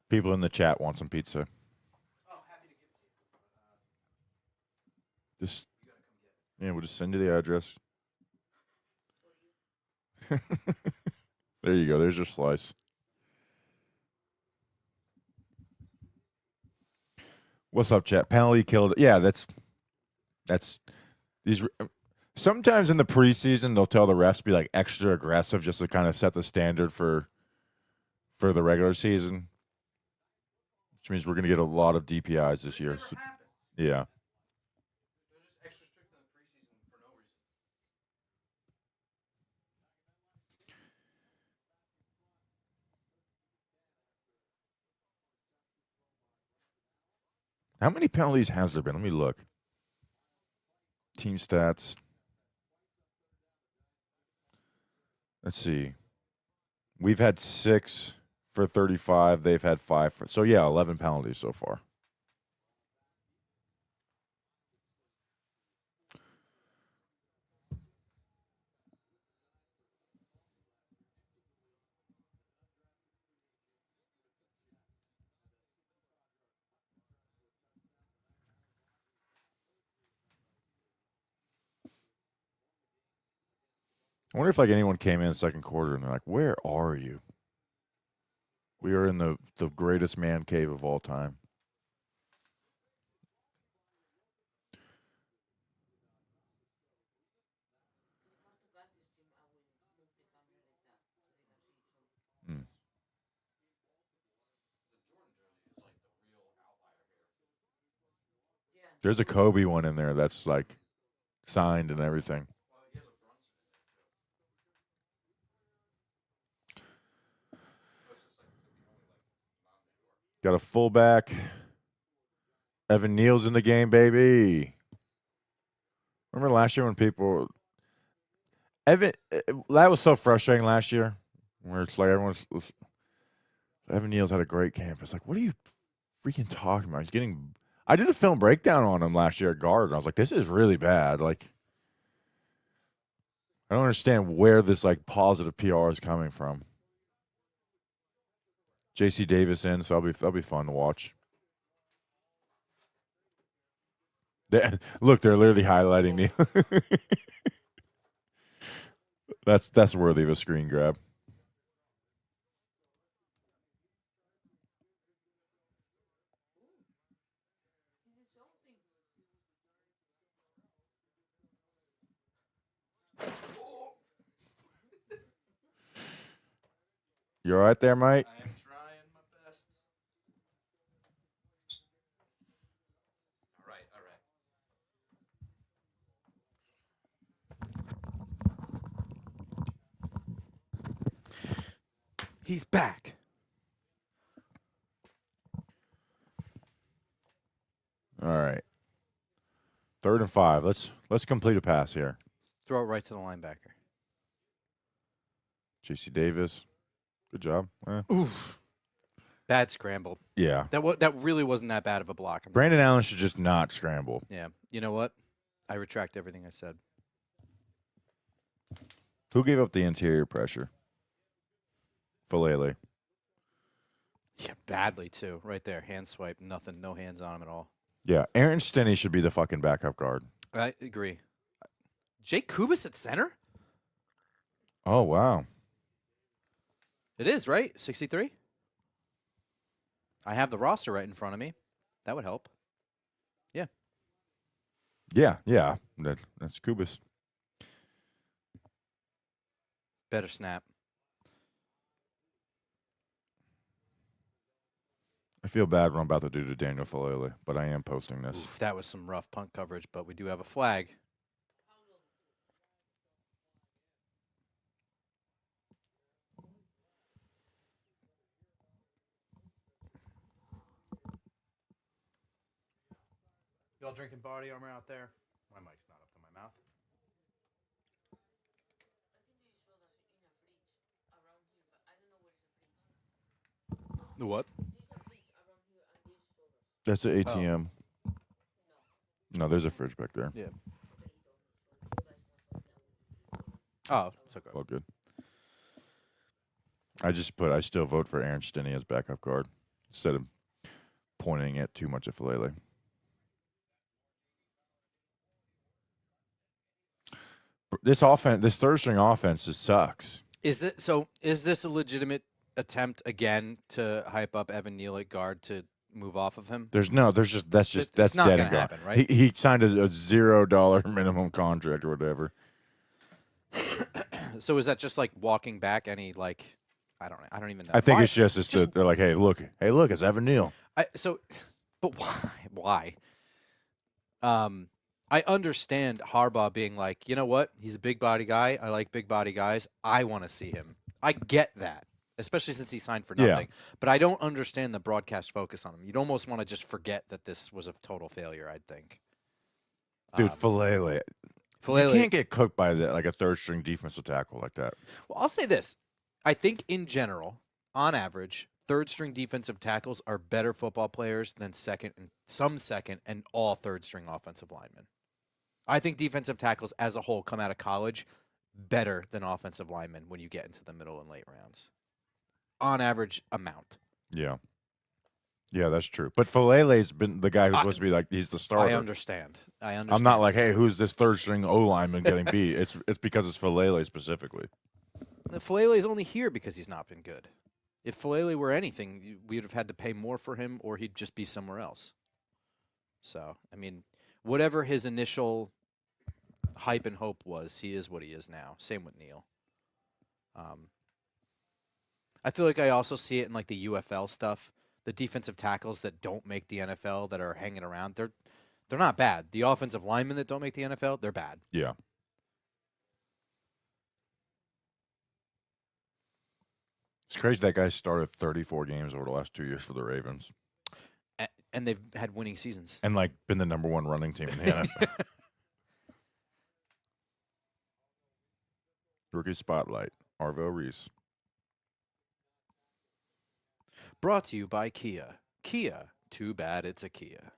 People in the chat want some pizza. Just yeah, we'll just send you the address. There you go. There's your slice. What's up, chat? Penalty killed. Yeah, that's these. Sometimes in the preseason, they'll tell the refs to be like extra aggressive just to kind of set the standard for the regular season, which means we're going to get a lot of DPIs this year. So, yeah. They're just extra strict in the preseason for no reason. How many penalties has there been? Let me look. Team stats. Let's see. We've had 6 for 35. They've had 5 for. So, yeah, 11 penalties so far. I wonder if like anyone came in the second quarter and they're like, "Where are you? We are in the greatest man cave of all time." Hmm. There's a Kobe one in there that's like signed and everything. Got a fullback. Evan Neal's in the game, baby. Remember last year when people Evan that was so frustrating last year, where it's like everyone's Evan Neal's had a great camp. It's like, what are you freaking talking about? He's getting. I did a film breakdown on him last year at guard, and I was like, this is really bad. Like, I don't understand where this like positive PR is coming from. JC Davis in, so that'll be fun to watch. Look, they're literally highlighting Neal. That's worthy of a screen grab. You all right there, Mike? I am trying my best. All right. He's back. All right. 3rd and 5. Let's complete a pass here. Throw it right to the linebacker. JC Davis. Good job. Oof. Bad scramble. Yeah. That really wasn't that bad of a block. Brandon Allen should just not scramble. Yeah. You know what? I retract everything I said. Who gave up the interior pressure? Falele. Yeah, badly too. Right there, hand swipe, nothing, no hands on him at all. Yeah, Aaron Stinney should be the fucking backup guard. I agree. Jake Kubis at center? Oh, wow. It is, right? 63? I have the roster right in front of me. That would help. Yeah. Yeah. That's Kubis. Better snap. I feel bad what I'm about to do to Daniel Falele, but I am posting this. Oof, that was some rough punt coverage, but we do have a flag. Y'all drinking body armor out there? My mic's not up to my mouth. The what? That's an ATM. Oh. No, there's a fridge back there. Yeah. Oh, it's okay. All good. I still vote for Aaron Stinney as backup guard instead of pointing it too much at Falele. This third string offense just sucks. Is this a legitimate attempt again to hype up Evan Neal at guard to move off of him? That's not dead gonna and gone. happen, right? He signed a $0 minimum contract or whatever. So is that just like walking back any like I don't even know. I think it's just they're like, hey, look, it's Evan Neal. But why? I understand Harbaugh being like, you know what? He's a big body guy. I like big body guys. I want to see him. I get that. especially since he signed for Yeah. nothing. But I don't understand the broadcast focus on him. You'd almost want to just forget that this was a total failure, I think. Dude, Falele. You Falele, can't get cooked by like a third-string defensive tackle like that. well, I'll say this. I think in general, on average, third-string defensive tackles are better football players than second and all third-string offensive linemen. I think defensive tackles as a whole come out of college better than offensive linemen when you get into the middle and late rounds. On average amount. Yeah. Yeah, that's true. But Falele's been the guy who's supposed to be like he's the starter. I understand. I'm not like, hey, who's this third-string O-lineman getting beat? It's because it's Falele specifically. Falele is only here because he's not been good. If Falele were anything, we would have had to pay more for him, or he'd just be somewhere else. So, I mean, whatever his initial hype and hope was, he is what he is now. Same with Neal. I feel like I also see it in like the UFL stuff. The defensive tackles that don't make the NFL that are hanging around, they're not bad. The offensive linemen that don't make the NFL, they're bad. Yeah. It's crazy that guy started 34 games over the last 2 years for the Ravens. And they've had winning seasons. And like been the number one running team in the NFL. Rookie Spotlight, Arvell Reese. Brought to you by Kia. Kia, too bad it's a Kia.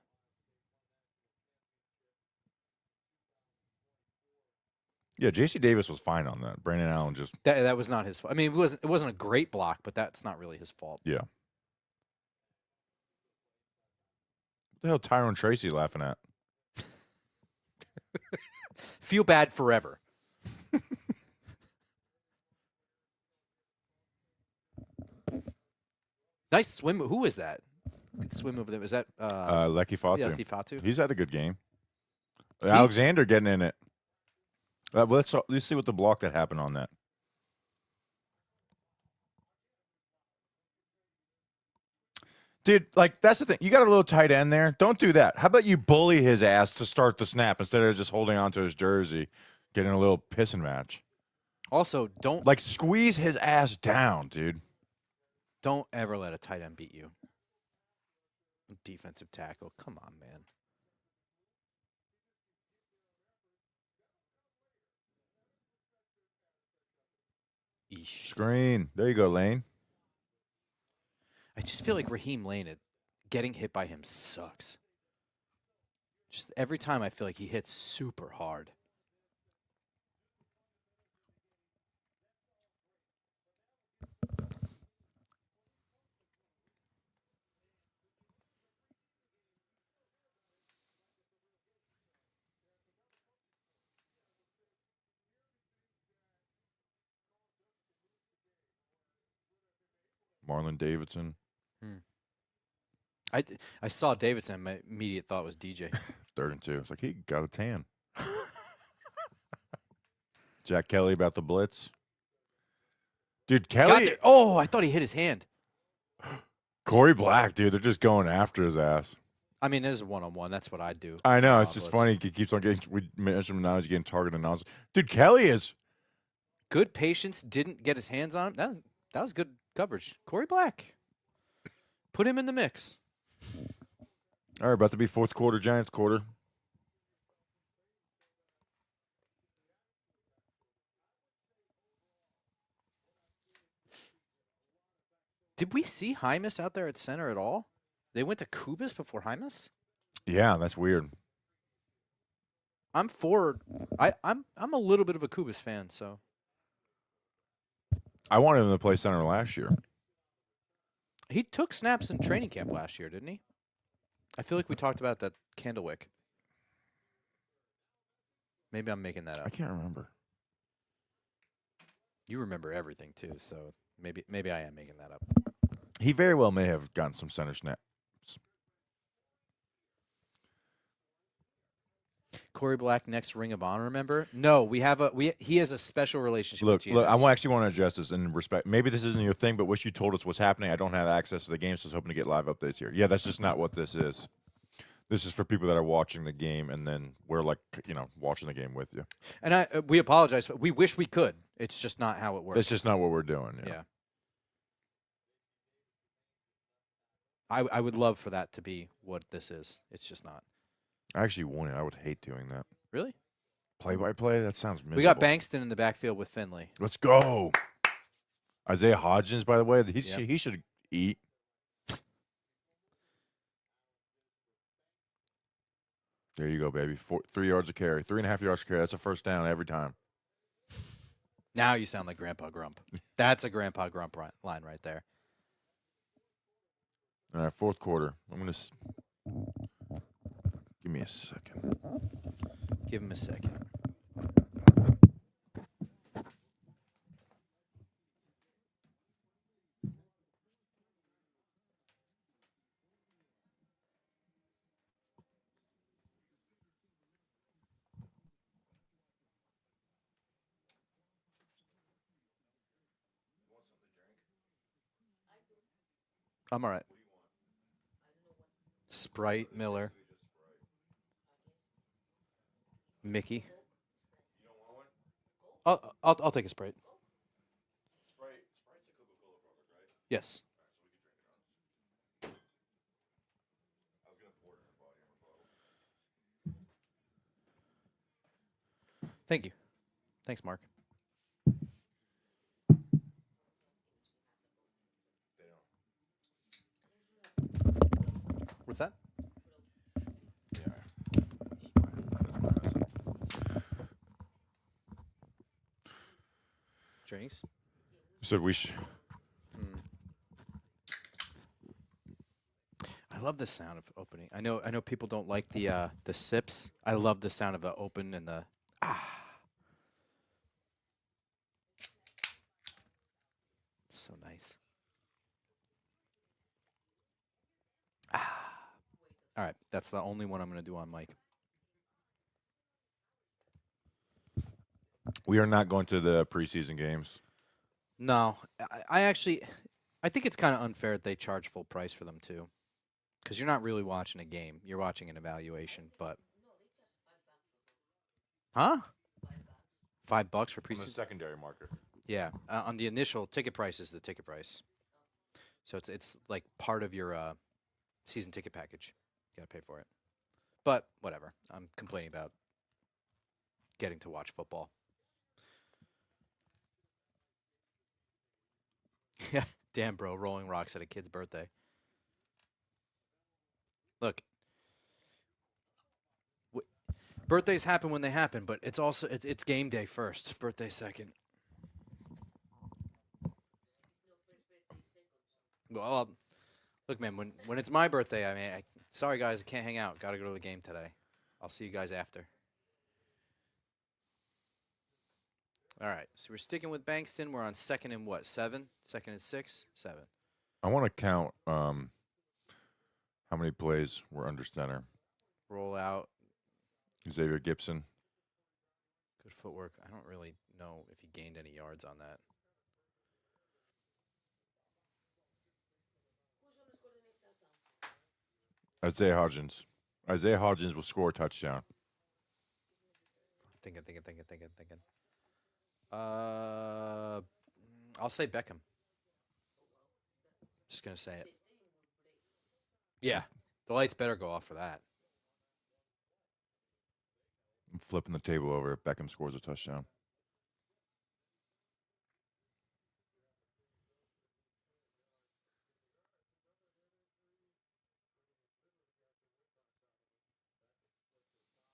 Yeah, J.C. Davis was fine on that. Brandon Allen just That was not his fault. I mean, it wasn't a great block, but that's not really his fault. yeah. What the hell, Tyrone Tracy laughing at? Feel bad forever. Nice swim. Who is that? Good swim over there. Was that Lecky Fatu. yeah, Fatu? He's had a good game. Alexander getting in it. Let's see what the block that happened on that. Dude, like, that's the thing. You got a little tight end there. Don't do that. How about you bully his ass to start the snap instead of just holding on to his jersey, getting a little pissing match? Also, don't Like, squeeze his ass down, dude. Don't ever let a tight end beat you. Defensive tackle. Come on, man. Eesh. Screen. There you go, Lane. I just feel like Raheem Lane, getting hit by him sucks. Just every time I feel like he hits super hard. Marlon Davidson. I saw Davidson, and my immediate thought was DJ. 3rd and 2. It's like, he got a tan. Jack Kelly about the blitz. Dude, Kelly. Oh, I thought he hit his hand. Corey Black, dude. They're just going after his ass. I mean, it is a one-on-one. That's what I do. I know. It's just funny. He keeps on getting. We mentioned him now. He's getting targeted now. Dude, Kelly is. Good patience. Didn't get his hands on him. That was good coverage. Corey Black. Put him in the mix. All right, about to be 4th quarter, Giants quarter. Did we see Hymus out there at center at all? They went to Kubis before Hymus? Yeah, that's weird. I'm a little bit of a Kubis fan, so. I wanted him to play center last year. He took snaps in training camp last year, didn't he? I feel like we talked about that Candlewick. Maybe I'm making that up. I can't remember. You remember everything too, so maybe I am making that up. He very well may have gotten some center snaps. Corey Black, next Ring of Honor member? No, he has a special relationship with GMS. Look, I actually want to address this in respect. Maybe this isn't your thing, but wish you told us what's happening. I don't have access to the game, so I was hoping to get live updates here. Yeah, that's just not what this is. This is for people that are watching the game, and then we're like, watching the game with you. And we apologize. We wish we could. It's just not how it works. It's just not what we're doing. Yeah. I would love for that to be what this is. It's just not. I actually wouldn't. I would hate doing that. Really? Play-by-play? That sounds miserable. We got Bankston in the backfield with Finley. Let's go. Isaiah Hodgins, by the way, he should eat. There you go, baby. 3 yards a carry. 3.5 yards a carry. That's a first down every time. Now you sound like Grandpa Grump. That's a Grandpa Grump line right there. All right, fourth quarter. I'm going to give me a second. Give him a second. I'm all right. Sprite, Miller, Mickey. I'll take a Sprite. Yes. Thank you. Thanks, Mark. What's that? Drinks? You said we should. I love the sound of opening. I know people don't like the sips. I love the sound of the open and the so nice. All right, that's the only one I'm going to do on mic. We are not going to the preseason games. No, I think it's kind of unfair that they charge full price for them too, because you're not really watching a game. You're watching an evaluation, but $5 for On the preseason. secondary market. Yeah, on the initial ticket price is the ticket price, so it's like part of your season ticket package. You gotta pay for it, but whatever. I'm complaining about getting to watch football. Yeah, damn, bro, rolling rocks at a kid's birthday. Look, birthdays happen when they happen, but it's also it's game day first, birthday second. Well, look, man, when it's my birthday, I mean, sorry guys, I can't hang out. Got to go to the game today. I'll see you guys after. All right, so we're sticking with Bankston. We're on 2nd and what? 7? 2nd and 6? 7. I want to count how many plays were under center. Roll out. Xavier Gibson. Good footwork. I don't really know if he gained any yards on that. Isaiah Hodgins. Isaiah Hodgins will score a touchdown. Thinking. I'll say Beckham. Just gonna say it. Yeah, the lights better go off for that. I'm flipping the table over if Beckham scores a touchdown.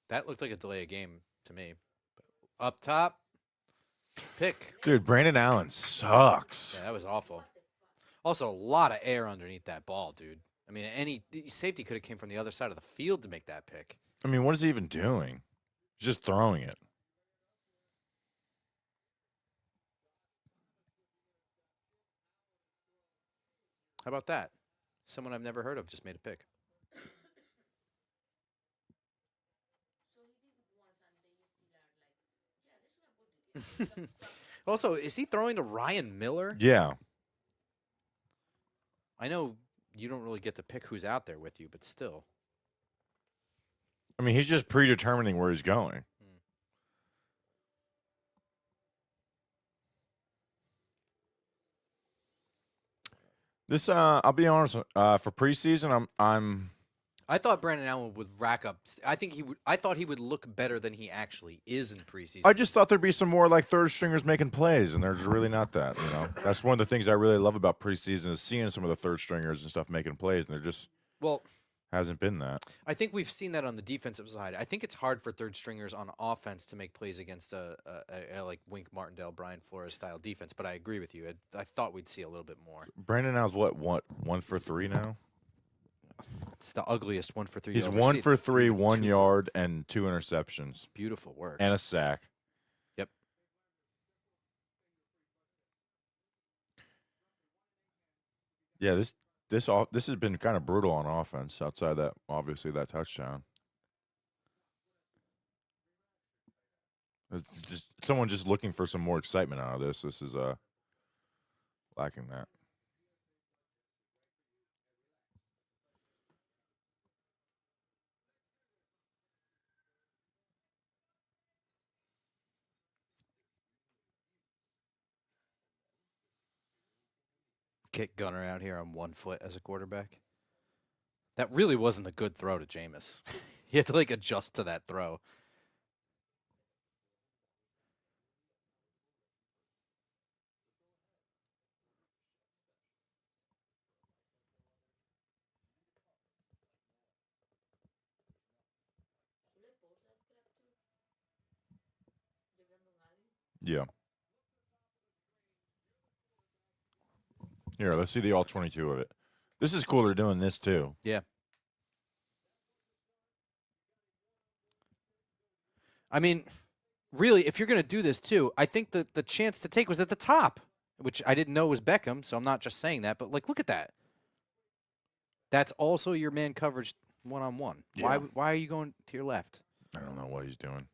That looked like a delay of game to me. Up top, pick. Dude, Brandon Allen sucks. Yeah, that was awful. Also, a lot of air underneath that ball, dude. I mean, any safety could have came from the other side of the field to make that pick. I mean, what is he even doing? He's just throwing it. How about that? Someone I've never heard of just made a pick. Also, is he throwing to Ryan Miller? Yeah. I know you don't really get to pick who's out there with you, but still. I mean, he's just predetermining where he's going. This, I'll be honest. For preseason, I'm. I thought Brandon Allen would rack up. I think he would. I thought he would look better than he actually is in preseason. I just thought there'd be some more like third stringers making plays, and there's really not that. That's one of the things I really love about preseason is seeing some of the third stringers and stuff making plays, and there just hasn't been that. I think we've seen that on the defensive side. I think it's hard for third stringers on offense to make plays against a like Wink Martindale, Brian Flores style defense. But I agree with you. I thought we'd see a little bit more. Brandon Allen's what 1 for 3 now? It's the ugliest 1 for 3. He's 1 for 3, 1 yard, and 2 interceptions. Beautiful work. And a sack. Yep. Yeah, this has been kind of brutal on offense outside that, obviously, that touchdown. It's just someone just looking for some more excitement out of this. This is lacking that. Kick Gunner out here on 1 foot as a quarterback. That really wasn't a good throw to Jameis. He had to like adjust to that throw. Yeah. Here, let's see the all 22 of it. This is cool. They're doing this too. Yeah. I mean, really, if you're going to do this too, I think that the chance to take was at the top, which I didn't know was Beckham, so I'm not just saying that. But, like, look at that. That's also your man coverage one-on-one. Yeah. Why are you going to your left? I don't know what he's doing.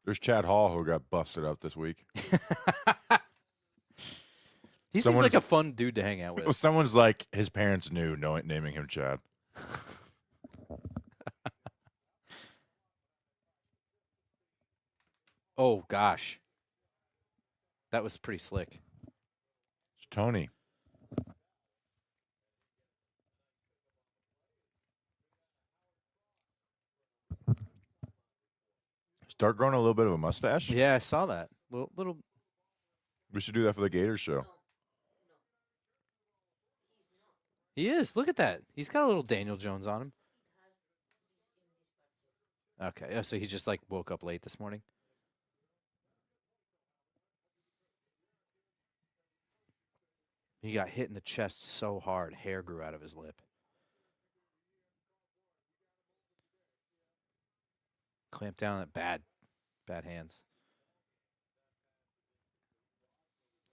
There's Chad Hall who got busted up this week. He seems like a fun dude to hang out with. Someone's like, his parents knew naming him Chad. Oh, gosh. That was pretty slick. It's Tony. Start growing a little bit of a mustache? Yeah, I saw that. Little. We should do that for the Gators show. He is. Look at that. He's got a little Daniel Jones on him. Okay. So he just like woke up late this morning. He got hit in the chest so hard, hair grew out of his lip. Clamp down at bad hands.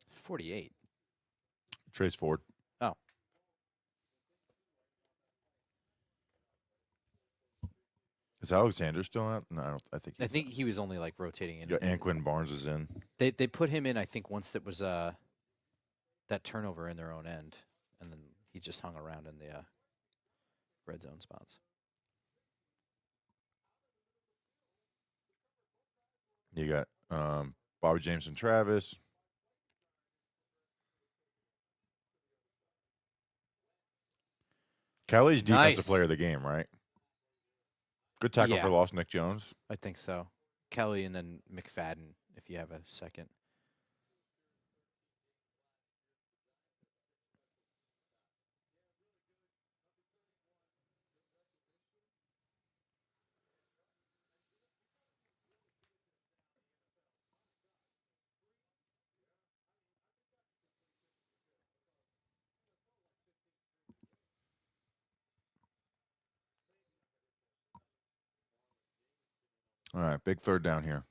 48. Trace Ford. Oh. Is Alexander still out? No, I think he was only like rotating in. Yeah, and Quinn Barnes is in. They put him in, I think, once that was that turnover in their own end, and then he just hung around in the red zone spots. You got Bobby James and Travis. Kelly's defensive player of the game, right? Good tackle for loss, Nick Jones. I think so. Kelly and then McFadden, if you have a second. All right, big third down here.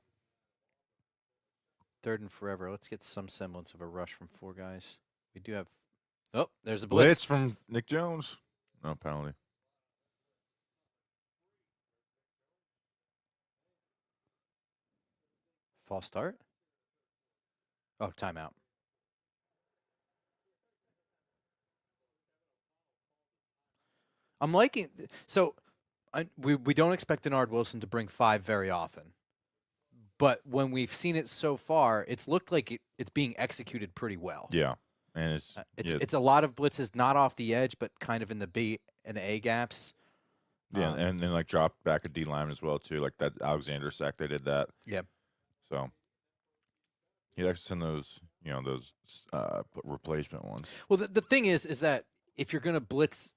Third and forever. Let's get some semblance of a rush from 4 guys. We do have. Oh, there's a blitz from Nick Jones. No penalty. False start. Oh, timeout. I'm liking. So, we don't expect Denard Wilson to bring 5 very often. But when we've seen it so far, it's looked like it's being executed pretty well. Yeah. And it's It's a lot of blitzes, not off the edge, but kind of in the B and A gaps. yeah, and then like drop back a D line as well too, like that Alexander sack. They did that. Yep. So he likes to send those, those replacement ones. Well, the thing is that if you're going to blitz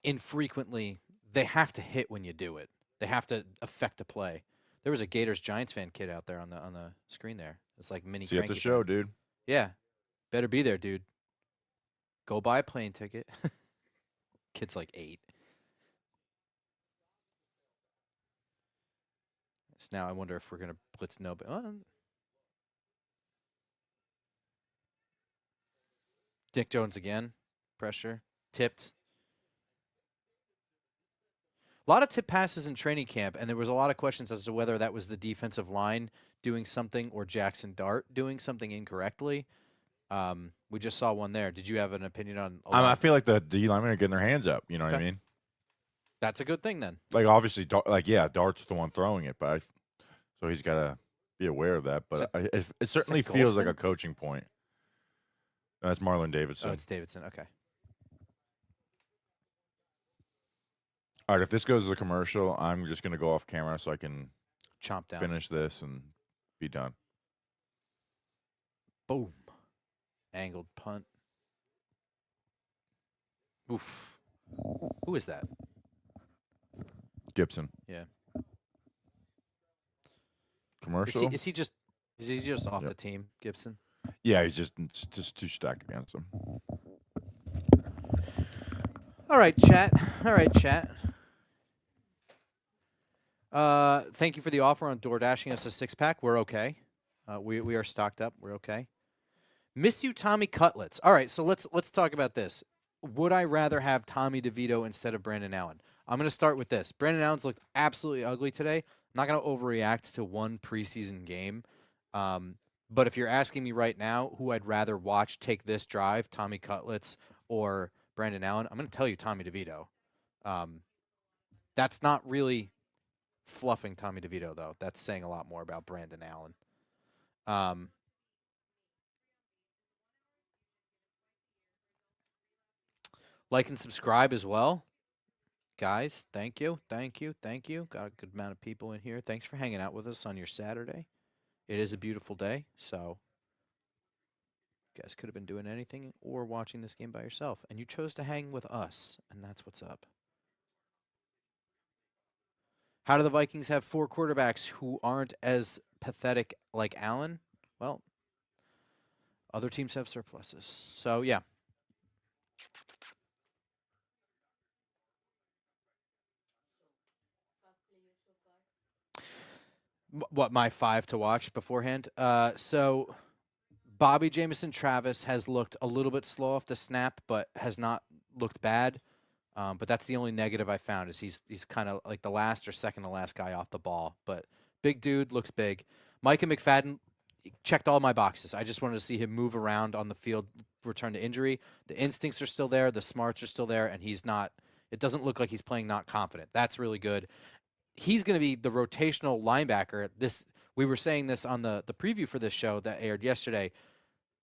infrequently, they have to hit when you do it. They have to affect the play. There was a Gators Giants fan kid out there on the screen there. It's like mini. See you at the show, dude. Yeah, better be there, dude. Go buy a plane ticket. Kid's like 8. So now I wonder if we're gonna blitz no. Dick Jones again. Pressure. Tipped. A lot of tip passes in training camp, and there was a lot of questions as to whether that was the defensive line doing something or Jaxson Dart doing something incorrectly. We just saw one there. Did you have an opinion on? I feel like the D linemen are getting their hands up. You know what I mean? That's a good thing then. Like obviously, Dart's the one throwing it, but so he's got to be aware of that. But it certainly feels like a coaching point. No, that's Marlon Davidson. Oh, it's Davidson. Okay. All right, if this goes as a commercial, I'm just going to go off camera so I can chomp down, finish this, and be done. Boom. Angled punt. Oof. Who is that? Gibson. Yeah. Commercial? Is he just off the team, Gibson? Yeah, he's just too stacked against him. All right, chat. Thank you for the offer on door dashing us a 6-pack. We're okay. We are stocked up. We're okay. Miss you, Tommy Cutlets. All right, so let's talk about this. Would I rather have Tommy DeVito instead of Brandon Allen? I'm going to start with this. Brandon Allen's looked absolutely ugly today. I'm not going to overreact to one preseason game. But if you're asking me right now who I'd rather watch take this drive, Tommy Cutlets or Brandon Allen, I'm going to tell you Tommy DeVito. That's not really fluffing Tommy DeVito, though. That's saying a lot more about Brandon Allen. Like and subscribe as well. Guys, thank you. Got a good amount of people in here. Thanks for hanging out with us on your Saturday. It is a beautiful day, so you guys could have been doing anything or watching this game by yourself, and you chose to hang with us, and that's what's up. How do the Vikings have 4 quarterbacks who aren't as pathetic like Allen? Well, other teams have surpluses. So, yeah. What, my 5 to watch beforehand? So Bobby Jamison Travis has looked a little bit slow off the snap, but has not looked bad. But that's the only negative I found is he's kind of like the last or second to last guy off the ball. But big dude, looks big. Micah McFadden checked all my boxes. I just wanted to see him move around on the field, return to injury. The instincts are still there. The smarts are still there. And he's not – it doesn't look like he's playing not confident. That's really good. He's going to be the rotational linebacker. We were saying this on the preview for this show that aired yesterday.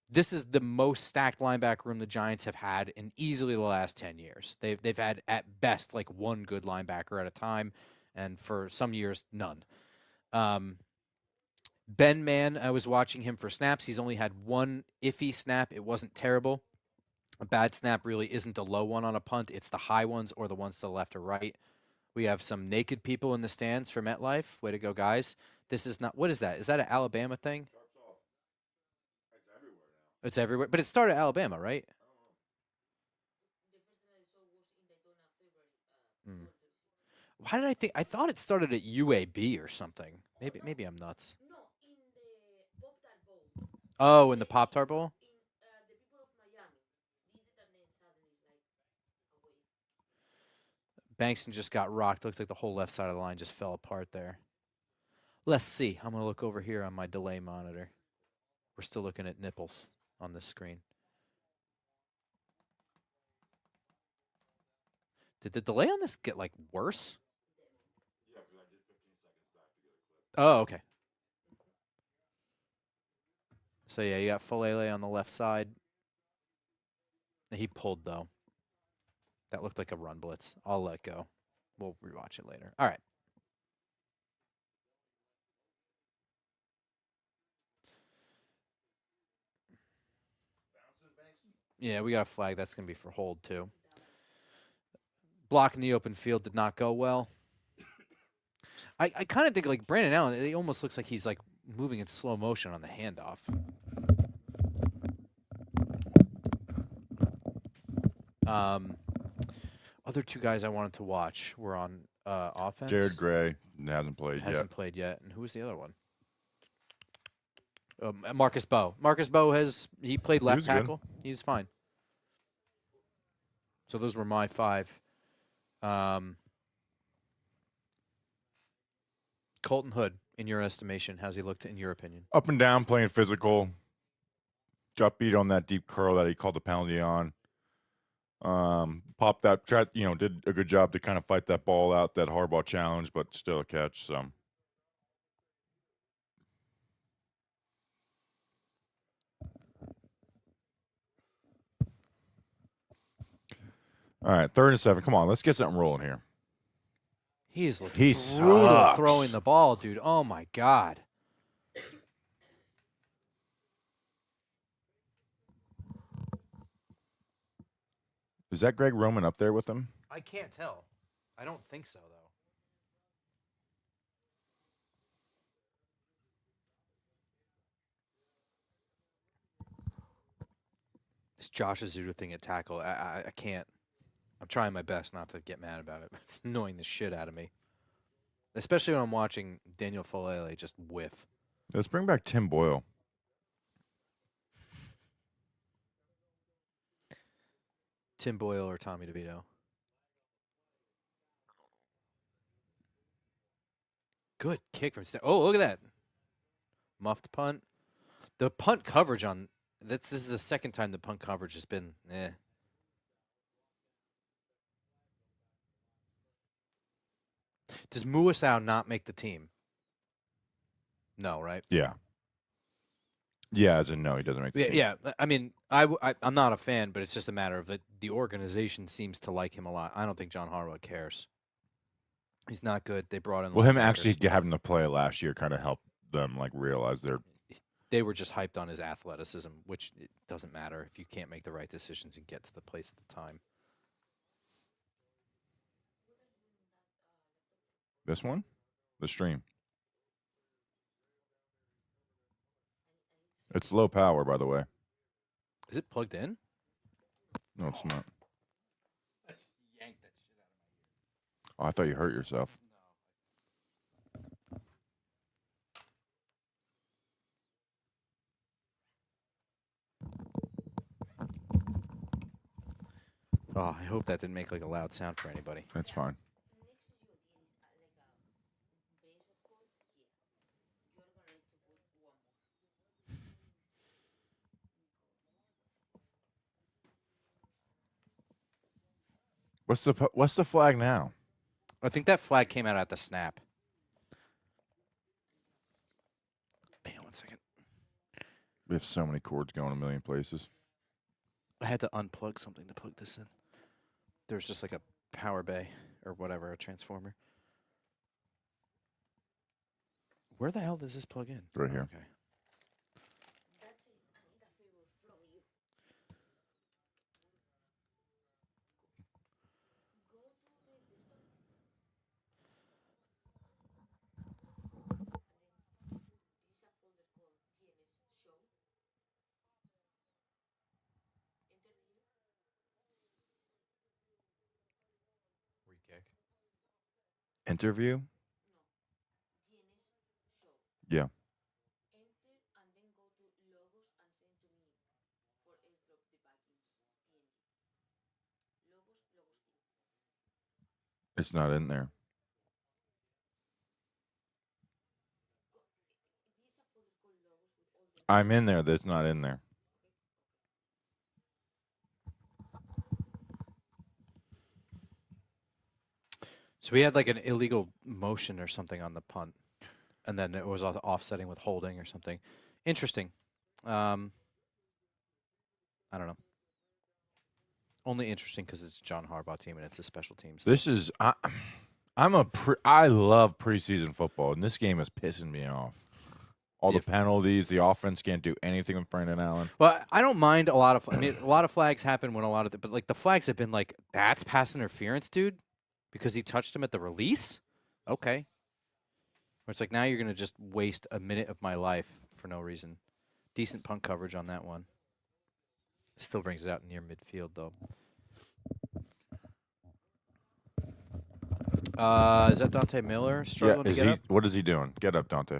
This is the most stacked linebacker room the Giants have had in easily the last 10 years. They've had at best like one good linebacker at a time, and for some years none. Ben Mann, I was watching him for snaps. He's only had one iffy snap. It wasn't terrible. A bad snap really isn't the low one on a punt. It's the high ones or the ones to the left or right. We have some naked people in the stands for MetLife. Way to go, guys. This is not – what is that? Is that an Alabama thing? It's everywhere now. It's everywhere. But it started Alabama, right? Why did I think – I thought it started at UAB or something. Maybe I'm nuts. No, in the Pop-Tart Bowl. Oh, in the Pop-Tart Bowl? The people of Miami did it, and then suddenly it's like away. Bankston just got rocked. Looked like the whole left side of the line just fell apart there. Let's see. I'm going to look over here on my delay monitor. We're still looking at nipples on this screen. Did the delay on this get, like, worse? Yeah, because I did 15 seconds back to get a clip. Oh, okay. So, yeah, you got Falele on the left side. He pulled, though. That looked like a run blitz. I'll let go. We'll rewatch it later. All right. Yeah, we got a flag. That's going to be for hold, too. Block in the open field did not go well. I kind of think, like, Brandon Allen, it almost looks like he's, like, moving in slow motion on the handoff. Other two guys I wanted to watch were on offense. Jared Gray hasn't played Hasn't played yet. And who was the other one? Marcus Bowe. Marcus Bowe he played left was good. tackle. He's fine. So those were my 5. Colton Hood, in your estimation, how's he looked in your opinion? Up and down, playing physical. Got beat on that deep curl that he called the penalty on. Popped that, did a good job to kind of fight that ball out, that Harbaugh challenge, but still a catch. So, all right, 3rd and 7. Come on, let's get something rolling here. He is looking He brutal sucks. throwing the ball, dude. Oh my God. Is that Greg Roman up there with him? I can't tell. I don't think so, though. This Josh Azuda thing at tackle, I can't. I'm trying my best not to get mad about it. It's annoying the shit out of me. Especially when I'm watching Daniel Falele just whiff. Let's bring back Tim Boyle. Tim Boyle or Tommy DeVito. Good kick from Oh, look at that. Muffed punt. The punt coverage on this is the second time the punt coverage has been Does Muasau not make the team? No, right? Yeah. Yeah, as in no, he doesn't make the team. Yeah. I mean, I'm not a fan, but it's just a matter of that the organization seems to like him a lot. I don't think John Harbaugh cares. He's not good. They brought in. Well, him actually having to play last year kind of helped them realize they were just hyped on his athleticism, which it doesn't matter if you can't make the right decisions and get to the place at the time. This one, the stream. It's low power, by the way. Is it plugged in? No, it's not. Let's yank that shit out of my ear. Oh, I thought you hurt yourself. Oh, I hope that didn't make like a loud sound for anybody. That's fine. What's the flag now? I think that flag came out at the snap. Hang on 1 second. We have so many cords going a million places. I had to unplug something to plug this in. There's just like a power bay or whatever, a transformer. Where the hell does this plug in? Right here. Okay. Interview? Yeah. It's not in there. I'm in there. That's not in there. So we had like an illegal motion or something on the punt, and then it was offsetting with holding or something. Interesting. I don't know. Only interesting because it's John Harbaugh team and it's a special teams. This is I love preseason football, and this game is pissing me off. All the penalties, the offense can't do anything with Brandon Allen. Well, I don't mind a lot of. I mean, a lot of flags happen when a lot of, but like the flags have been like that's pass interference, dude, because he touched him at the release. Okay, where it's like now you're gonna just waste a minute of my life for no reason. Decent punt coverage on that one. Still brings it out near midfield though. Is that Dante Miller struggling to get up? What is he doing? Get up, Dante.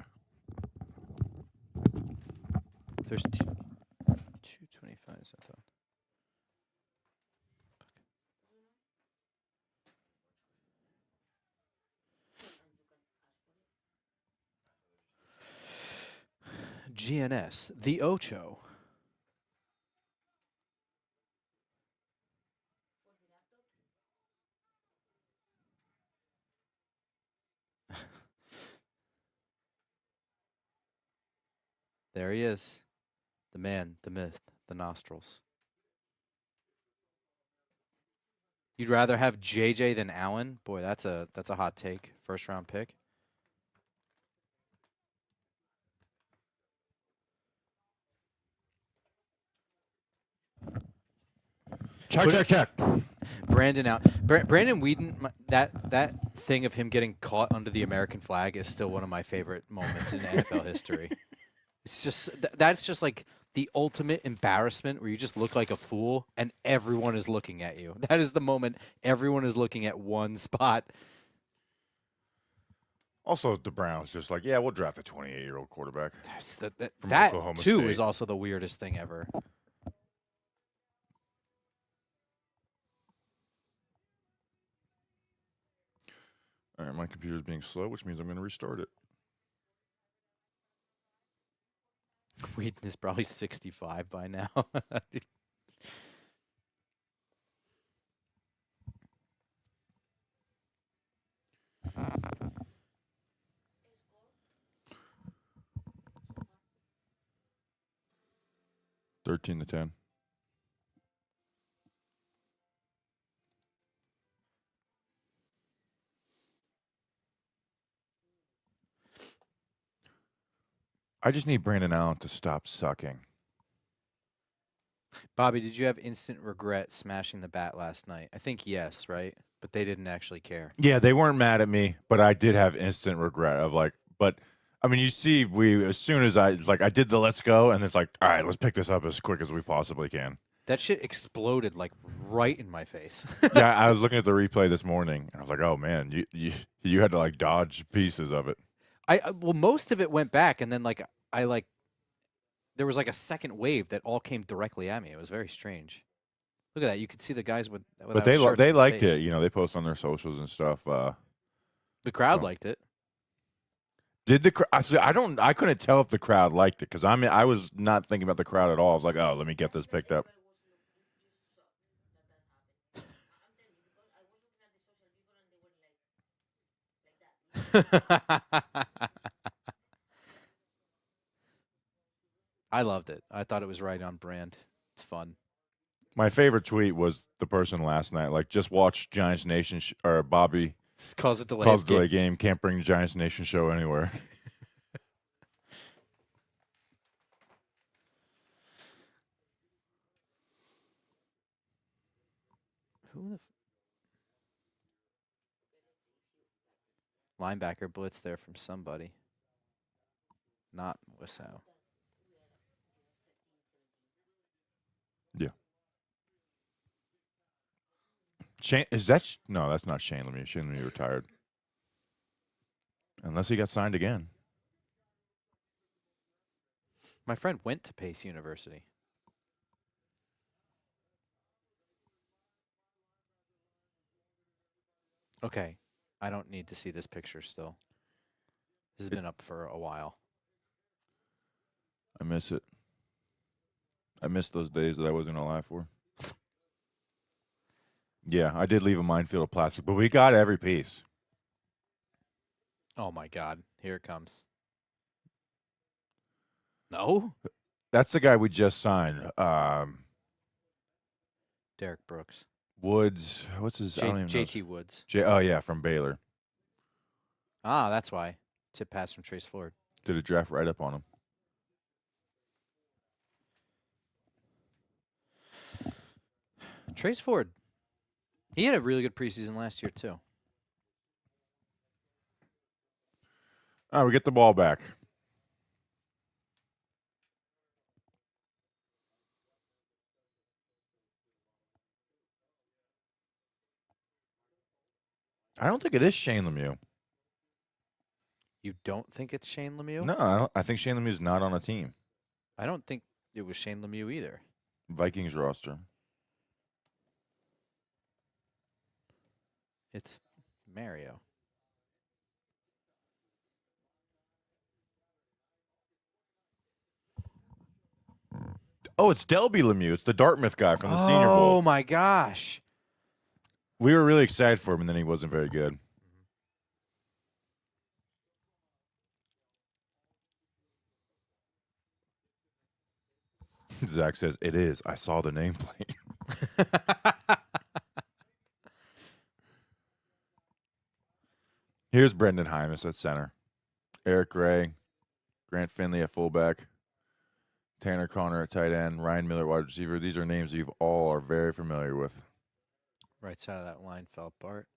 There's 225. I thought. GNS, the Ocho. There he is. The man, the myth, the nostrils. You'd rather have JJ than Allen? Boy, that's a hot take. First round pick. Check. Brandon out. Brandon Whedon. That thing of him getting caught under the American flag is still one of my favorite moments in NFL history. It's just that's just like the ultimate embarrassment where you just look like a fool and everyone is looking at you. That is the moment everyone is looking at one spot. Also, the Browns just like, yeah, we'll draft a 28-year-old quarterback. That Oklahoma too State. is also the weirdest thing ever. All right, my computer's being slow, which means I'm going to restart it. Whedon is probably 65 by now. $13 to 10. I just need Brandon Allen to stop sucking. Bobby, did you have instant regret smashing the bat last night? I think yes, right? But they didn't actually care. Yeah, they weren't mad at me, but I did have instant regret of like, but I mean, you see, as soon as I did the let's go, and it's like, all right, let's pick this up as quick as we possibly can. That shit exploded like right in my face. Yeah, I was looking at the replay this morning, and I was like, oh man, you had to like dodge pieces of it. Well, most of it went back, and then there was like a second wave that all came directly at me. It was very strange. Look at that. You could see the guys with but they liked it. You know, they post on their socials and stuff. The crowd liked it. Did the I couldn't tell if the crowd liked it because I was not thinking about the crowd at all. I was like, oh, let me get this picked up. I loved it. I thought it was right on brand. It's fun. My favorite tweet was the person last night. Like, just watch Giants Nation or Bobby calls it delay game. Can't bring the Giants Nation show anywhere. Who the linebacker blitz there from somebody? Not Wissau. Yeah. Shane that's not Shane Lemieux. Shane Lemieux retired. Unless he got signed again. My friend went to Pace University. Okay. I don't need to see this picture still. This has been up for a while. I miss it. I miss those days that I wasn't alive for. Yeah, I did leave a minefield of plastic, but we got every piece. Oh, my God. Here it comes. No? That's the guy we just signed. Derek Brooks. Woods. What's his? I don't even know. JT Woods. Oh yeah, from Baylor. Ah, that's why. Tip pass from Trace Ford. Did a draft right up on him. Trace Ford. He had a really good preseason last year too. All right, we get the ball back. I don't think it is Shane Lemieux. You don't think it's Shane Lemieux? No, I don't. I think Shane Lemieux's not on a team. I don't think it was Shane Lemieux either. Vikings roster. It's Mario. Oh, it's Delby Lemieux. It's the Dartmouth guy from the Senior Bowl. Oh my gosh. We were really excited for him, and then he wasn't very good. Zach says, it is. I saw the nameplate. Here's Brendan Hymus at center. Eric Gray. Grant Finley at fullback. Tanner Connor at tight end. Ryan Miller wide receiver. These are names you all are very familiar with. Right side of that line fell apart.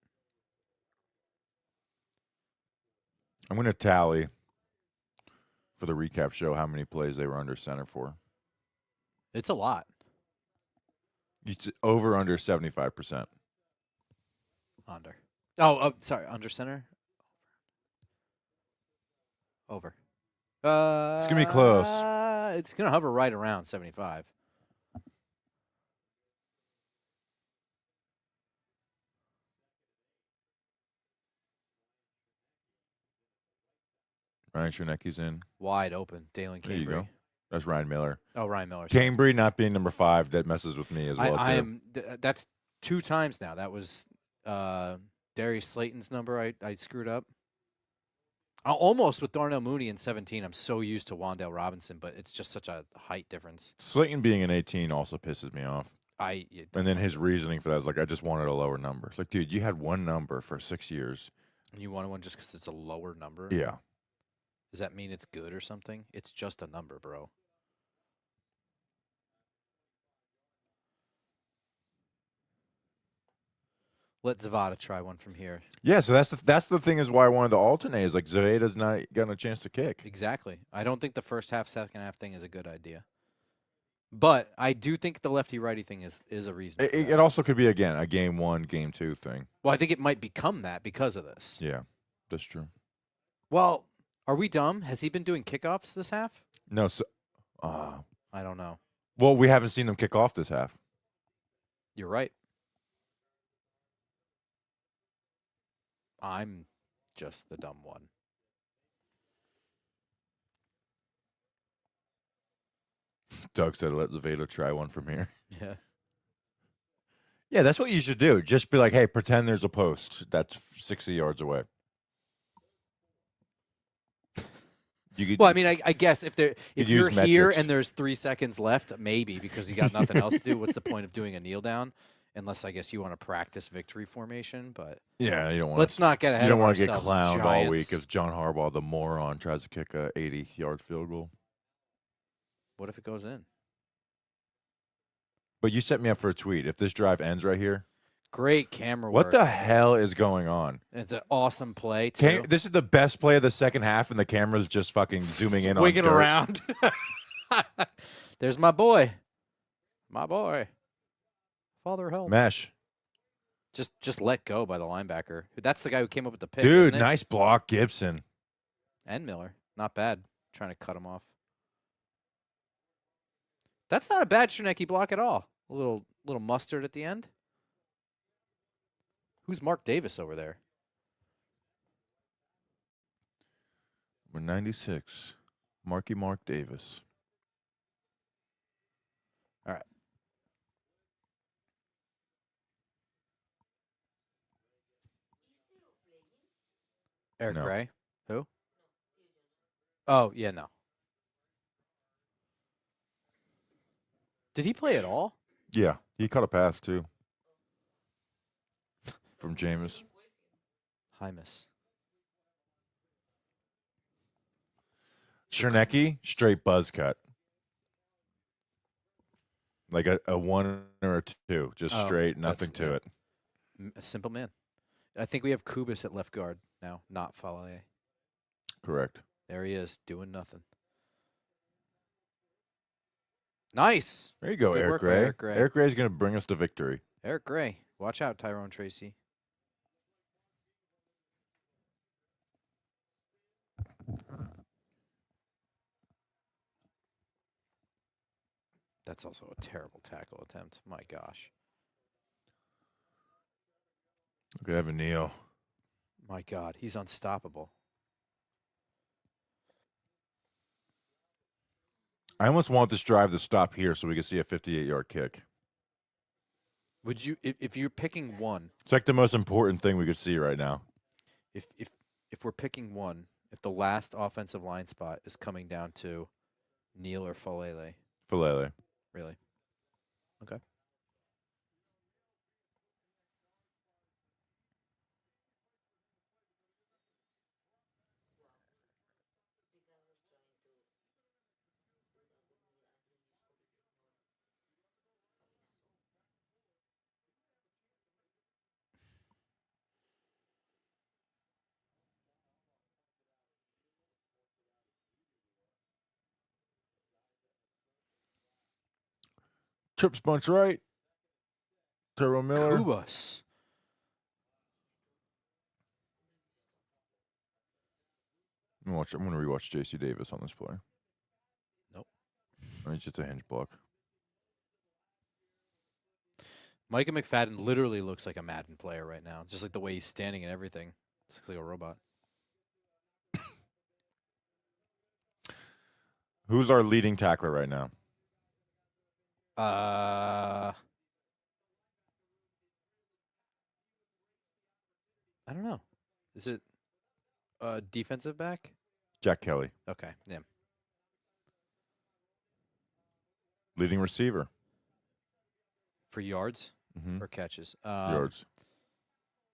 I'm going to tally for the recap show how many plays they were under center for. It's a lot. It's over under 75%. Under. Oh, sorry. Under center? Over. It's going to be close. It's going to hover right around 75. Ryan Chernecky's in. Wide open. Dalen Cambry. There you go. That's Ryan Miller. Oh, Ryan Miller. Cambry not being number 5, that messes with me as well, I too. am. That's 2 times now. That was Darius Slayton's number I screwed up. Almost with Darnell Mooney in 17. I'm so used to Wan'Dale Robinson, but it's just such a height difference. Slayton being an 18 also pisses me off. And then his reasoning for that is like, I just wanted a lower number. It's like, dude, you had one number for 6 years. And you wanted one just because it's a lower number? Yeah. Does that mean it's good or something? It's just a number, bro. Let Zavada try one from here. Yeah, so that's the thing is why I wanted to alternate is like Zaveda's not getting a chance to kick. Exactly. I don't think the first half, second half thing is a good idea. But I do think the lefty-righty thing is a reason. It also could be, again, a game 1, game 2 thing. Well, I think it might become that because of this. Yeah, that's true. Well, are we dumb? Has he been doing kickoffs this half? No, so I don't know. well, we haven't seen them kick off this half. You're right. I'm just the dumb one. Doug said, let Zaveda try one from here. Yeah. Yeah, that's what you should do. Just be like, hey, pretend there's a post that's 60 yards away. You could, Well, I mean, I guess if you're use here metrics. and there's 3 seconds left, maybe because you got nothing else to do. What's the point of doing a kneel down? Unless I guess you want to practice victory formation, but yeah, you don't want. let's not get ahead. You don't want to get clowned all week as John Harbaugh, the moron, tries to kick a 80-yard field goal. What if it goes in? But you set me up for a tweet. If this drive ends right here, Great camera what work. the hell is going on? It's an awesome play too. This is the best play of the second half, and the camera's just fucking zooming in on Wigging dirt. around. There's my boy. My boy. Father help. Mesh. Just let go by the linebacker. That's the guy who came up with the pick. Dude, isn't it? nice block, Gibson. And Miller. Not bad. Trying to cut him off. That's not a bad Chernecki block at all. A little mustard at the end. Who's Mark Davis over there? Number 96, Mark Davis. All right. Eric No. Gray? Who? Oh, yeah, no. Did he play at all? Yeah. He caught a pass too from Jameis. Hymus. Chernecki, straight buzz cut. Like a 1 or a 2, just Oh, straight, nothing that's- to yeah. it. A simple man. I think we have Kubis at left guard now, not Falaye. Correct. There he is, doing nothing. Nice. There you go, Good Eric work by Gray. Eric Gray. Eric Gray's going to bring us to victory. Eric Gray. Watch out, Tyrone Tracy. That's also a terrible tackle attempt. My gosh. Look at Evan Neal. My God. He's unstoppable. I almost want this drive to stop here so we can see a 58-yard kick. Would you, if you're picking one, It's like the most important thing we could see right now. if we're picking one, if the last offensive line spot is coming down to Neal or Falele, Falele. really? Okay. Trips bunch right. Turbo Miller. Kubas. I'm going to rewatch J.C. Davis on this play. Nope. I mean, it's just a hinge block. Micah McFadden literally looks like a Madden player right now. Just like the way he's standing and everything. Looks like a robot. Who's our leading tackler right now? I don't know. Is it a defensive back? Jack Kelly. Okay, yeah. Leading receiver. For yards Mm-hmm. or catches? Yards.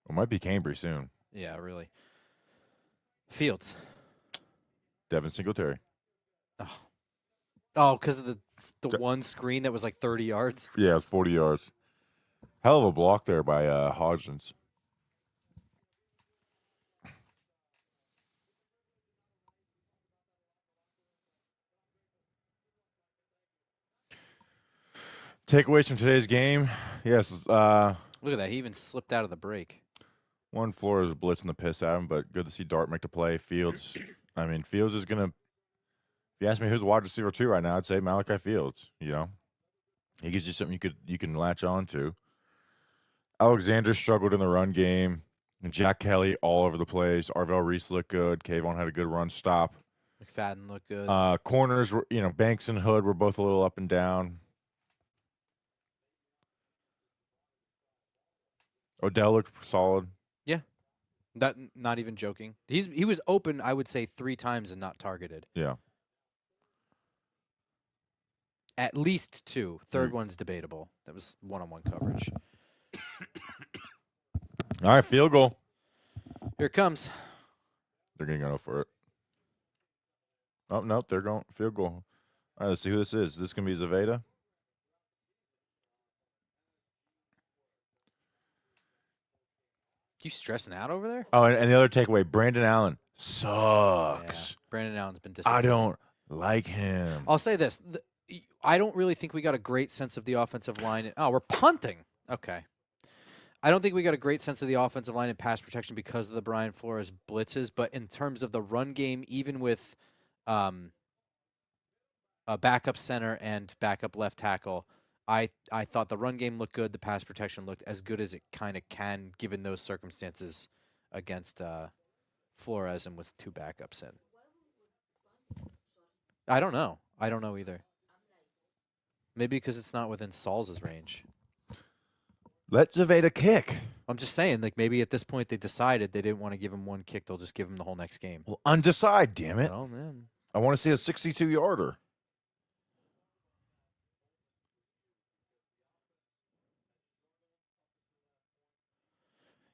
It might be Cambry soon. Yeah, really. Fields. Devin Singletary. Oh, because of the Ja- one screen that was like 30 yards. Yeah, it's 40 yards. Hell of a block there by Hodgins. Takeaways from today's game. Yes, Look at that. He even slipped out of the break. one Flores blitzing the piss at him, but good to see Dart make the play. Fields, I mean, Fields is going to, if you ask me who's wide receiver 2 right now, I'd say Malachi Fields, you know. He gives you something you can latch on to. Alexander struggled in the run game. And Jack Kelly all over the place. Arvell Reese looked good. Kayvon had a good run stop. McFadden looked good. Corners, were, Banks and Hood were both a little up and down. Odell looked solid. Not even joking. He was open, I would say, 3 times and not targeted. Yeah. At least 2. Third one's debatable. That was one-on-one coverage. All right, field goal. Here it comes. They're going to go for it. Oh, no, they're going field goal. All right, let's see who this is. Is this going to be Zaveda? You stressing out over there? Oh, and the other takeaway, Brandon Allen Yeah. sucks. Brandon Allen's been I disappointing. don't like him. I'll say this. I don't really think we got a great sense of the offensive line. Oh, we're punting. Okay. I don't think we got a great sense of the offensive line and pass protection because of the Brian Flores blitzes, but in terms of the run game, even with a backup center and backup left tackle, I thought the run game looked good. The pass protection looked as good as it kind of can given those circumstances against Flores and with 2 backups in. I don't know. I don't know either. Maybe because it's not within Saul's range. Let Zaveda kick. I'm just saying, like, maybe at this point they decided they didn't want to give him one kick. They'll just give him the whole next game. Well, undecide, damn it. Oh, man. I want to see a 62-yarder.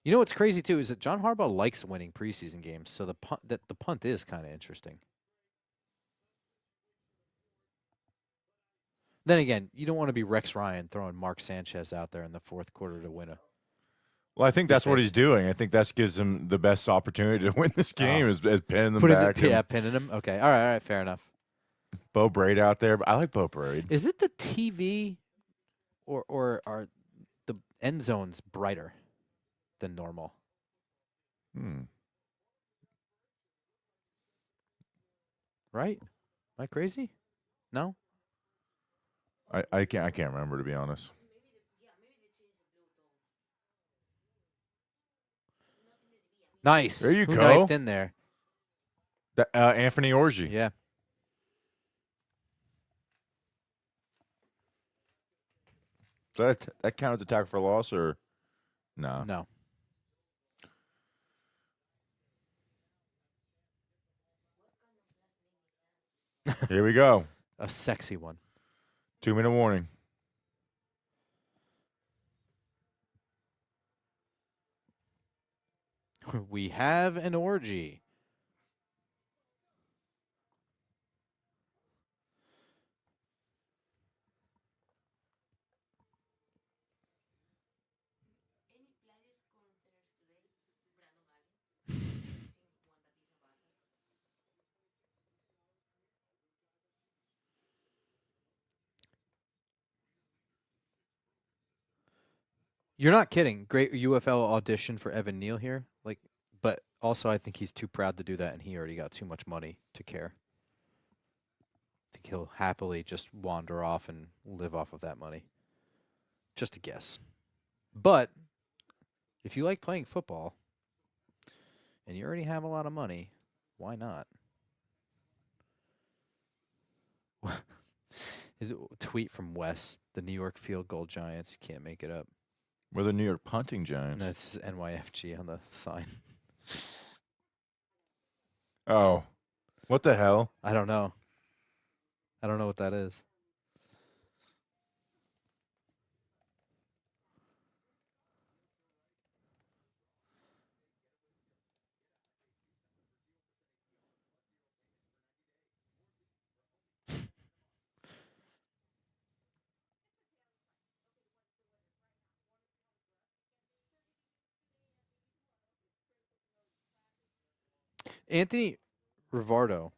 You know what's crazy too is that John Harbaugh likes winning preseason games, so the punt is kind of interesting. Then again, you don't want to be Rex Ryan throwing Mark Sanchez out there in the fourth quarter to win a. Well, I think He's that's what he's facing- doing. I think that gives him the best opportunity to win this game is pinning them Putting back. the, pinning him. Okay, all right, fair enough. Bo Braid out there. I like Bo Braid. Is it the TV, or are the end zones brighter than normal? Right? Am I crazy? No. I can't remember, to be honest. Nice. There you Who go. knifed in there? Anthony Orji. Yeah. Does that count as a tackle for loss or no? No. Here we go. A sexy one. 2-minute warning. We have an orgy. You're not kidding. Great UFL audition for Evan Neal here. But also I think he's too proud to do that, and he already got too much money to care. I think he'll happily just wander off and live off of that money. Just a guess. But if you like playing football and you already have a lot of money, why not? Tweet from Wes, the New York Field Goal Giants. Can't make it up. We're the New York Punting Giants. That's NYFG on the sign. Oh, what the hell? I don't know. I don't know what that is. Anthony Rivardo,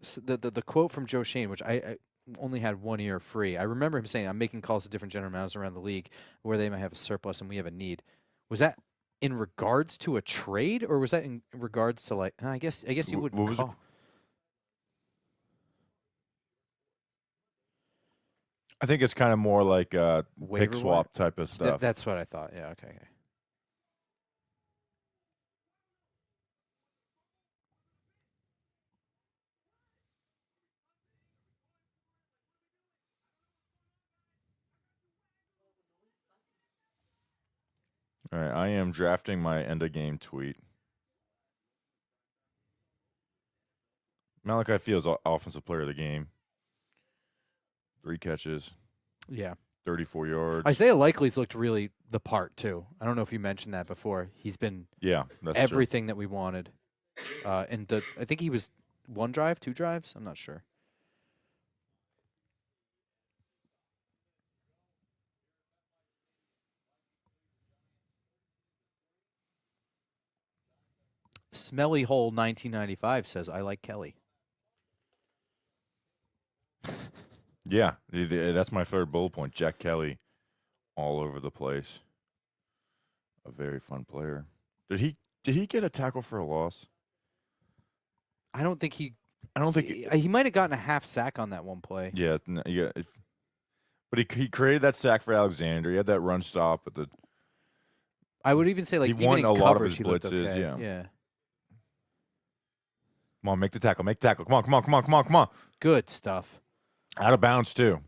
the quote from Joe Shane, which I only had 1 ear free. I remember him saying, "I'm making calls to different general managers around the league where they might have a surplus and we have a need." Was that in regards to a trade, or was that in regards to I guess you would What was call. I think it's kind of more like Waiver pick wire? swap type of stuff. That's what I thought. Yeah. Okay. All right, I am drafting my end of game tweet. Malachi Fields, offensive player of the game. 3 catches, Yeah. 34 yards. Isaiah Likely's looked really the part too. I don't know if you mentioned that before. He's been Yeah, that's true. everything that we wanted. And I think he was 1 drive, 2 drives. I'm not sure. Smelly Hole 1995 says, "I like Kelly." Yeah, that's my third bullet point. Jack Kelly, all over the place. A very fun player. Did he get a tackle for a loss? I don't think he. I don't think. He might have gotten a half sack on that one play. Yeah, yeah. But he created that sack for Alexander. He had that run stop at the. I would even say He even won in a lot of coverage, his he looked blitzes, okay. yeah. Yeah. Come on, make the tackle. Make the tackle. Come on, come on, come on, come on, come on. Good stuff. Out of bounds too.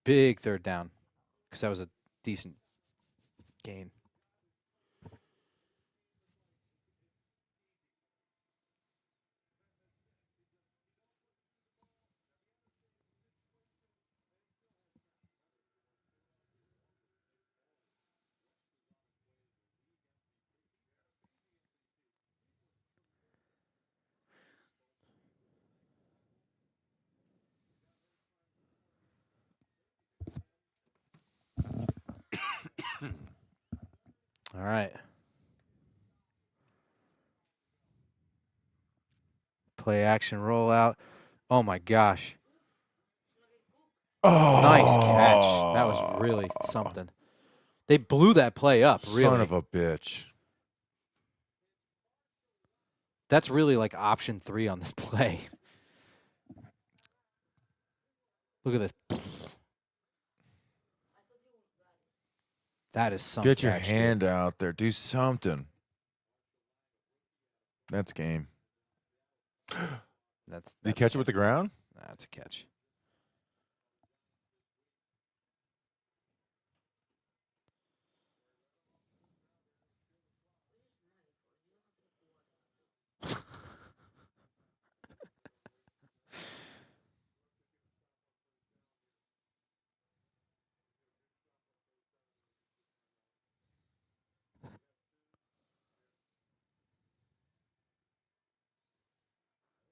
Big third down, because that was a decent gain. All right. Play action rollout. Oh my gosh. Oh, Nice catch. That was really something. They blew that play up, really. Son of a bitch. That's really like option 3 on this play. Look at this. That is some Get your catch, hand dude. out there. Do something. That's game. That's Did you catch it with the ground? That's a catch.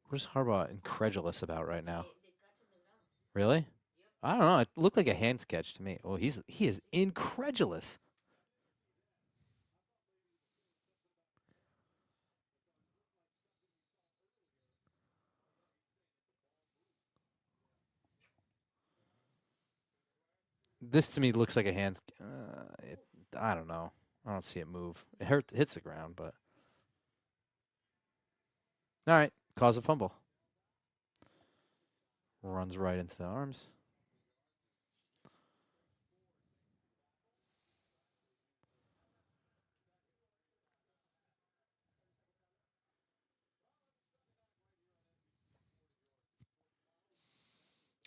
What is Harbaugh incredulous about right now? Really? I don't know. It looked like a hand catch to me. Well, he is incredulous. This to me looks like a hand. I don't know. I don't see it move. It hits the ground, but all right. Cause a fumble. Runs right into the arms.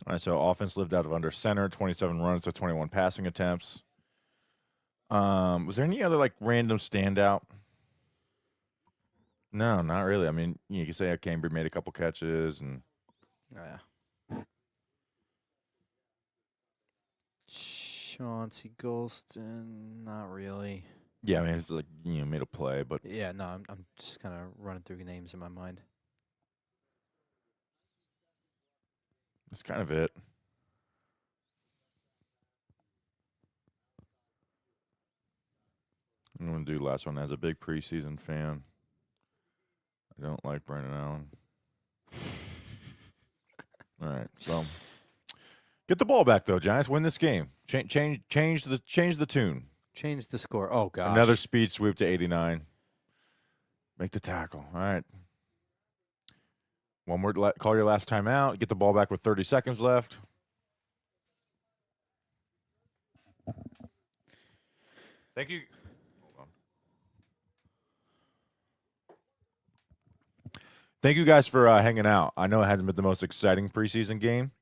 All right, so offense lived out of under center, 27 runs to 21 passing attempts. Was there any other like random standout? No, not really. I mean, you can say Cambry made a couple catches and Yeah. Chauncey Golston, not really. yeah, I mean it's like made a play, but Yeah, no, I'm just kind of running through names in my mind. that's kind of it. I'm gonna do the last one. As a big preseason fan, I don't like Brandon Allen. All right, so get the ball back though, Giants. Win this game. Change the tune. Change the score. Oh gosh. Another speed sweep to 89. Make the tackle. All right. One more. Call your last time out. Get the ball back with 30 seconds left. Thank you. Hold on. Thank you guys for hanging out. I know it hasn't been the most exciting preseason game.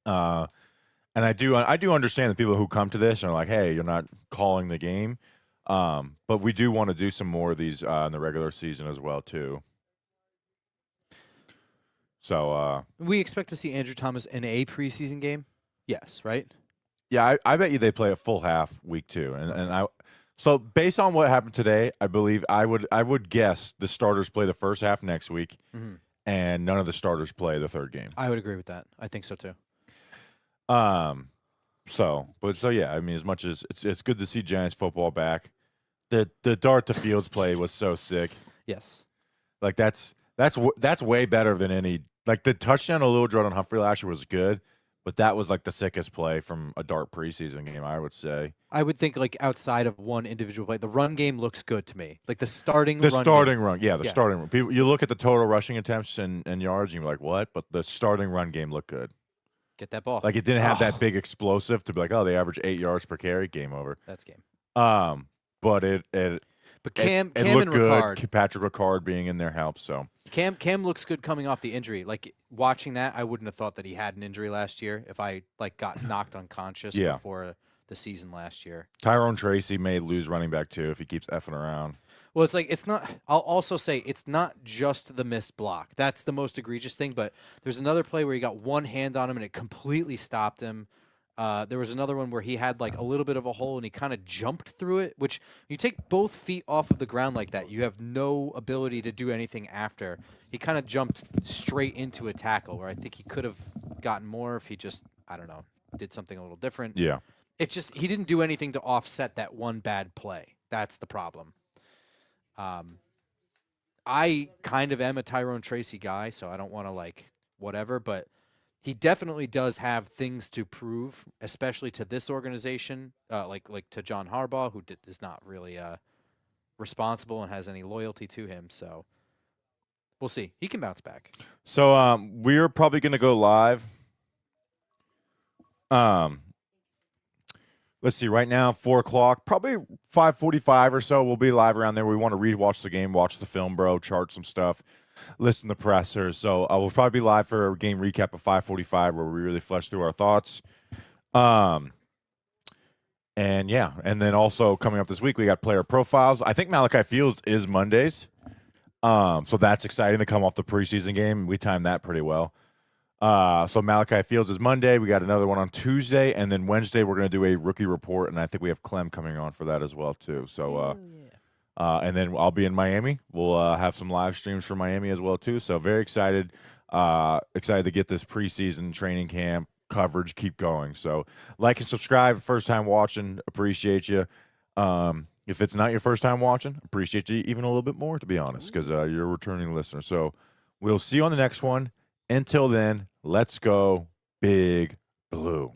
And I do understand the people who come to this and are like, hey, you're not calling the game. But we do want to do some more of these in the regular season as well, too. So we expect to see Andrew Thomas in a preseason game. Yes, right? yeah, I bet you they play a full half week 2. So based on what happened today, I believe I would guess the starters play the first half next week, and none of the starters play the third game. I would agree with that. I think so too. So yeah, I mean, as much as it's good to see Giants football back, the Dart to Fields play was so sick. Yes, like that's way better than any like the touchdown to Lil Jordan Humphrey last year was good, but that was like the sickest play from a Dart preseason game, I would say. I would think like outside of one individual play, the run game looks good to me. Like the starting run. Starting run. People, you look at the total rushing attempts and yards, and you're like, what? But the starting run game looked good. Get that ball. Like it didn't have that big explosive to be like, oh, they average 8 yards per carry, game over. That's game. But it Cam looked and good. Ricard. Patrick Ricard being in there helps. So Cam looks good coming off the injury. Like watching that, I wouldn't have thought that he had an injury last year if I like got knocked unconscious before the season last year. Tyrone Tracy may lose running back too if he keeps effing around. Well, it's like it's not. I'll also say it's not just the missed block. That's the most egregious thing. But there's another play where he got one hand on him and it completely stopped him. There was another one where he had like a little bit of a hole and he kind of jumped through it. Which you take both feet off of the ground like that, you have no ability to do anything after. He kind of jumped straight into a tackle where I think he could have gotten more if he just did something a little different. Yeah. It's just he didn't do anything to offset that one bad play. that's the problem. I kind of am a Tyrone Tracy guy, so I don't want to like whatever, but he definitely does have things to prove, especially to this organization, like to John Harbaugh, who is not really responsible and has any loyalty to him. So we'll see. He can bounce back. So we're probably going to go live. Let's see. Right now, 4:00, probably 5:45 or so. We'll be live around there. We want to rewatch the game, watch the film, bro, chart some stuff, listen to pressers. So I will probably be live for a game recap of 5:45 where we really flesh through our thoughts. And yeah, and then also coming up this week, we got player profiles. I think Malachi Fields is Mondays. So that's exciting to come off the preseason game. We timed that pretty well. So Malachi Fields is Monday. We got another one on Tuesday, and then Wednesday we're going to do a rookie report, and I think we have Clem coming on for that as well too. So, and then I'll be in Miami. We'll have some live streams for Miami as well too. So very excited, excited to get this preseason training camp coverage keep going. So like and subscribe. First time watching, appreciate you. If it's not your first time watching, appreciate you even a little bit more, to be honest, because you're a returning listener. So we'll see you on the next one. Until then, let's go Big Blue.